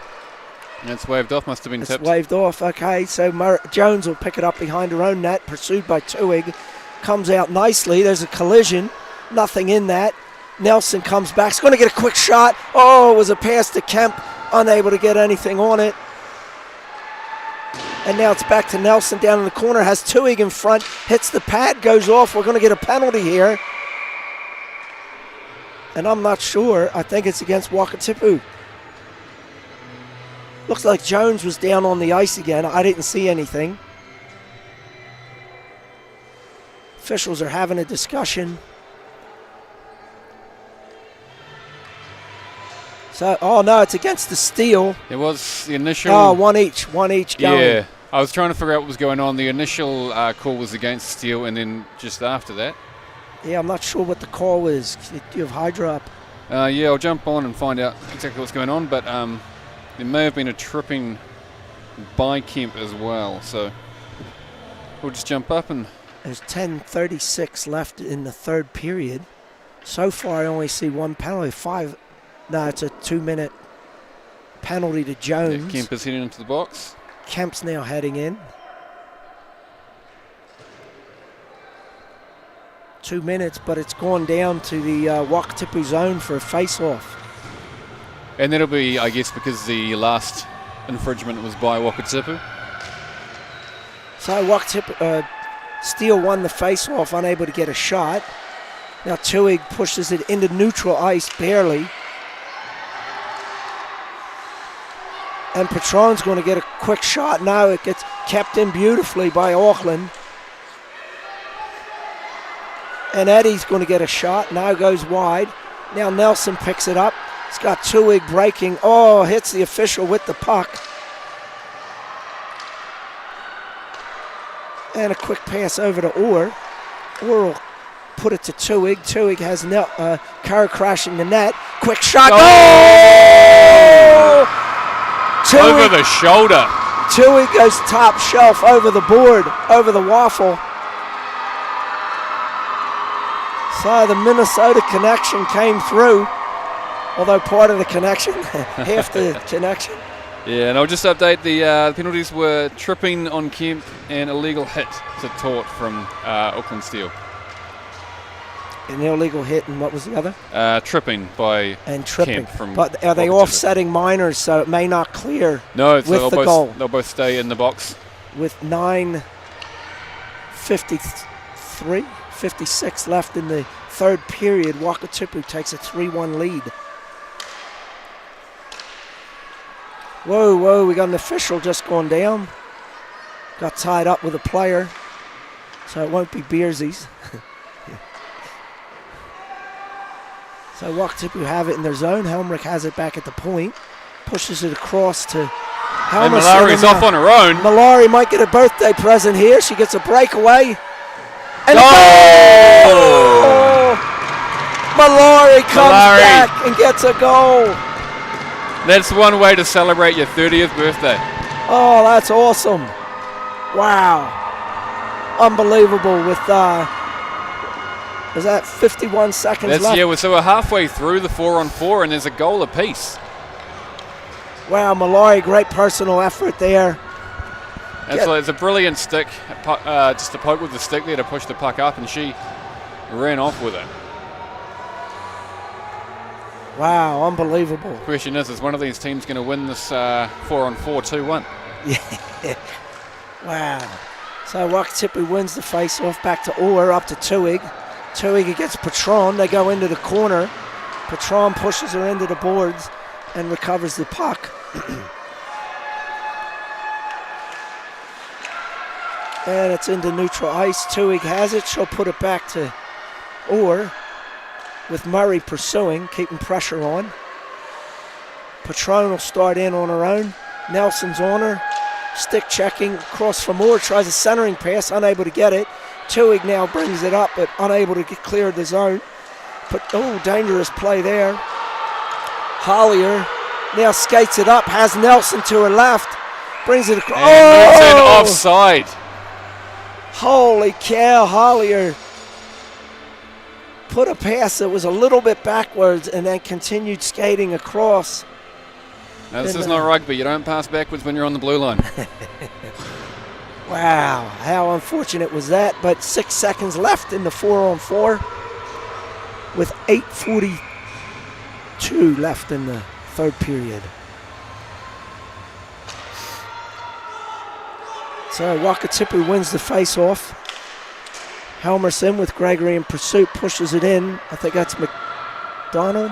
And it's waved off. Must have been tipped. It's waved off. Okay, so Jones will pick it up behind her own net. Pursued by Tuig. Comes out nicely. There's a collision. Nothing in that. Nelson comes back. He's going to get a quick shot. Oh, it was a pass to Kemp. Unable to get anything on it. And now it's back to Nelson down in the corner. Has Tuig in front. Hits the pad. Goes off. We're going to get a penalty here. And I'm not sure. I think it's against Wakatipu. Looks like Jones was down on the ice again. I didn't see anything. Officials are having a discussion. So, oh no, it's against the steal. It was the initial. Oh, one each going. Yeah, I was trying to figure out what was going on. The initial call was against steal, and then just after that. Yeah, I'm not sure what the call is. Do you have Hydra up? Yeah, I'll jump on and find out exactly what's going on, but there may have been a tripping by Kemp as well, so we'll just jump up and... There's 10:36 left in the third period. So far, I only see one penalty. No, it's a 2-minute penalty to Jones. Yeah, Kemp is heading into the box. Kemp's now heading in. 2 minutes, but it's gone down to the Wakatipu zone for a face-off. And that'll be, I guess, because the last infringement was by Wakatipu. So Wakatipu, Steele won the face-off, unable to get a shot. Now Tuig pushes it into neutral ice, barely. And Patron's going to get a quick shot. Now it gets kept in beautifully by Auckland. And Eddie's going to get a shot. Now goes wide. Now Nelson picks it up. He's got Tuig breaking. Oh, hits the official with the puck. And a quick pass over to Orr. Orr will put it to Tuig. Tuig has Kara crashing the net. Quick shot. Oh! Over the shoulder. Tuig goes top shelf over the board, over the waffle. So the Minnesota connection came through, although part of the connection, half the connection. Yeah, and I'll just update the penalties were tripping on Kemp and illegal hit to Tort from Auckland Steel. An illegal hit, and what was the other? Tripping by tripping. Kemp from. But are they offsetting minors, so it may not clear? No, with the goal. They'll both stay in the box. With 9:56 left in the third period, Wakatipu takes a 3-1 lead. Whoa, we got an official just gone down. Got tied up with a player, so it won't be Beersies. So Wakatipu have it in their zone. Helmrich has it back at the point. Pushes it across to Helmerson. And Malari's off on her own. Malari might get a birthday present here. She gets a breakaway. And goal! Malari comes back and gets a goal. That's one way to celebrate your 30th birthday. Oh, that's awesome. Wow. Unbelievable with... is that 51 seconds left? Yeah, so we're halfway through the 4-on-4 and there's a goal apiece. Wow, Malari, great personal effort there. It's a brilliant stick, just a poke with the stick there to push the puck up, and she ran off with it. Wow, unbelievable. The question is one of these teams going to win this 4-on-4 2-1? Yeah. Wow. So Wakatipu wins the face-off, back to Orr, up to Tuig. Tuig against Patron. They go into the corner. Patron pushes her into the boards and recovers the puck. And it's into neutral ice. Tuig has it. She'll put it back to Or with Murray pursuing, keeping pressure on. Patron will start in on her own. Nelson's on her. Stick checking across from Orr. Tries a centering pass, unable to get it. Tuig now brings it up, but unable to get clear of the zone. But, dangerous play there. Hollier now skates it up, has Nelson to her left. Brings it across. And offside. Holy cow, Hollier put a pass that was a little bit backwards and then continued skating across. Now, this is not rugby. You don't pass backwards when you're on the blue line. Wow, how unfortunate was that? But 6 seconds left in the 4-on-4 with 8:42 left in the third period. So Wakatipu wins the face-off. Helmerson with Gregory in pursuit pushes it in. I think that's McDonald.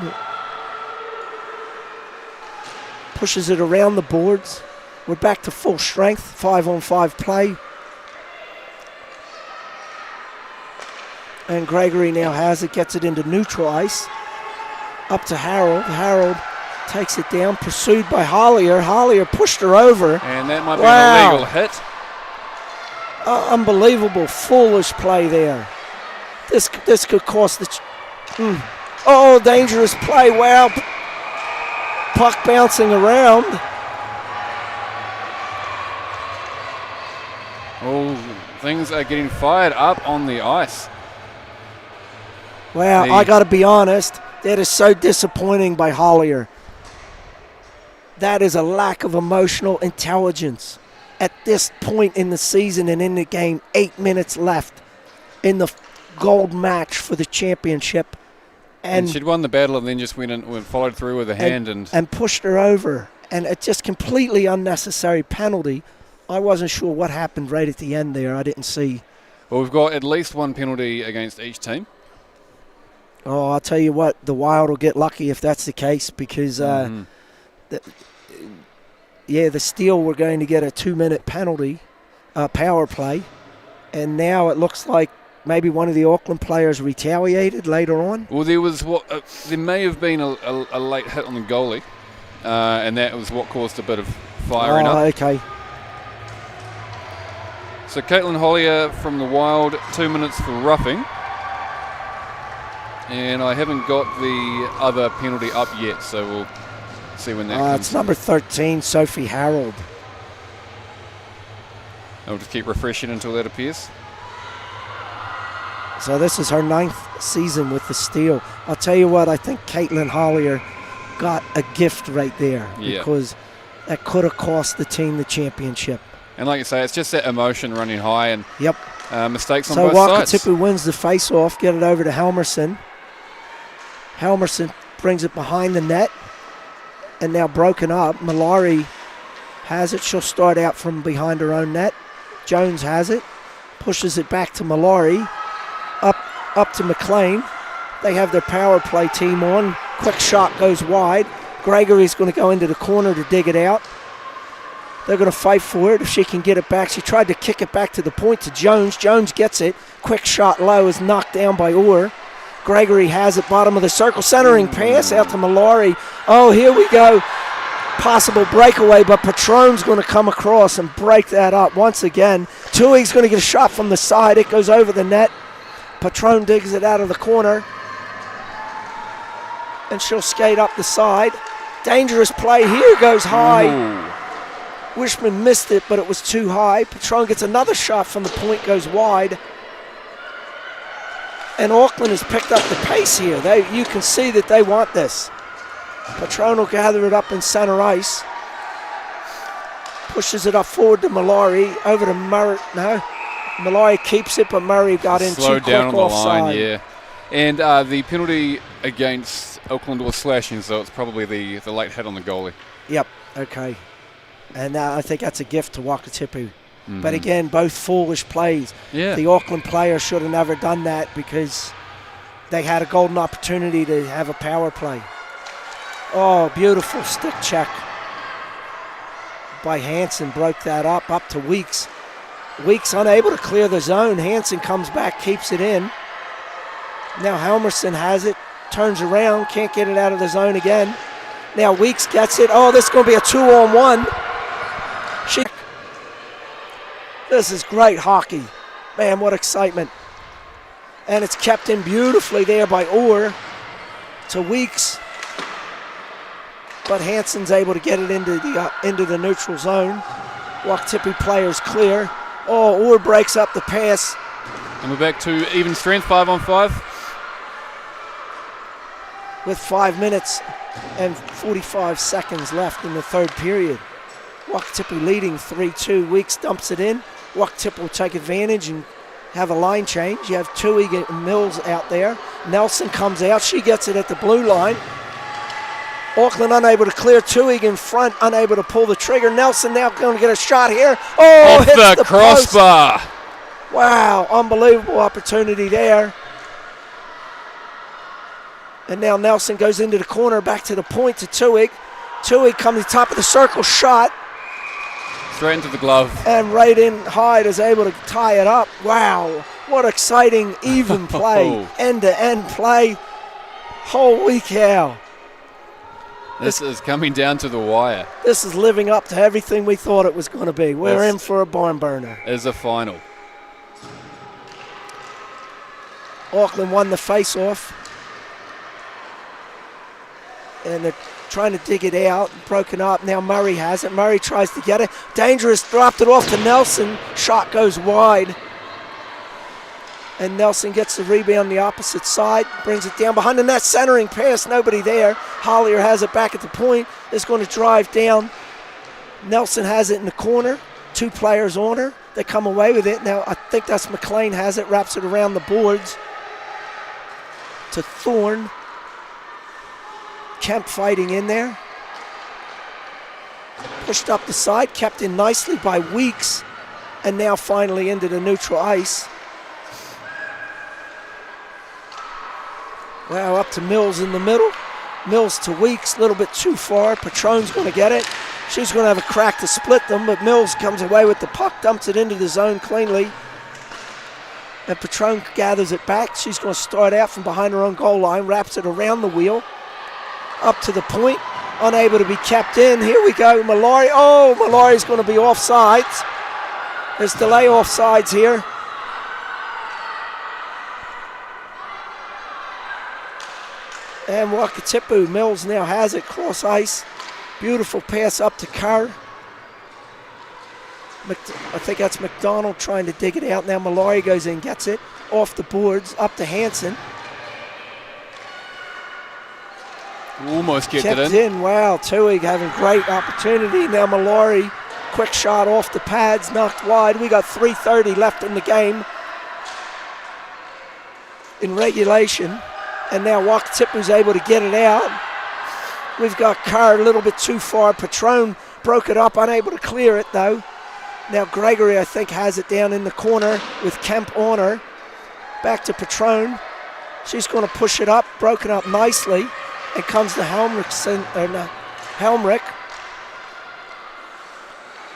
Pushes it around the boards. We're back to full strength, 5-on-5 play. And Gregory now has it, gets it into neutral ice. Up to Harold. Harold takes it down, pursued by Hollier. Hollier pushed her over. And that might be an illegal hit. Unbelievable, foolish play there. This could cost the... dangerous play, wow. Puck bouncing around. Things are getting fired up on the ice. Wow, I got to be honest, that is so disappointing by Hollier. That is a lack of emotional intelligence. At this point in the season and in the game, 8 minutes left in the gold match for the championship. And she'd won the battle and then just went and followed through with a hand. And pushed her over. And it's just completely unnecessary penalty. I wasn't sure what happened right at the end there. I didn't see. Well, we've got at least one penalty against each team. Oh, I'll tell you what, the Wild will get lucky if that's the case because, the Steel were going to get a 2-minute penalty, power play. And now it looks like maybe one of the Auckland players retaliated later on. Well, there may have been a late hit on the goalie, and that was what caused a bit of firing up. Okay. So Caitlin Hollier from the Wild, 2 minutes for roughing. And I haven't got the other penalty up yet, so we'll see when that comes. It's number 13, Sophie Harold. I'll just keep refreshing until that appears. So this is her 9th season with the Steel. I'll tell you what, I think Caitlin Hollier got a gift right there because that could have cost the team the championship. And like you say, it's just that emotion running high and mistakes on both sides. So Wakatipu wins the face-off, get it over to Helmerson. Helmerson brings it behind the net and now broken up. Malari has it. She'll start out from behind her own net. Jones has it, pushes it back to Malari. Up to McLean. They have their power play team on. Quick shot goes wide. Gregory's going to go into the corner to dig it out. They're going to fight for it if she can get it back. She tried to kick it back to the point to Jones. Jones gets it. Quick shot low is knocked down by Orr. Gregory has it, bottom of the circle. Centering pass out to Malari. Oh, here we go. Possible breakaway, but Patron's going to come across and break that up once again. Tuig's going to get a shot from the side. It goes over the net. Patron digs it out of the corner. And she'll skate up the side. Dangerous play here, goes high. Ooh. Wishman missed it, but it was too high. Patron gets another shot from the point, goes wide. And Auckland has picked up the pace here. You can see that they want this. Patron will gather it up in center ice. Pushes it up forward to Malari, over to Murray. No, Malari keeps it, but Murray got in slowed too down quick on the offside. line, yeah. And the penalty against Auckland was slashing, so it's probably the late hit on the goalie. Yep, okay. And I think that's a gift to Wakatipu. But again, both foolish plays. Yeah. The Auckland player should have never done that because they had a golden opportunity to have a power play. Oh, beautiful stick check by Hansen. Broke that up to Weeks. Weeks unable to clear the zone. Hansen comes back, keeps it in. Now Helmerson has it, turns around, can't get it out of the zone again. Now Weeks gets it. Oh, this is going to be a 2-on-1. This is great hockey. Man, what excitement. And it's kept in beautifully there by Orr to Weeks. But Hansen's able to get it into the neutral zone. Wakatipu players clear. Oh, Orr breaks up the pass. And we're back to even strength, 5-on-5. With 5 minutes and 45 seconds left in the third period. Wakatipu leading 3-2. Weeks dumps it in. Wakatipu will take advantage and have a line change. You have Tui and Mills out there. Nelson comes out. She gets it at the blue line. Auckland unable to clear. Tui in front, unable to pull the trigger. Nelson now going to get a shot here. Oh, off hits the crossbar. Post. Wow, unbelievable opportunity there. And now Nelson goes into the corner, back to the point to Tui. Tui comes to the top of the circle, shot. Straight into the glove. And right in Hyde is able to tie it up. Wow, what exciting even play, end-to-end play. Holy cow. This is coming down to the wire. This is living up to everything we thought it was going to be. We're in for a barn burner. Is a final. Auckland won the face-off. And they're trying to dig it out, broken up. Now Murray has it. Murray tries to get it. Dangerous, dropped it off to Nelson. Shot goes wide. And Nelson gets the rebound on the opposite side, brings it down behind the net, centering pass, nobody there. Hollier has it back at the point, is going to drive down. Nelson has it in the corner. 2 players on her. They come away with it. Now I think that's McLean has it, wraps it around the boards to Thorne. Kemp fighting in there. Pushed up the side, kept in nicely by Weeks, and now finally into the neutral ice. Wow, up to Mills in the middle. Mills to Weeks, a little bit too far. Patron's going to get it. She's going to have a crack to split them, but Mills comes away with the puck, dumps it into the zone cleanly. And Patron gathers it back. She's going to start out from behind her own goal line, wraps it around the wheel. Up to the point, unable to be kept in. Here we go, Mallory. Oh, Mallory's going to be offsides. There's delay offsides here. And Wakatipu, Mills now has it, cross ice. Beautiful pass up to Carr. I think that's McDonald trying to dig it out. Now Mallory goes in, gets it off the boards, up to Hansen. Almost kept Kept it in. Wow, Tui having great opportunity. Now Mallory, quick shot off the pads, knocked wide. We got 3:30 left in the game in regulation. And now Wakatipu's able to get it out. We've got Carr a little bit too far. Patron broke it up, unable to clear it though. Now Gregory, I think, has it down in the corner with Kemp on her. Back to Patron. She's going to push it up, broken up nicely. And comes to Helmrich.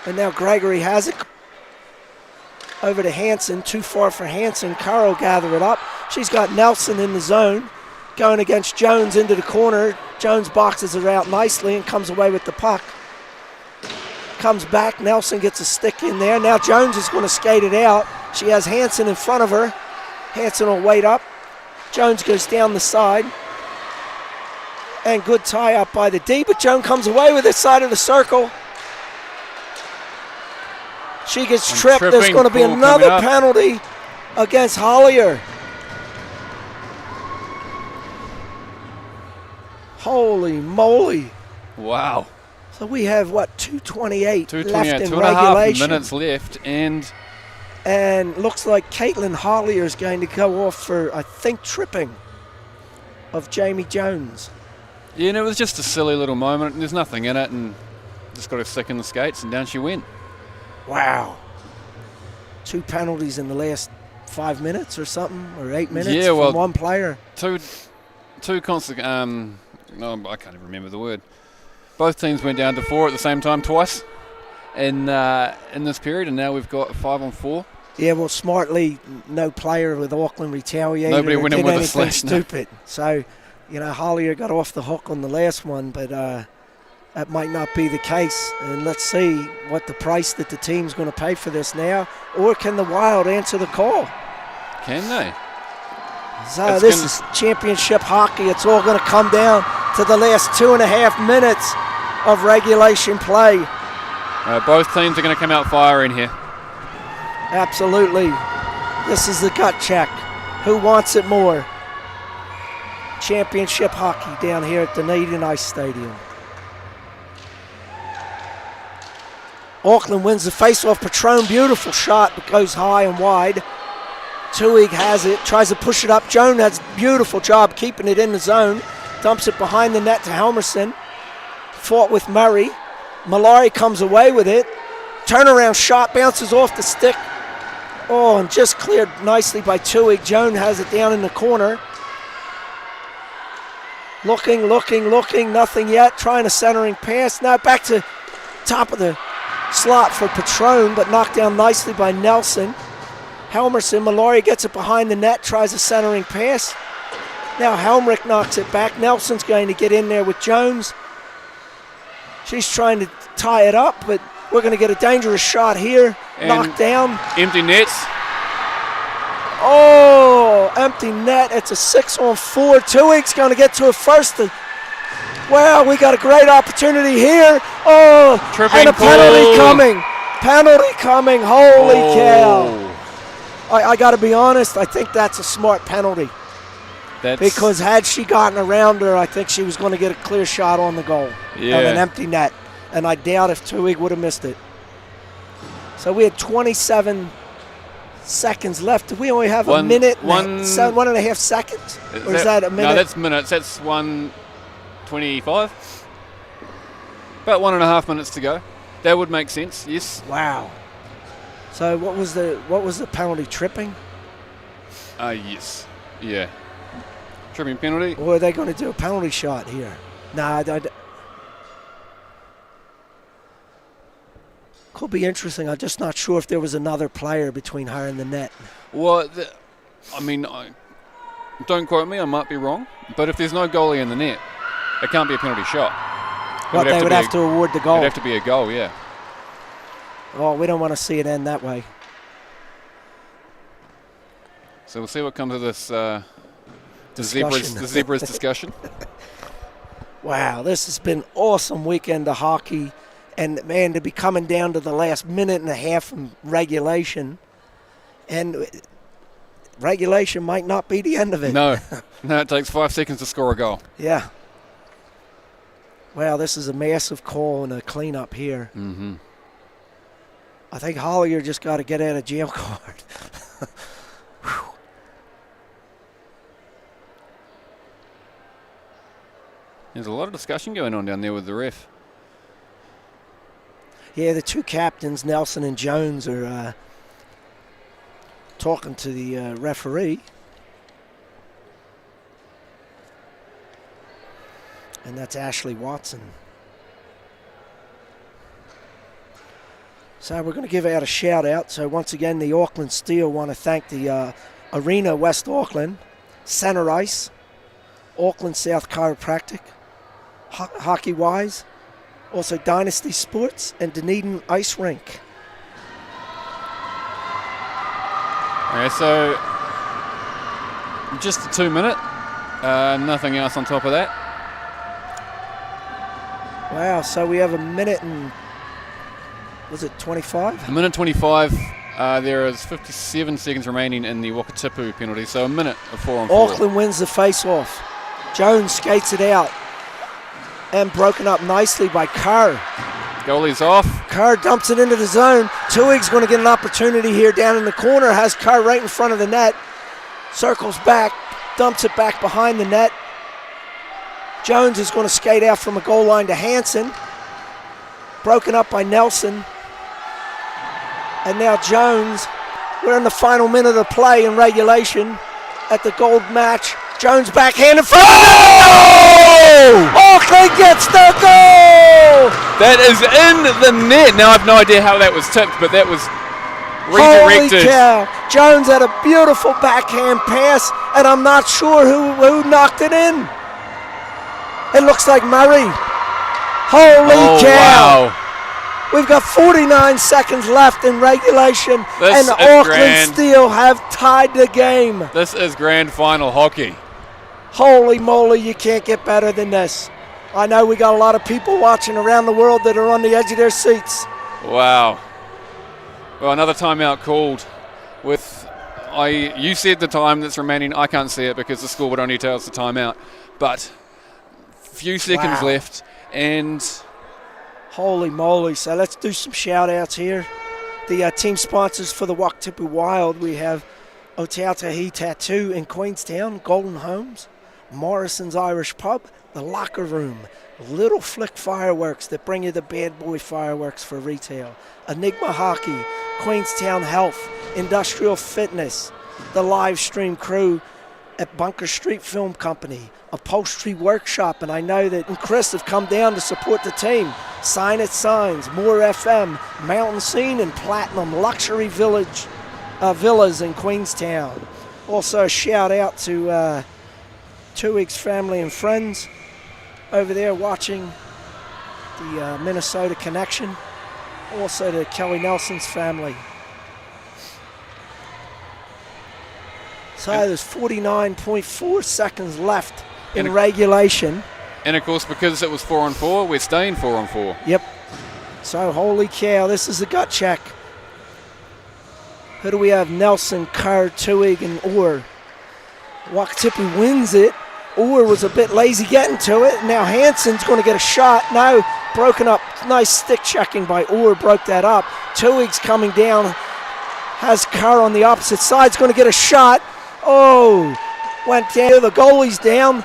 And now Gregory has it. Over to Hansen, too far for Hansen. Carl gather it up. She's got Nelson in the zone. Going against Jones into the corner. Jones boxes her out nicely and comes away with the puck. Comes back, Nelson gets a stick in there. Now Jones is going to skate it out. She has Hansen in front of her. Hansen will wait up. Jones goes down the side. And good tie up by the D, but Jones comes away with the side of the circle. She gets tripped. There's going to be another penalty against Hollier. Holy moly. Wow. So we have, what, 2:28 left in 2.5 regulation. minutes left, and looks like Caitlin Hollier is going to go off for, I think, tripping of Jamie Jones. Yeah, and it was just a silly little moment. There's nothing in it, and just got her stick in the skates, and down she went. Wow. 2 penalties in the last 5 minutes or something, or 8 minutes from one player. Two constant. No, I can't even remember the word. Both teams went down to 4 at the same time twice in this period, and now we've got 5-on-4. Yeah, well, smartly, no player with Auckland retaliated. Nobody went in with a slash. Stupid. No. So, Hollier got off the hook on the last one, but that might not be the case. And let's see what the price that the team's going to pay for this now, or can the Wild answer the call? Can they? So this is championship hockey. It's all going to come down to the last 2.5 minutes of regulation play. Both teams are going to come out firing here. Absolutely. This is the gut check. Who wants it more? Championship hockey down here at Dunedin Ice Stadium. Auckland wins the face-off. Patron, beautiful shot, but goes high and wide. Tuig has it, tries to push it up. Joan has a beautiful job keeping it in the zone. Dumps it behind the net to Helmerson. Fought with Murray. Malari comes away with it. Turnaround shot, bounces off the stick. Oh, and just cleared nicely by Tuig. Joan has it down in the corner. Looking, nothing yet. Trying a centering pass. Now back to top of the slot for Patron, but knocked down nicely by Nelson. Helmerson, Mallory gets it behind the net, tries a centering pass. Now Helmrich knocks it back. Nelson's going to get in there with Jones. She's trying to tie it up, but we're going to get a dangerous shot here. And knocked down. Empty nets. Oh, empty net. It's a 6-on-4. Tuig's going to get to it first. Wow, we got a great opportunity here. Oh, Tripping and a penalty coming. Penalty coming. Holy cow. I got to be honest, I think that's a smart penalty. Because had she gotten around her, I think she was going to get a clear shot on the goal of an empty net. And I doubt if Tuig would have missed it. So we had 27 seconds left. Did we only have a minute? 1.5 seconds? Or is that a minute? No, that's minutes. That's 1:25. About 1.5 minutes to go. That would make sense, yes. Wow. So what was the penalty? Tripping? Yes. Yeah. Tripping penalty. Or are they going to do a penalty shot here? Nah, could be interesting. I'm just not sure if there was another player between her and the net. Well, don't quote me, I might be wrong, but if there's no goalie in the net, it can't be a penalty shot. Well, they would have to award the goal. It would have to be a goal, yeah. Oh, we don't want to see it end that way. So we'll see what comes of this the Zebras discussion. Wow, this has been an awesome weekend of hockey. And, man, to be coming down to the last minute and a half in regulation. And regulation might not be the end of it. No, it takes 5 seconds to score a goal. Yeah. Wow, this is a massive call and a cleanup here. Mm-hmm. I think Hollier just got to get out of jail card. There's a lot of discussion going on down there with the ref. Yeah, the two captains, Nelson and Jones, are talking to the referee. And that's Ashley Watson. So we're going to give out a shout out. So once again, the Auckland Steel want to thank the Arena West Auckland, Center Ice, Auckland South Chiropractic, Hockey Wise, also Dynasty Sports, and Dunedin Ice Rink. Okay, so just a 2 minute, nothing else on top of that. Wow, so we have a minute and, was it 25? A minute 25. There is 57 seconds remaining in the Wakatipu penalty, so a minute of 4-on-4. Auckland wins the face-off. Jones skates it out. And broken up nicely by Kerr. Goalie's off. Kerr dumps it into the zone. Tuig's going to get an opportunity here down in the corner. Has Kerr right in front of the net. Circles back. Dumps it back behind the net. Jones is going to skate out from a goal line to Hansen. Broken up by Nelson. And now Jones. We're in the final minute of play in regulation at the gold match. Jones backhanded for Auckland gets the goal! That is in the net. Now I have no idea how that was tipped, but that was Holy Redirected. cow. Jones had a beautiful backhand pass, and I'm not sure who knocked it in. It looks like Murray. Holy cow. Wow. We've got 49 seconds left in regulation, This and is Auckland grand. Steel have tied the game. This is grand final hockey. Holy moly, you can't get better than this. I know we got a lot of people watching around the world that are on the edge of their seats. Wow. Well, another timeout called with, you said the time that's remaining. I can't see it because the score would only tell us the timeout. But few seconds Wow. left, and Holy moly. So let's do some shout outs here. The team sponsors for the NZWIHL, we have Otautahi Tattoo in Queenstown, Golden Homes, Morrison's Irish Pub, The Locker Room, Little Flick Fireworks that bring you the bad boy fireworks for retail, Enigma Hockey, Queenstown Health, Industrial Fitness, the live stream crew at Bunker Street Film Company, Upholstery Workshop, and I know that Chris have come down to support the team. Sign It Signs, Moore FM, Mountain Scene, and Platinum Luxury Village Villas in Queenstown. Also a shout out to 2 Weeks Family and Friends over there watching the Minnesota Connection. Also to Kelly Nelson's family. So there's 49.4 seconds left in regulation. And of course, because it was 4-on-4, we're staying 4-on-4. Yep. So holy cow, this is a gut check. Who do we have? Nelson, Kerr, Tuig, and Orr. Wakatipu wins it. Orr was a bit lazy getting to it. Now Hansen's going to get a shot. No, broken up. Nice stick checking by Orr, broke that up. Tuig's coming down. Has Kerr on the opposite side. He's going to get a shot. Oh, went down. The goalie's down.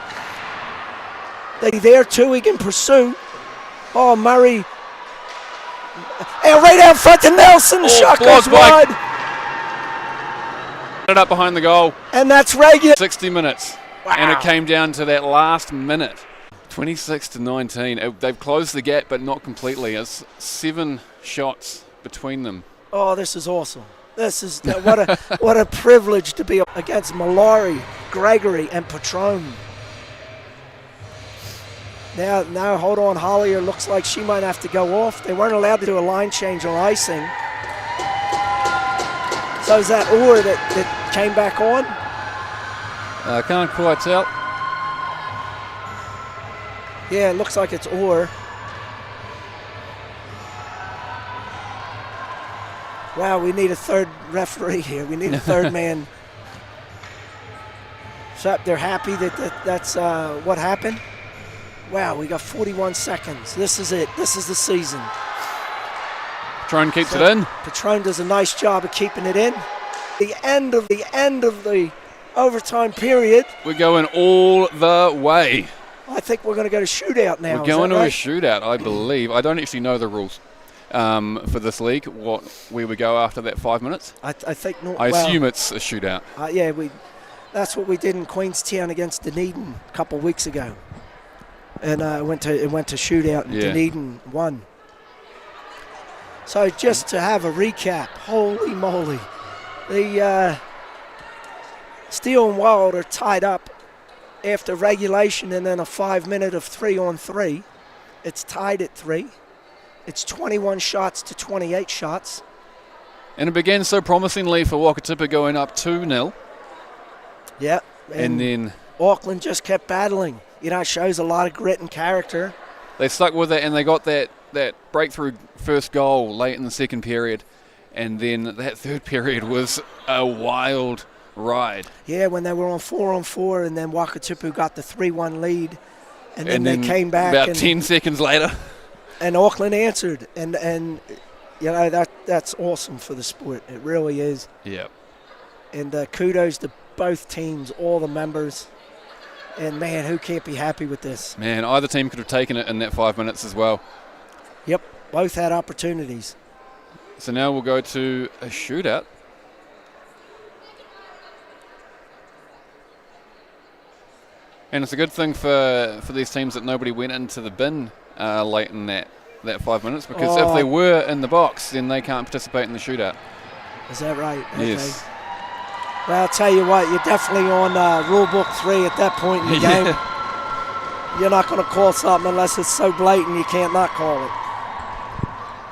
They there, Tuig in pursuit. Oh, Murray. And right out front to Nelson. Shot goes wide. It up behind the goal. And that's regular. 60 minutes. Wow. And it came down to that last minute. 26-19. They've closed the gap, but not completely. It's 7 shots between them. Oh, this is awesome. This is what a privilege to be against Mallory, Gregory, and Patron. Now, hold on, Hollier looks like she might have to go off. They weren't allowed to do a line change or icing. So is that Orr that came back on? I can't quite tell. Yeah, it looks like it's Orr. Wow, we need a third referee here. We need a third man. So they're happy that's what happened. Wow, we got 41 seconds. This is it. This is the season. Patron keeps it in. Patron does a nice job of keeping it in. The end of the overtime period. We're going all the way. I think we're going to go to shootout now. We're going to a shootout, I believe. I don't actually know the rules for this league, where we go after that 5 minutes. I think not. I assume it's a shootout. Yeah, that's what we did in Queenstown against Dunedin a couple of weeks ago. And it went to shootout, and Dunedin won. So just to have a recap, holy moly. The Steel and Wild are tied up after regulation and then a 5 minute of 3-on-3. It's tied at 3. It's 21 shots to 28 shots. And it began so promisingly for Wakatipu going up 2-0. Yeah. And then Auckland just kept battling. You know, it shows a lot of grit and character. They stuck with it, and they got that breakthrough first goal late in the second period. And then that third period was a wild ride. Yeah, when they were on 4-on-4, and then Wakatipu got the 3-1 lead. And then they came back. About 10 seconds later. And Auckland answered. And you know, that's awesome for the sport. It really is. Yeah. And kudos to both teams, all the members. And, man, who can't be happy with this? Man, either team could have taken it in that 5 minutes as well. Yep, both had opportunities. So now we'll go to a shootout. And it's a good thing for these teams that nobody went into the bin late in that 5 minutes, because if they were in the box, then they can't participate in the shootout. Is that right? Okay. Yes. Well, I'll tell you what, you're definitely on rule book 3 at that point in the game. You're not going to call something unless it's so blatant you can't not call it.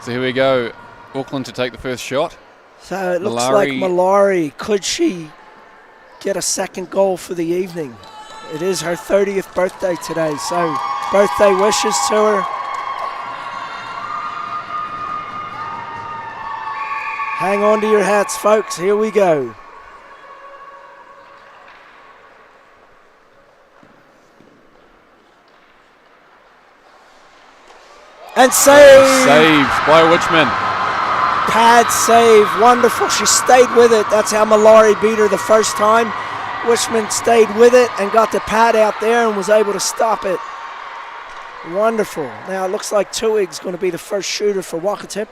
So here we go. Auckland to take the first shot. So it looks like Malari, could she get a second goal for the evening? It is her 30th birthday today, so birthday wishes to her. Hang on to your hats, folks. Here we go. And saved. Saved by Witchman. Pad save, wonderful. She stayed with it. That's how Malari beat her the first time. Wishman stayed with it and got the pad out there and was able to stop it. Wonderful. Now it looks like Tuig's going to be the first shooter for Wakatip.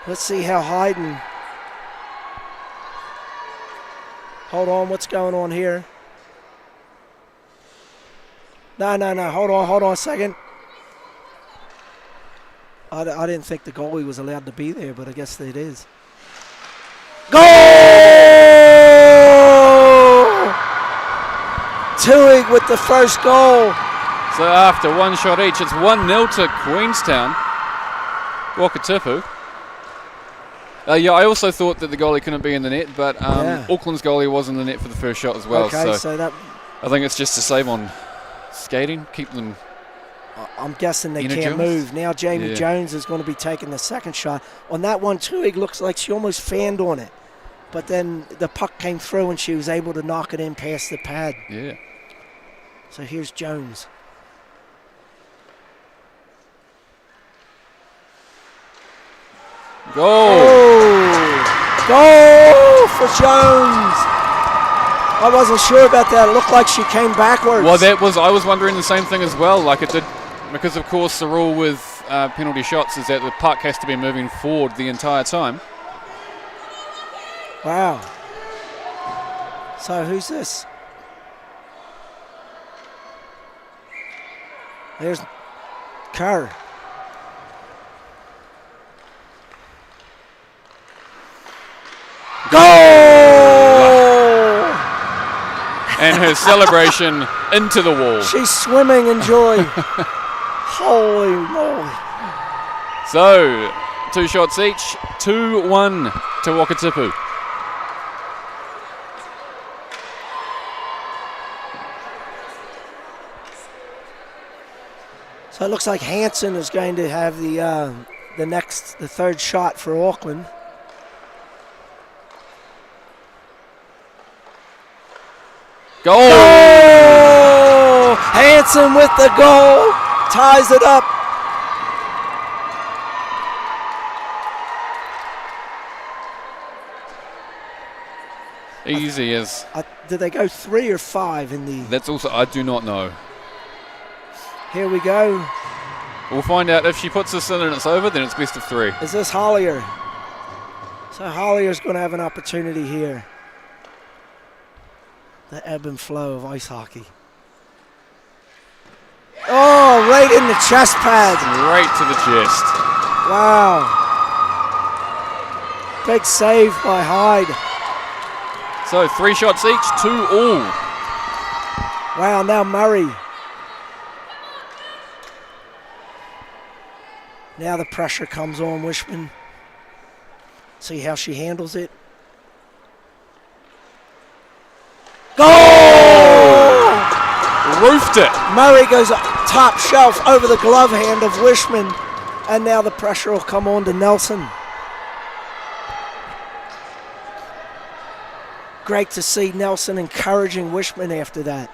Let's see how Hayden. Hold on, what's going on here? No. Hold on a second. I didn't think the goalie was allowed to be there, but I guess it is. Goal! Tuig with the first goal. So after one shot each, it's 1-0 to Queenstown. Wakatipu. Yeah, I also thought that the goalie couldn't be in the net, but Auckland's goalie was in the net for the first shot as well. Okay, so that... I think it's just to save on skating, keep them... I'm guessing they can't move. Now Jamie Jones is going to be taking the second shot. On that one, Tuig looks like she almost fanned on it. But then the puck came through and she was able to knock it in past the pad. Yeah. So here's Jones. Goal! Oh, goal for Jones. I wasn't sure about that. It looked like she came backwards. Well, I was wondering the same thing as well. Like it did, because of course the rule with penalty shots is that the puck has to be moving forward the entire time. Wow. So who's this? There's Kerr. Goal! And her celebration into the wall. She's swimming in joy. Holy moly. So, 2 shots each, 2-1 to Wakatipu. So it looks like Hansen is going to have the third shot for Auckland. Goal! Oh! Hansen with the goal, ties it up. Easy as. Did they go 3 or 5 in the? That's also, I do not know. Here we go. We'll find out. If she puts this in and it's over, then it's best of 3. Is this Hollier? So Hollier's going to have an opportunity here. The ebb and flow of ice hockey. Oh, right in the chest pad. Right to the chest. Wow. Big save by Hyde. So 3 shots each, 2 all. Wow, now Murray. Now the pressure comes on Wishman. See how she handles it. Goal! Roofed it. Murray goes top shelf over the glove hand of Wishman. And now the pressure will come on to Nelson. Great to see Nelson encouraging Wishman after that.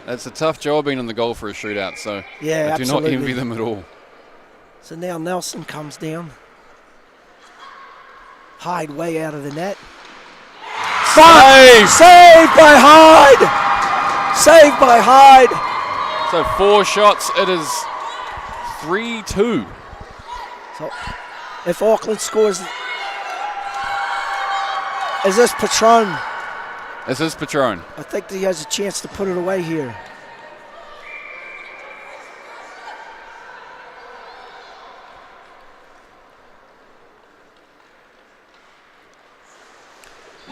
It's a tough job being on the goal for a shootout, so yeah, I do not envy them at all. So now Nelson comes down. Hyde way out of the net. Save! Saved by Hyde! Saved by Hyde! So 4 shots, it is 3-2. So if Auckland scores... Is this Patron? This is Patron. I think he has a chance to put it away here.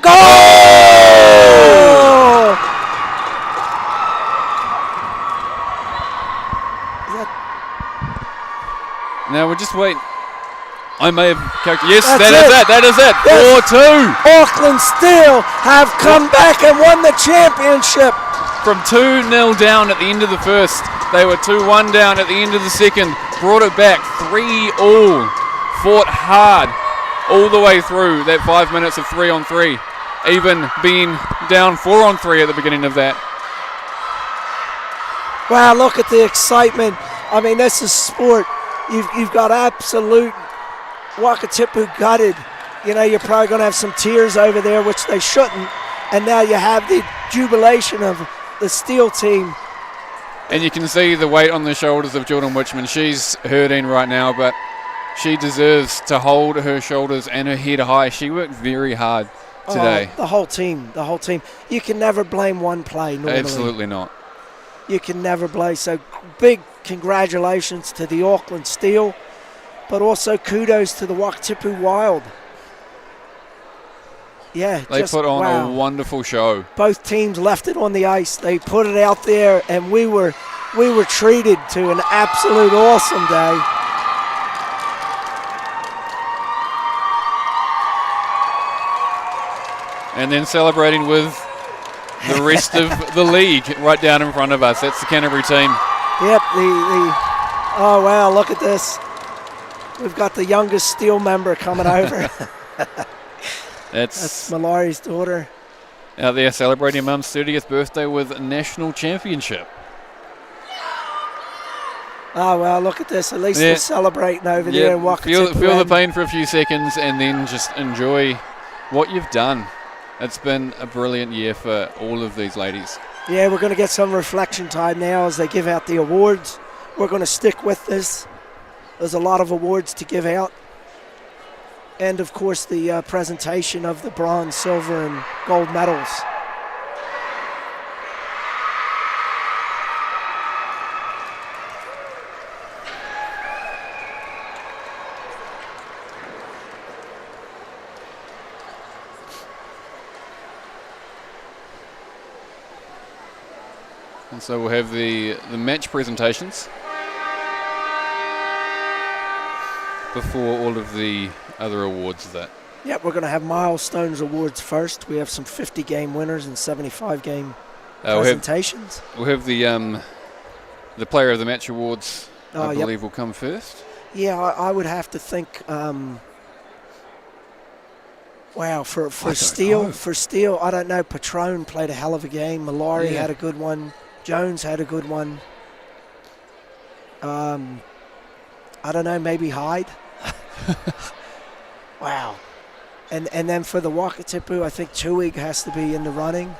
Goal! Now we're just waiting. I may have calculated. Yes, That's that is it. it. That is it. Yes. 4-2. Auckland Steel have come back and won the championship. From 2-0 down at the end of the first. They were 2-1 down at the end of the second. Brought it back 3-all. Fought hard all the way through that 5 minutes of 3-on-3. Even being down 4-on-3 at the beginning of that. Wow, look at the excitement. I mean, this is sport. You've got absolute Wakatipu gutted. You know, you're probably going to have some tears over there, which they shouldn't. And now you have the jubilation of the Steel team. And you can see the weight on the shoulders of Jordan Witchman. She's hurting right now, but she deserves to hold her shoulders and her head high. She worked very hard today. The whole team. You can never blame one play normally. Absolutely not. You can never blame. So big congratulations to the Auckland Steel, but also kudos to the Wakatipu Wild. Yeah, they put on a wonderful show. Both teams left it on the ice. They put it out there, and we were treated to an absolute awesome day. And then celebrating with the rest of the league right down in front of us. That's the Canterbury team. Yep, oh wow, look at this. We've got the youngest Steel member coming over. That's Malari's daughter. Out there celebrating Mum's 30th birthday with a national championship. Oh, well, look at this. At least they're celebrating over there in Wakatipu. Feel the pain for a few seconds and then just enjoy what you've done. It's been a brilliant year for all of these ladies. Yeah, we're going to get some reflection time now as they give out the awards. We're going to stick with this. There's a lot of awards to give out. And, of course, the presentation of the bronze, silver, and gold medals. And so we'll have the match presentations before all of the other awards of that. Yep, we're going to have milestones awards first. We have some 50-game winners and 75-game presentations. We'll have the player of the match awards, I believe, will come first. Yeah, I would have to think. Wow, for Steel, I don't know. Patron played a hell of a game. Malari had a good one. Jones had a good one. I don't know, maybe Hyde. Wow. And then for the Wakatipu, I think Chuig has to be in the running.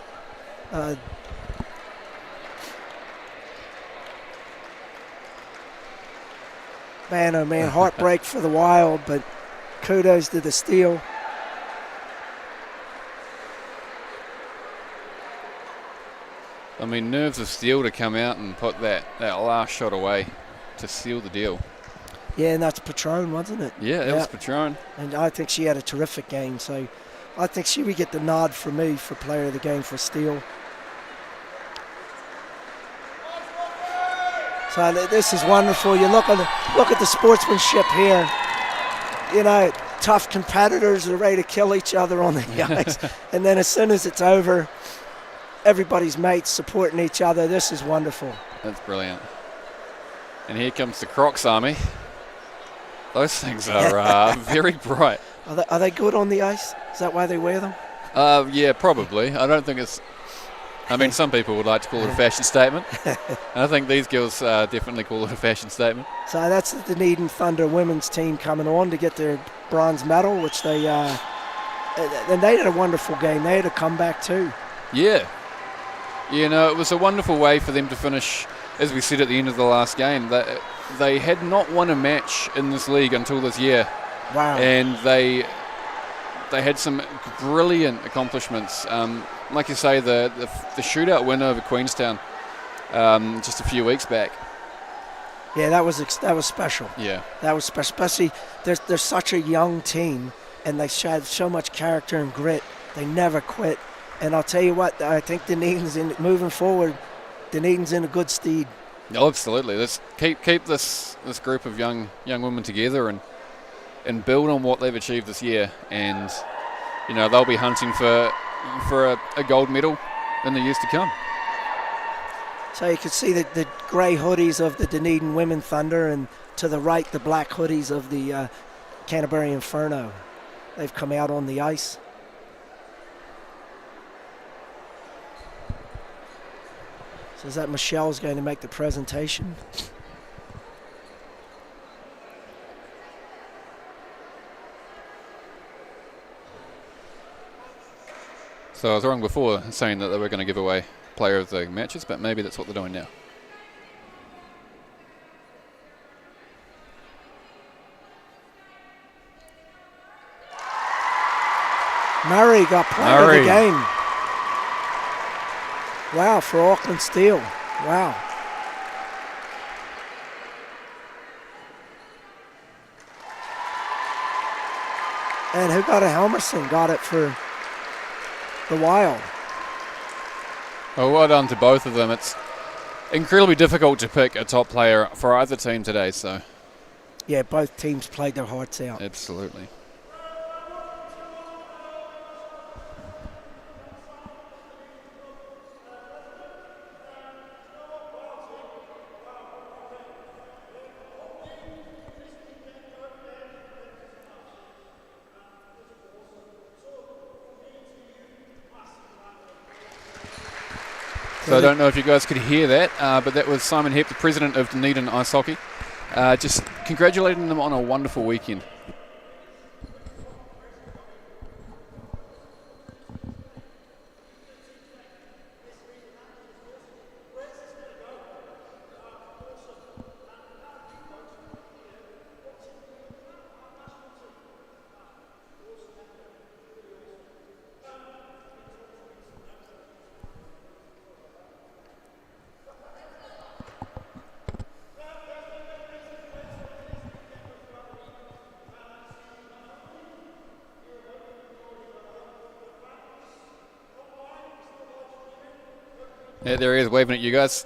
Man, oh man, heartbreak for the Wild, but kudos to the Steel. I mean, nerves of Steel to come out and put that last shot away to seal the deal. Yeah, and that's Patron, wasn't it? Yeah, it was Patron. And I think she had a terrific game, so I think she would get the nod for me for player of the game for Steel. So this is wonderful. You look at the sportsmanship here. You know, tough competitors are ready to kill each other on the ice. And then as soon as it's over, everybody's mates supporting each other. This is wonderful. That's brilliant. And here comes the Crocs Army. Those things are very bright. Are they good on the ice? Is that why they wear them? Yeah, probably. I don't think it's... I mean, some people would like to call it a fashion statement. And I think these girls definitely call it a fashion statement. So that's the Dunedin Thunder women's team coming on to get their bronze medal, which they... and they had a wonderful game. They had a comeback too. Yeah. You know, it was a wonderful way for them to finish, as we said at the end of the last game. They had not won a match in this league until this year. Wow. And they had some brilliant accomplishments. Like you say, the shootout win over Queenstown just a few weeks back. Yeah, that was special. Yeah. That was special. Especially, they're such a young team, and they showed so much character and grit. They never quit. And I'll tell you what, I think Dunedin's moving forward. Dunedin's in a good stead. Oh, absolutely. Let's keep this group of young women together and build on what they've achieved this year. And they'll be hunting for a gold medal in the years to come. So you can see the grey hoodies of the Dunedin Women Thunder, and to the right the black hoodies of the Canterbury Inferno. They've come out on the ice. So is that Michelle's going to make the presentation? So I was wrong before saying that they were going to give away player of the matches, but maybe that's what they're doing now. Murray got player of the game. Wow, for Auckland Steel. Wow. And who got it? Helmerson got it for the Wild. Well done to both of them. It's incredibly difficult to pick a top player for either team today. So yeah, both teams played their hearts out. Absolutely. So I don't know if you guys could hear that, but that was Simon Hepp, the president of Dunedin Ice Hockey, just congratulating them on a wonderful weekend. Yeah, there he is waving at you guys.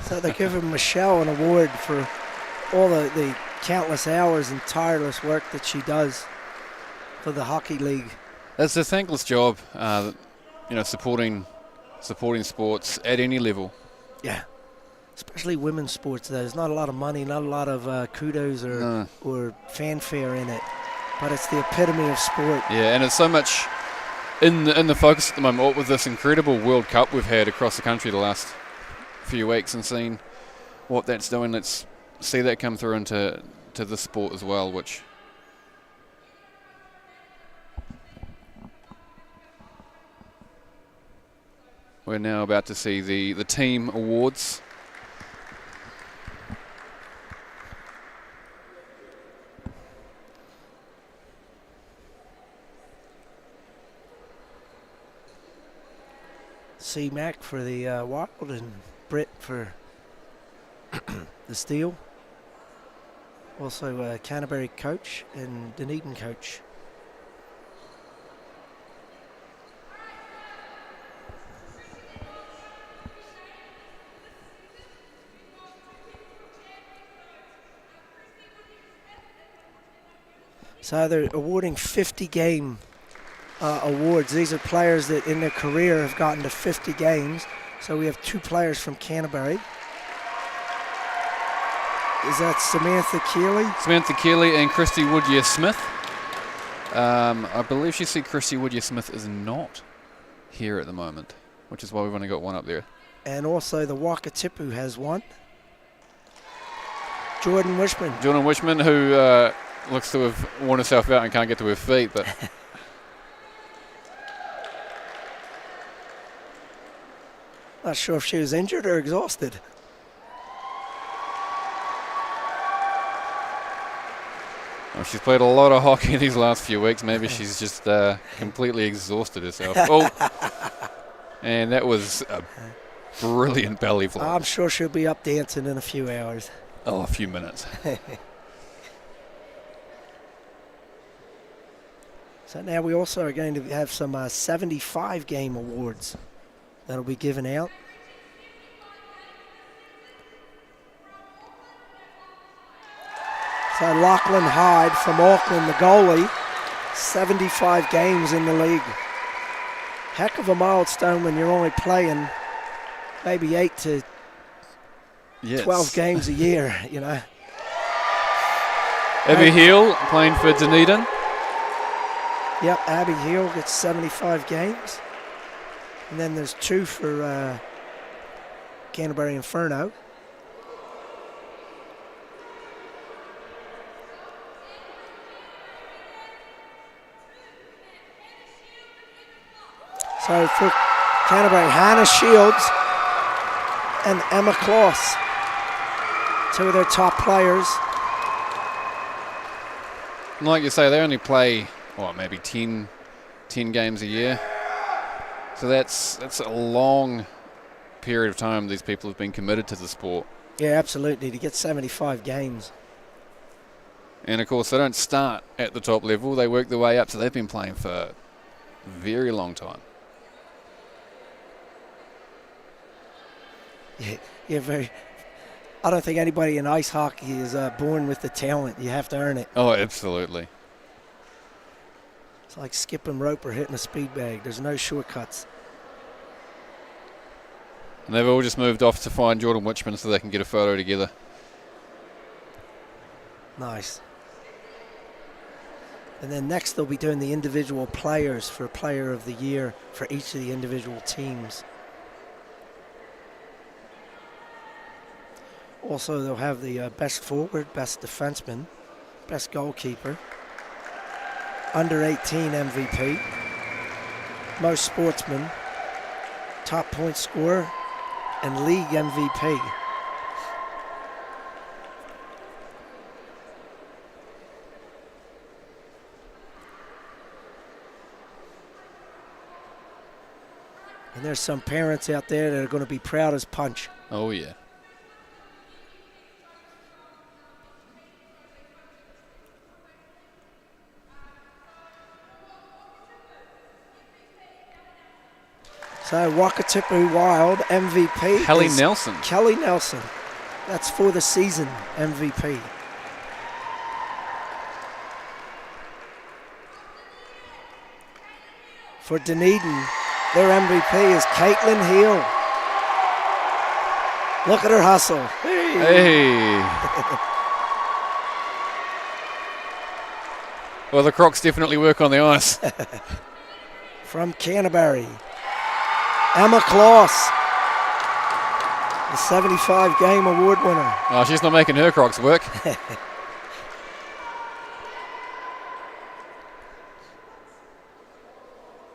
So they're giving Michelle an award for all the countless hours and tireless work that she does for the hockey league. It's a thankless job, supporting sports at any level. Yeah, especially women's sports. There's not a lot of money, not a lot of kudos or fanfare in it, but it's the epitome of sport. Yeah, and it's so much in the focus at the moment with this incredible World Cup we've had across the country the last few weeks, and seeing what that's doing. Let's see that come through into the sport as well, which we're now about to see the team awards. C. Mac for the Wild and Brett for the Steel. Also Canterbury coach and Dunedin coach. So they're awarding 50 game awards. These are players that in their career have gotten to 50 games. So we have 2 players from Canterbury. Is that Samantha Keeley? Samantha Keeley and Christy Woodyer-Smith. I believe she said Christy Woodyer-Smith is not here at the moment, which is why we've only got one up there. And also the Wakatipu has one. Jordan Wishman. Jordan Wishman, who looks to have worn herself out and can't get to her feet, but Not sure if she was injured or exhausted. well, she's played a lot of hockey these last few weeks. Maybe she's just completely exhausted herself. Oh, and that was a brilliant belly flop. I'm sure she'll be up dancing in a few hours. Oh, a few minutes. So now we also are going to have some 75 game awards that'll be given out. So Lachlan Hyde from Auckland, the goalie, 75 games in the league. Heck of a milestone when you're only playing maybe 8 to 12 games a year, you know. Abby Heel playing for Dunedin. Yep, Abby Heel gets 75 games. And then there's 2 for Canterbury Inferno. So for Canterbury, Hannah Shields and Emma Kloss, 2 of their top players. Like you say, they only play, maybe 10 games a year. So that's a long period of time these people have been committed to the sport. Yeah, absolutely, to get 75 games. And, of course, they don't start at the top level. They work their way up, so they've been playing for a very long time. Yeah, very. I don't think anybody in ice hockey is born with the talent. You have to earn it. Oh, absolutely. It's like skipping rope or hitting a speed bag. There's no shortcuts. And they've all just moved off to find Jordan Witchman so they can get a photo together. Nice. And then next they'll be doing the individual players for Player of the Year for each of the individual teams. Also, they'll have the best forward, best defenseman, best goalkeeper, under 18 MVP, most sportsman, top point scorer, and league MVP. And there's some parents out there that are going to be proud as punch. Oh, yeah. So Wakatipu Wild MVP. Kelly Nelson. Kelly Nelson. That's for the season MVP. For Dunedin, their MVP is Caitlin Heel. Look at her hustle. Hey. Well, the Crocs definitely work on the ice. From Canterbury, Emma Kloss, the 75 game award winner. Oh, she's not making her Crocs work.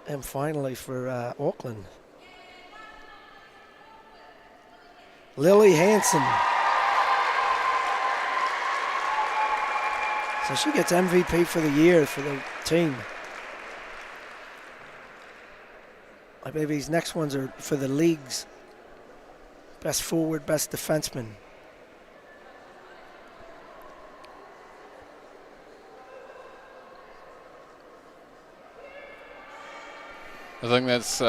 And finally for Auckland, Lily Hansen. So she gets MVP for the year for the team. I believe these next ones are for the league's best forward, best defenseman. I think that's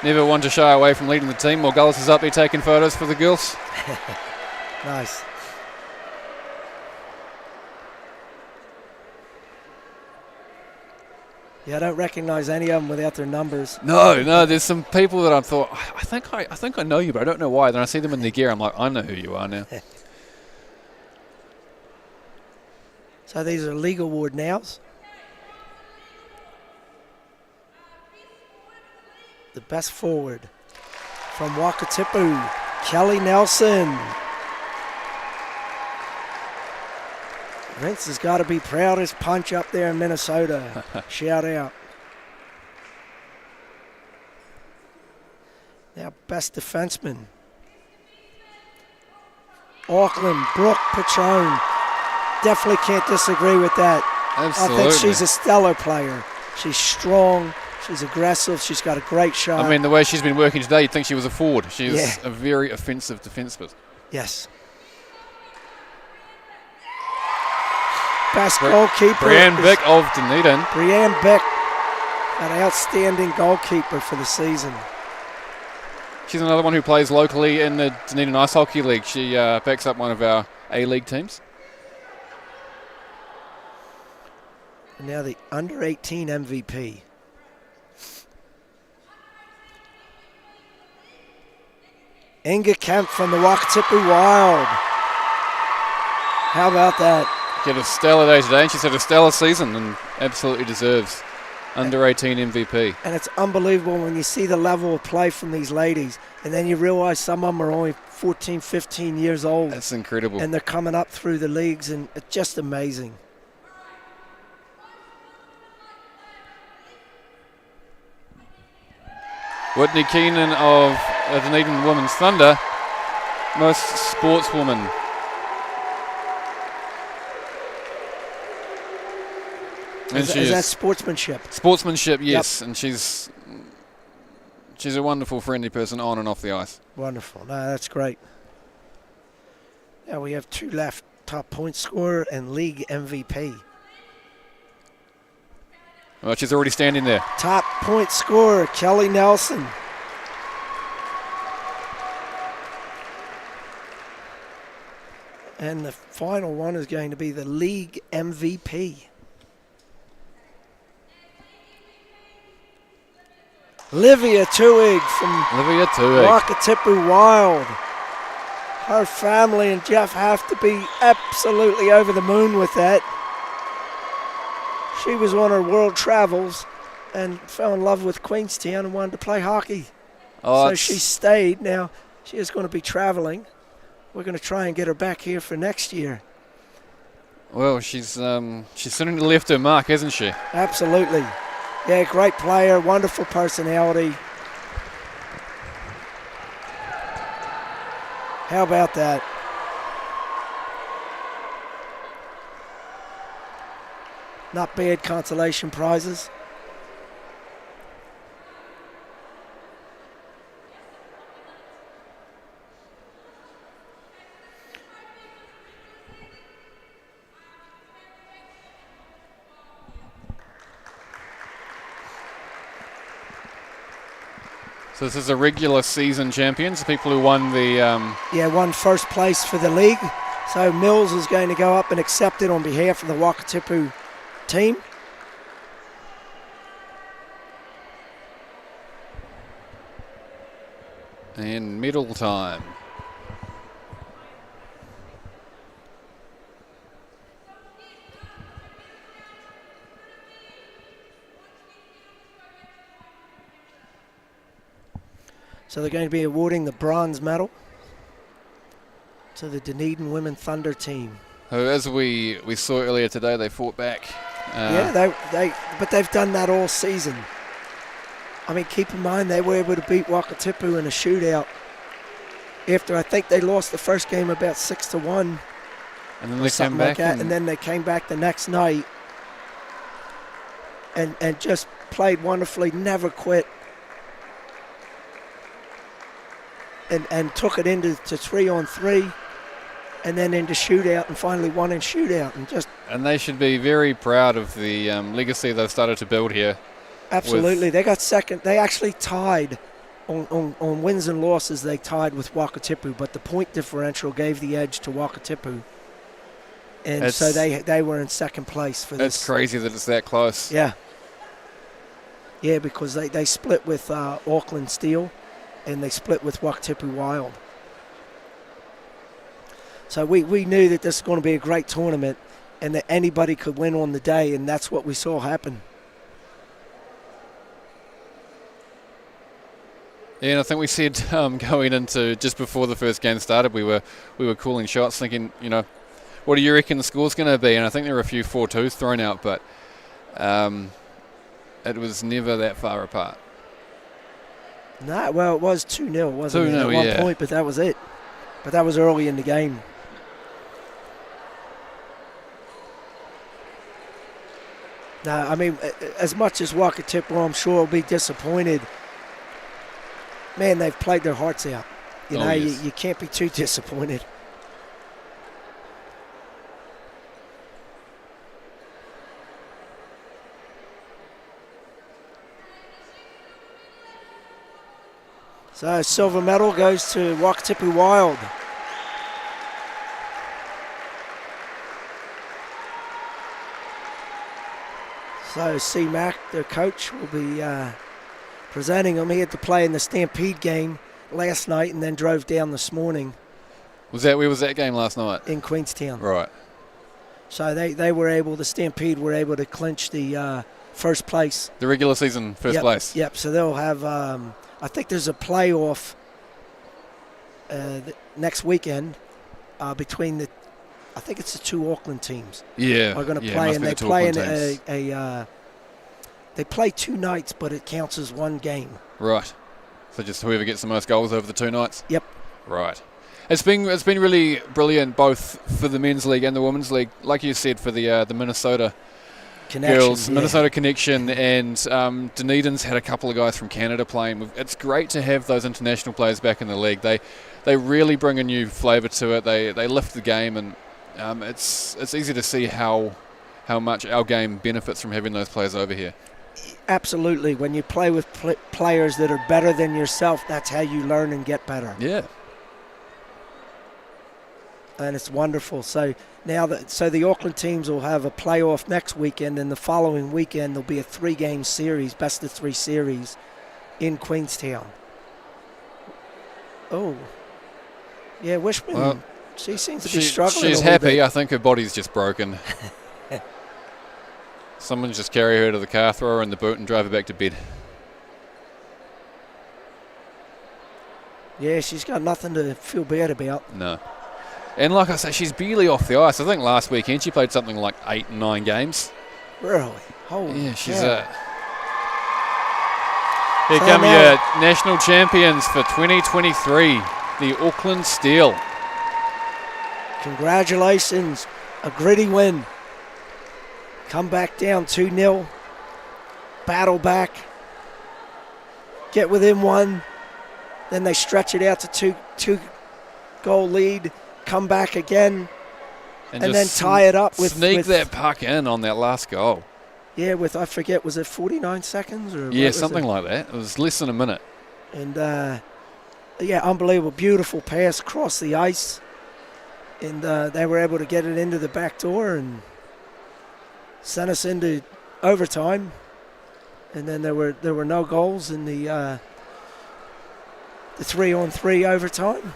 never one to shy away from leading the team. Morgullis is up here taking photos for the girls. Nice. Yeah, I don't recognize any of them without their numbers. No, there's some people that I thought, I think I know you, but I don't know why. Then I see them in their gear, I'm like, I know who you are now. So these are league award nows. The best forward from Wakatipu, Kelly Nelson. Vince has got to be proud of his punch up there in Minnesota. Shout out. Now, best defenseman. Auckland, Brooke Patron. Definitely can't disagree with that. Absolutely. I think she's a stellar player. She's strong. She's aggressive. She's got a great shot. I mean, the way she's been working today, you'd think she was a forward. She's a very offensive defenseman. Yes. Best goalkeeper. Brianne Bick of Dunedin. Brianne Bick, an outstanding goalkeeper for the season. She's another one who plays locally in the Dunedin Ice Hockey League. She backs up one of our A-League teams. And now the under-18 MVP. Inga Kemp from the Wakatipu Wild. How about that? She had a stellar day today, and she's had a stellar season and absolutely deserves under-18 MVP. And it's unbelievable when you see the level of play from these ladies, and then you realize some of them are only 14, 15 years old. That's incredible. And they're coming up through the leagues, and it's just amazing. Whitney Keenan of Dunedin Women's Thunder, most sportswoman. Is that sportsmanship? Sportsmanship, yes. Yep. And she's a wonderful, friendly person on and off the ice. Wonderful. No, that's great. Now we have two left, top point scorer and league MVP. Well, she's already standing there. Top point scorer, Kelly Nelson. And the final one is going to be the league MVP. Livia Tuig from Wakatipu Wild. Her family and Jeff have to be absolutely over the moon with that. She was on her world travels and fell in love with Queenstown and wanted to play hockey. So she stayed. Now she is going to be traveling. We're going to try and get her back here for next year. Well, she's certainly left her mark, hasn't she? Absolutely. Yeah, great player, wonderful personality. How about that? Not bad consolation prizes. So this is a regular season champions, the people who won the... won first place for the league. So Mills is going to go up and accept it on behalf of the Wakatipu team. And medal time. So they're going to be awarding the bronze medal to the Dunedin Women Thunder team. As we saw earlier today, they fought back. But they've done that all season. I mean, keep in mind they were able to beat Wakatipu in a shootout after I think they lost the first game about 6-1. And then they came back. And then they came back the next night and just played wonderfully, never quit. And took it into 3-on-3, and then into shootout, and finally won in shootout, and they should be very proud of the legacy they've started to build here. Absolutely, they got second. They actually tied on wins and losses. They tied with Wakatipu, but the point differential gave the edge to Wakatipu, and so they were in second place for this. It's crazy that it's that close. Yeah, because they split with Auckland Steel. And they split with Wakatipu Wild. So we knew that this was going to be a great tournament and that anybody could win on the day, and that's what we saw happen. Yeah, and I think we said going into just before the first game started, we were calling shots thinking, what do you reckon the score's going to be? And I think there were a few 4-2s thrown out, but it was never that far apart. No, well, it was 2-0, wasn't it? 2-0, at one point, but that was it. But that was early in the game. No, I mean, as much as Wakatipu, I'm sure, will be disappointed. Man, they've played their hearts out. Yes. You can't be too disappointed. So silver medal goes to Wakatipu Wild. So C-Mac, their coach, will be presenting them. He had to play in the Stampede game last night and then drove down this morning. Where was that game last night? In Queenstown. Right. So they were able, the Stampede were able to clinch the first place. The regular season first place. Yep, so they'll have... I think there's a playoff next weekend between I think it's the two Auckland teams. Yeah, are going to yeah, play, and they play in they play 2 nights, but it counts as one game. Right. So just whoever gets the most goals over the 2 nights. Yep. Right. It's been really brilliant both for the men's league and the women's league, like you said, for the Minnesota. Connection, girls, Minnesota connection, and Dunedin's had a couple of guys from Canada playing. It's great to have those international players back in the league. They really bring a new flavour to it. They lift the game, and it's easy to see how much our game benefits from having those players over here. Absolutely. When you play with players that are better than yourself, that's how you learn and get better. Yeah. And it's wonderful. So now the Auckland teams will have a playoff next weekend, and the following weekend there'll be a 3-game series, best of 3 series in Queenstown. Oh, yeah, Wishman. Well, she seems to be struggling. She's a little happy. bit. I think her body's just broken. Someone just carry her to the car, throw her in the boot, and drive her back to bed. Yeah, she's got nothing to feel bad about. No. And like I say, she's barely off the ice. I think last weekend she played something like 8, 9 games. Really? Holy yeah, she's cow. Here come your national champions for 2023, the Auckland Steel. Congratulations. A gritty win. Come back down 2-0. Battle back. Get within 1. Then they stretch it out to 2-goal lead. Come back again. And then tie it up with... Sneak that puck in on that last goal. Yeah, with, I forget, was it 49 seconds? Or yeah, something like that. It was less than a minute. And, yeah, unbelievable. Beautiful pass across the ice. And they were able to get it into the back door and sent us into overtime. And then there were no goals in the 3-on-3 overtime.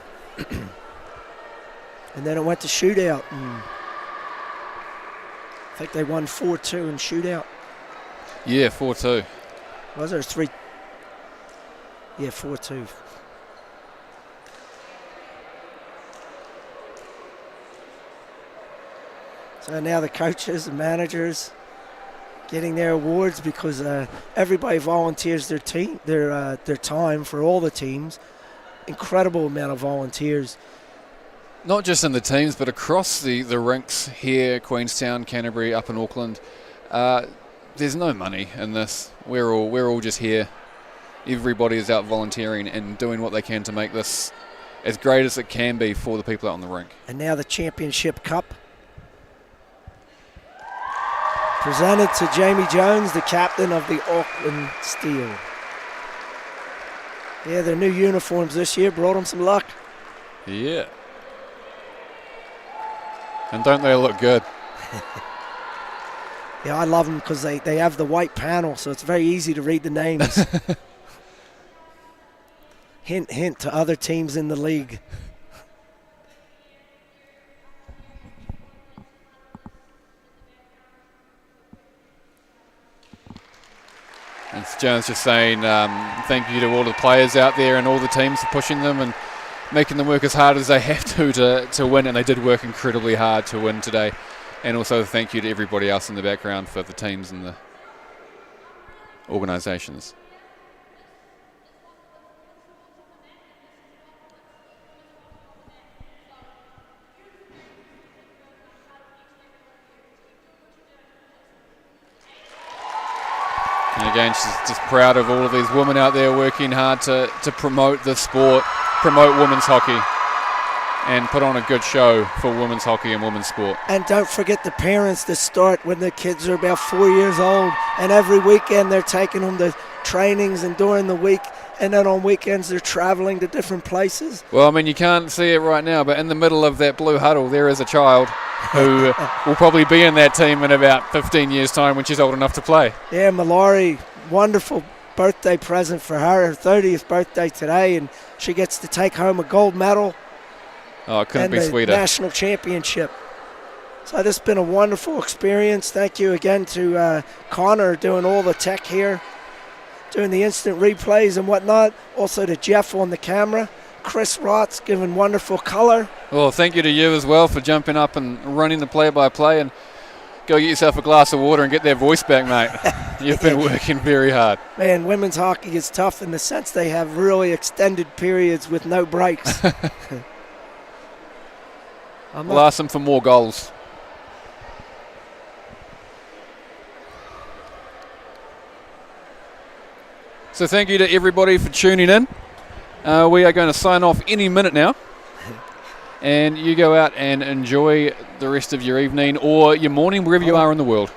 And then it went to shootout. And I think they won 4-2 in shootout. Yeah, 4-2. Was there 3? Yeah, 4-2. So now the coaches and managers getting their awards because everybody volunteers their time for all the teams. Incredible amount of volunteers. Not just in the teams, but across the rinks here, Queenstown, Canterbury, up in Auckland. there's no money in this. We're all just here. Everybody is out volunteering and doing what they can to make this as great as it can be for the people out on the rink. And now the championship cup. Presented to Jamie Jones, the captain of the Auckland Steel. Yeah, their new uniforms this year brought them some luck. Yeah. And don't they look good? Yeah, I love them because they have the white panel, so it's very easy to read the names. Hint, hint to other teams in the league. And Jones just saying thank you to all the players out there and all the teams for pushing them and making them work as hard as they have to win, and they did work incredibly hard to win today. And also thank you to everybody else in the background for the teams and the organisations. And again, she's just proud of all of these women out there working hard to promote the sport, promote women's hockey, and put on a good show for women's hockey and women's sport. And don't forget the parents that start when their kids are about 4 years old, and every weekend they're taking them to trainings and during the week, and then on weekends they're traveling to different places. Well, I mean, you can't see it right now, but in the middle of that blue huddle, there is a child who will probably be in that team in about 15 years' time when she's old enough to play. Yeah, Mallory, wonderful birthday present for her 30th birthday today, and she gets to take home a gold medal. Oh, it couldn't be the sweeter. National championship. So this has been a wonderful experience. Thank you again to Connor doing all the tech here, doing the instant replays and whatnot. Also to Jeff on the camera. Chris Rotz giving wonderful color. Well, thank you to you as well for jumping up and running the play-by-play, and go get yourself a glass of water and get that voice back, mate. You've been working very hard. Man, women's hockey is tough in the sense they have really extended periods with no breaks. We'll ask them for more goals. So thank you to everybody for tuning in. We are going to sign off any minute now. And you go out and enjoy the rest of your evening or your morning, wherever you are in the world.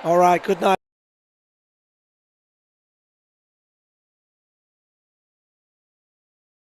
All right, good night.